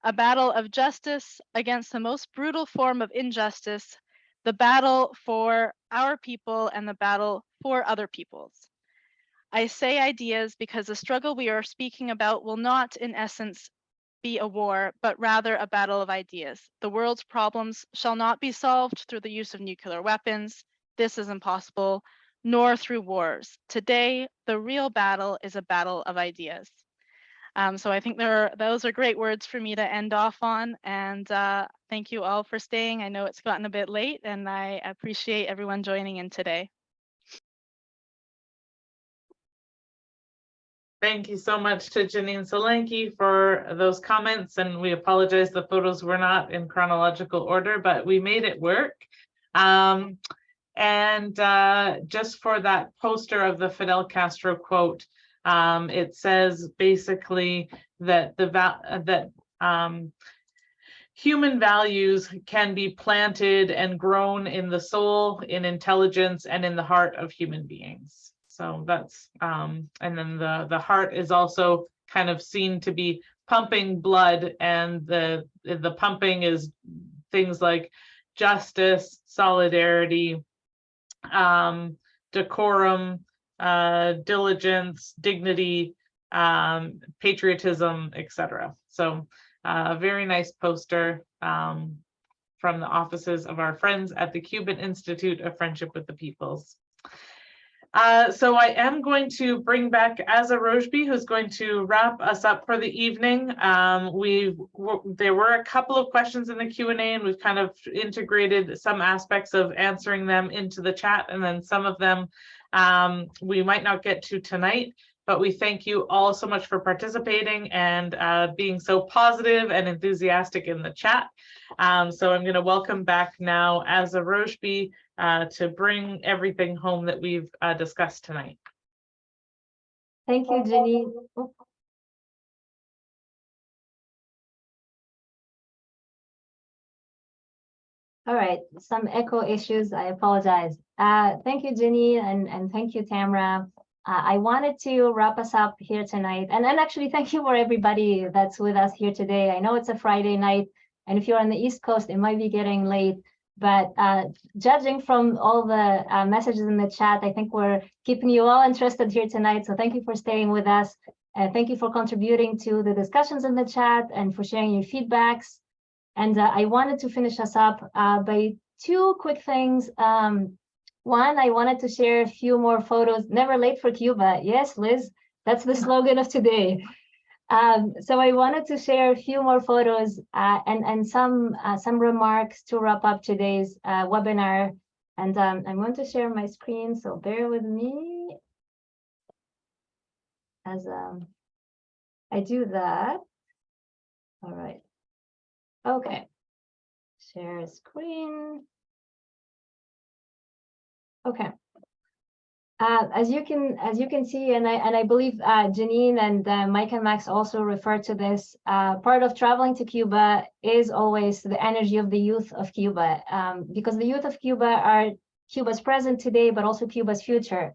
a battle of justice against the most brutal form of injustice, the battle for our people and the battle for other peoples. I say ideas because the struggle we are speaking about will not, in essence, be a war, but rather a battle of ideas. The world's problems shall not be solved through the use of nuclear weapons. This is impossible, nor through wars. Today, the real battle is a battle of ideas." So I think those are great words for me to end off on. And thank you all for staying. I know it's gotten a bit late, and I appreciate everyone joining in today. Thank you so much to Janine Solanki for those comments, and we apologize the photos were not in chronological order, but we made it work. Just for that poster of the Fidel Castro quote, it says basically that human values can be planted and grown in the soul, in intelligence, and in the heart of human beings. So that's, and then the heart is also kind of seen to be pumping blood, and the pumping is things like justice, solidarity, decorum, diligence, dignity, patriotism, etc. So a very nice poster from the offices of our friends at the Cuban Institute of Friendship with the Peoples. So I am going to bring back Azza Rojbi, who's going to wrap us up for the evening. There were a couple of questions in the Q&A, and we've kind of integrated some aspects of answering them into the chat, and then some of them we might not get to tonight. But we thank you all so much for participating and being so positive and enthusiastic in the chat. So I'm going to welcome back now Azza Rojbi to bring everything home that we've discussed tonight. Thank you, Janine. Oh. All right, some echo issues, I apologize. Thank you, Janine, and thank you, Tamara. I wanted to wrap us up here tonight, and actually thank you for everybody that's with us here today. I know it's a Friday night, and if you're on the East Coast, it might be getting late, but judging from all the messages in the chat, I think we're keeping you all interested here tonight. So thank you for staying with us, and thank you for contributing to the discussions in the chat and for sharing your feedbacks. And I wanted to finish us up by two quick things. One, I wanted to share a few more photos. Never late for Cuba. Yes, Liz, that's the slogan of today. So I wanted to share a few more photos and some remarks to wrap up today's webinar. And I'm going to share my screen, so bear with me as I do that. All right. Okay. Share screen. Okay. As you can see, and I believe Janine and Mike and Max also referred to this, part of traveling to Cuba is always the energy of the youth of Cuba, because the youth of Cuba are Cuba's present today, but also Cuba's future.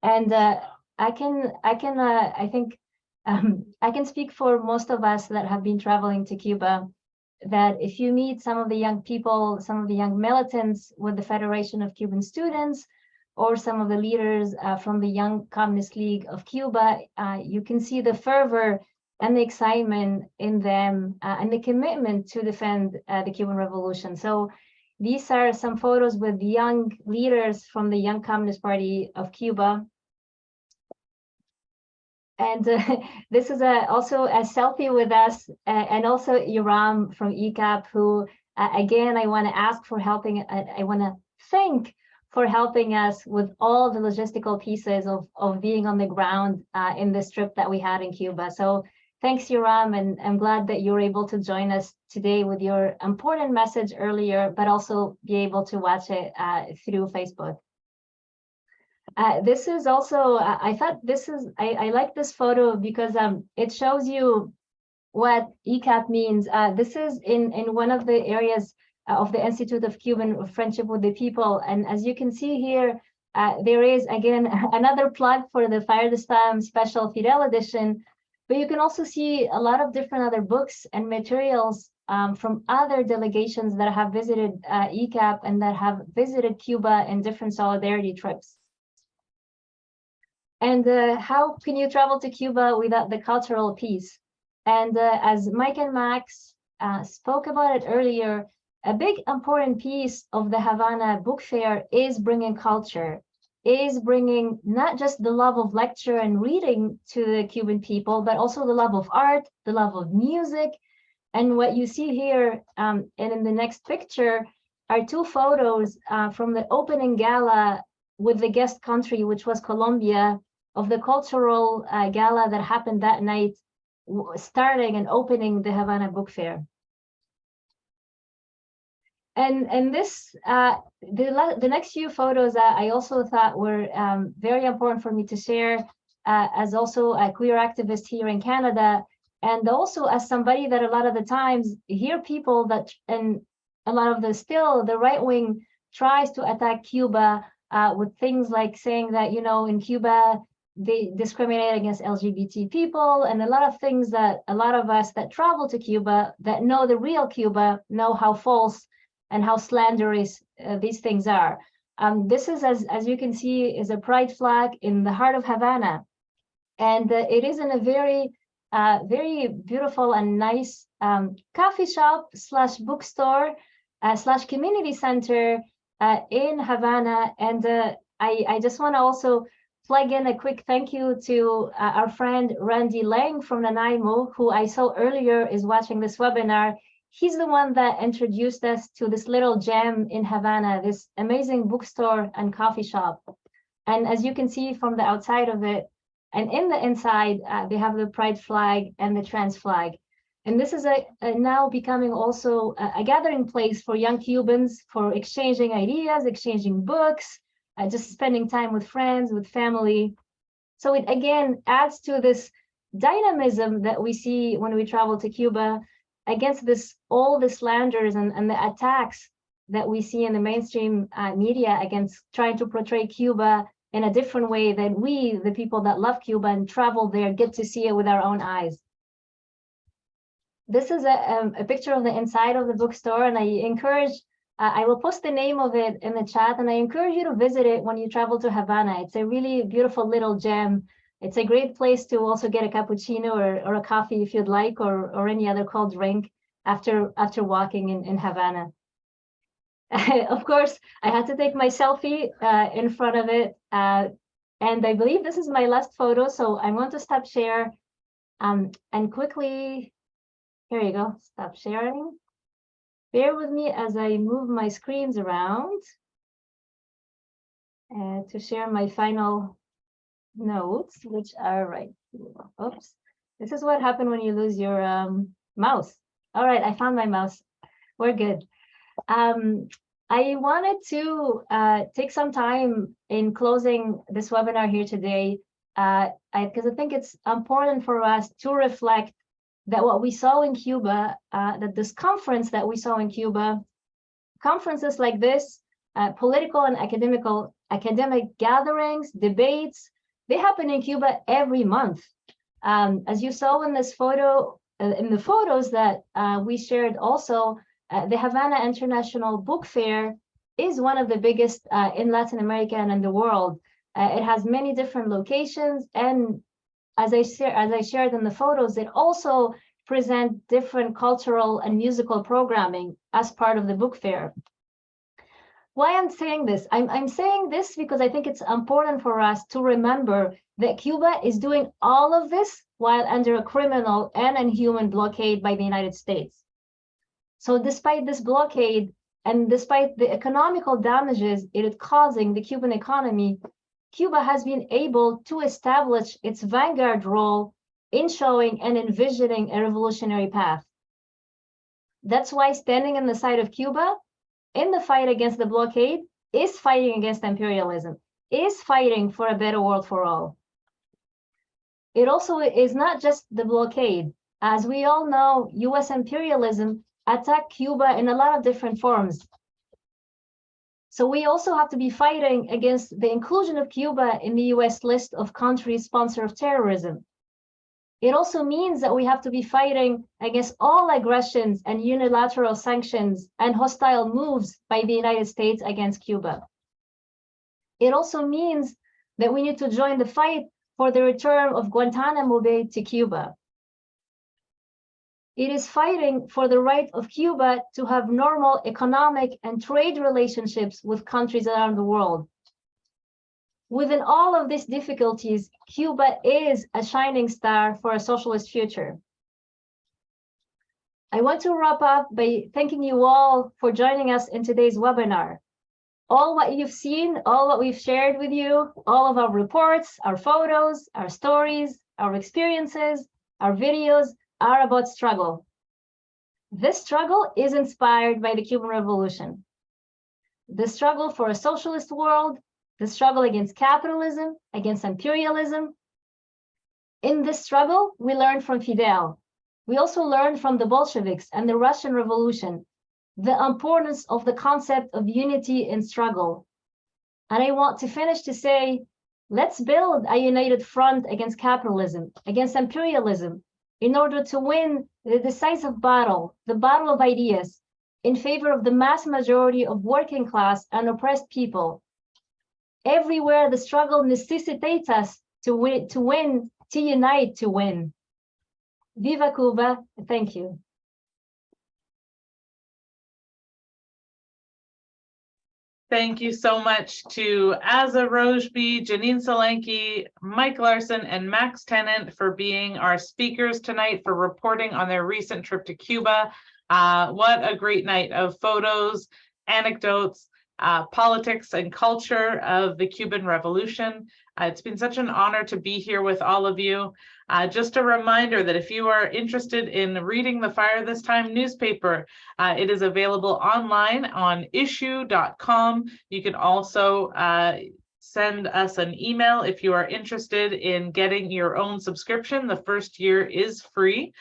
And I think I can speak for most of us that have been traveling to Cuba, that if you meet some of the young people, some of the young militants with the Federation of Cuban Students, or some of the leaders from the Young Communist League of Cuba, you can see the fervor and the excitement in them and the commitment to defend the Cuban Revolution. So these are some photos with young leaders from the Young Communist Party of Cuba. And this is also a selfie with us, and also Iram from ECAP, who, again, I want to ask for helping. I want to thank for helping us with all the logistical pieces of being on the ground in this trip that we had in Cuba. So thanks, Iram, and I'm glad that you're able to join us today with your important message earlier, but also be able to watch it through Facebook. This is also, I thought this is, I like this photo because it shows you what ECAP means. This is in one of the areas of the Institute of Cuban Friendship with the People. And as you can see here, there is, again, another plug for the Fire This Time Special Fidel Edition. But you can also see a lot of different other books and materials from other delegations that have visited ECAP and that have visited Cuba in different solidarity trips. And how can you travel to Cuba without the cultural piece? And as Mike and Max spoke about it earlier, a big important piece of the Havana Book Fair is bringing culture, is bringing not just the love of lecture and reading to the Cuban people, but also the love of art, the love of music. And what you see here and in the next picture are two photos from the opening gala with the guest country, which was Colombia, of the cultural gala that happened that night, starting and opening the Havana Book Fair. And this, the next few photos I also thought were very important for me to share as also a queer activist here in Canada, and also as somebody that a lot of the times hear people that, and a lot of the right wing tries to attack Cuba with things like saying that, you know, in Cuba, they discriminate against LGBT people, and a lot of things that a lot of us that travel to Cuba that know the real Cuba know how false and how slanderous these things are. This is, as you can see, is a pride flag in the heart of Havana. And it is in a very, very beautiful and nice coffee shop slash bookstore slash community center in Havana. And I just want to also plug in a quick thank you to our friend Randy Lang from Nanaimo, who I saw earlier is watching this webinar. He's the one that introduced us to this little gem in Havana, this amazing bookstore and coffee shop. And as you can see from the outside of it, and in the inside, they have the pride flag and the trans flag. And this is now becoming also a gathering place for young Cubans for exchanging ideas, exchanging books, just spending time with friends, with family. So it again adds to this dynamism that we see when we travel to Cuba against all the slanders and the attacks that we see in the mainstream media against trying to portray Cuba in a different way than we, the people that love Cuba and travel there, get to see it with our own eyes. This is a picture of the inside of the bookstore, and I encourage, I will post the name of it in the chat, and I encourage you to visit it when you travel to Havana. It's a really beautiful little gem. It's a great place to also get a cappuccino or a coffee if you'd like, or any other cold drink after walking in Havana. Of course, I had to take my selfie in front of it. And I believe this is my last photo, so I'm going to stop share and quickly, here you go, stop sharing. Bear with me as I move my screens around to share my final notes, which are right here. Oops, this is what happened when you lose your mouse. All right, I found my mouse. We're good. I wanted to take some time in closing this webinar here today, because I think it's important for us to reflect that what we saw in Cuba, that this conference that we saw in Cuba, conferences like this, political and academic gatherings, debates, they happen in Cuba every month. As you saw in this photo, in the photos that we shared also, the Havana International Book Fair is one of the biggest in Latin America and in the world. It has many different locations, and as I shared in the photos, it also presents different cultural and musical programming as part of the book fair. Why I'm saying this? I'm saying this because I think it's important for us to remember that Cuba is doing all of this while under a criminal and inhuman blockade by the United States. So despite this blockade and despite the economical damages it is causing the Cuban economy, Cuba has been able to establish its vanguard role in showing and envisioning a revolutionary path. That's why standing on the side of Cuba in the fight against the blockade is fighting against imperialism, is fighting for a better world for all. It also is not just the blockade. As we all know, US imperialism attacked Cuba in a lot of different forms. So we also have to be fighting against the inclusion of Cuba in the US list of countries sponsor of terrorism. It also means that we have to be fighting against all aggressions and unilateral sanctions and hostile moves by the United States against Cuba. It also means that we need to join the fight for the return of Guantanamo Bay to Cuba. It is fighting for the right of Cuba to have normal economic and trade relationships with countries around the world. Within all of these difficulties, Cuba is a shining star for a socialist future. I want to wrap up by thanking you all for joining us in today's webinar. All what you've seen, all what we've shared with you, all of our reports, our photos, our stories, our experiences, our videos are about struggle. This struggle is inspired by the Cuban Revolution. The struggle for a socialist world, the struggle against capitalism, against imperialism. In this struggle, we learned from Fidel. We also learned from the Bolsheviks and the Russian Revolution, the importance of the concept of unity in struggle. And I want to finish to say, let's build a united front against capitalism, against imperialism, in order to win the decisive battle, the battle of ideas, in favor of the mass majority of working class and oppressed people. Everywhere the struggle necessitates us to win, to unite, to win. Viva Cuba, thank you. Thank you so much to Aza Rojbi, Janine Solanki, Mike Larson, and Max Tennant for being our speakers tonight, for reporting on their recent trip to Cuba. What a great night of photos, anecdotes, politics and culture of the Cuban Revolution. It's been such an honor to be here with all of you. Just a reminder that if you are interested in reading the Fire This Time newspaper, it is available online on issue.com. You can also send us an email if you are interested in getting your own subscription. The first year is free.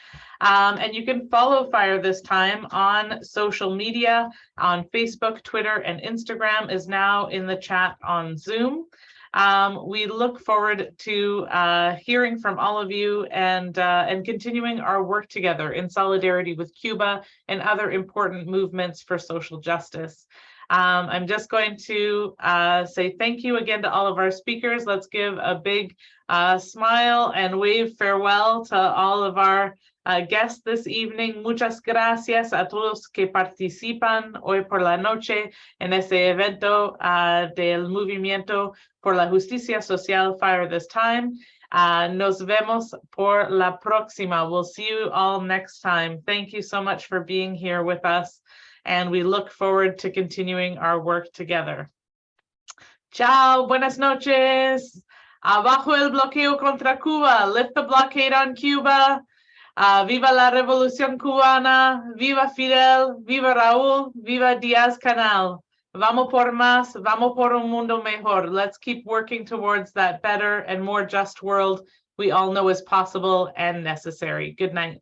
And you can follow Fire This Time on social media, on Facebook, Twitter, and Instagram is now in the chat on Zoom. We look forward to hearing from all of you and continuing our work together in solidarity with Cuba and other important movements for social justice. I'm just going to say thank you again to all of our speakers. Let's give a big smile and wave farewell to all of our guests this evening. Muchas gracias a todos que participan hoy por la noche en este evento del Movimiento por la Justicia Social Fire This Time. Nos vemos por la próxima. We'll see you all next time. Thank you so much for being here with us, and we look forward to continuing our work together. Ciao, buenas noches. Abajo el bloqueo contra Cuba. Lift the blockade on Cuba. Viva la Revolución Cubana, viva Fidel, viva Raúl, viva Díaz-Canel. Vamos por más, vamos por un mundo mejor. Let's keep working towards that better and more just world we all know is possible and necessary. Good night.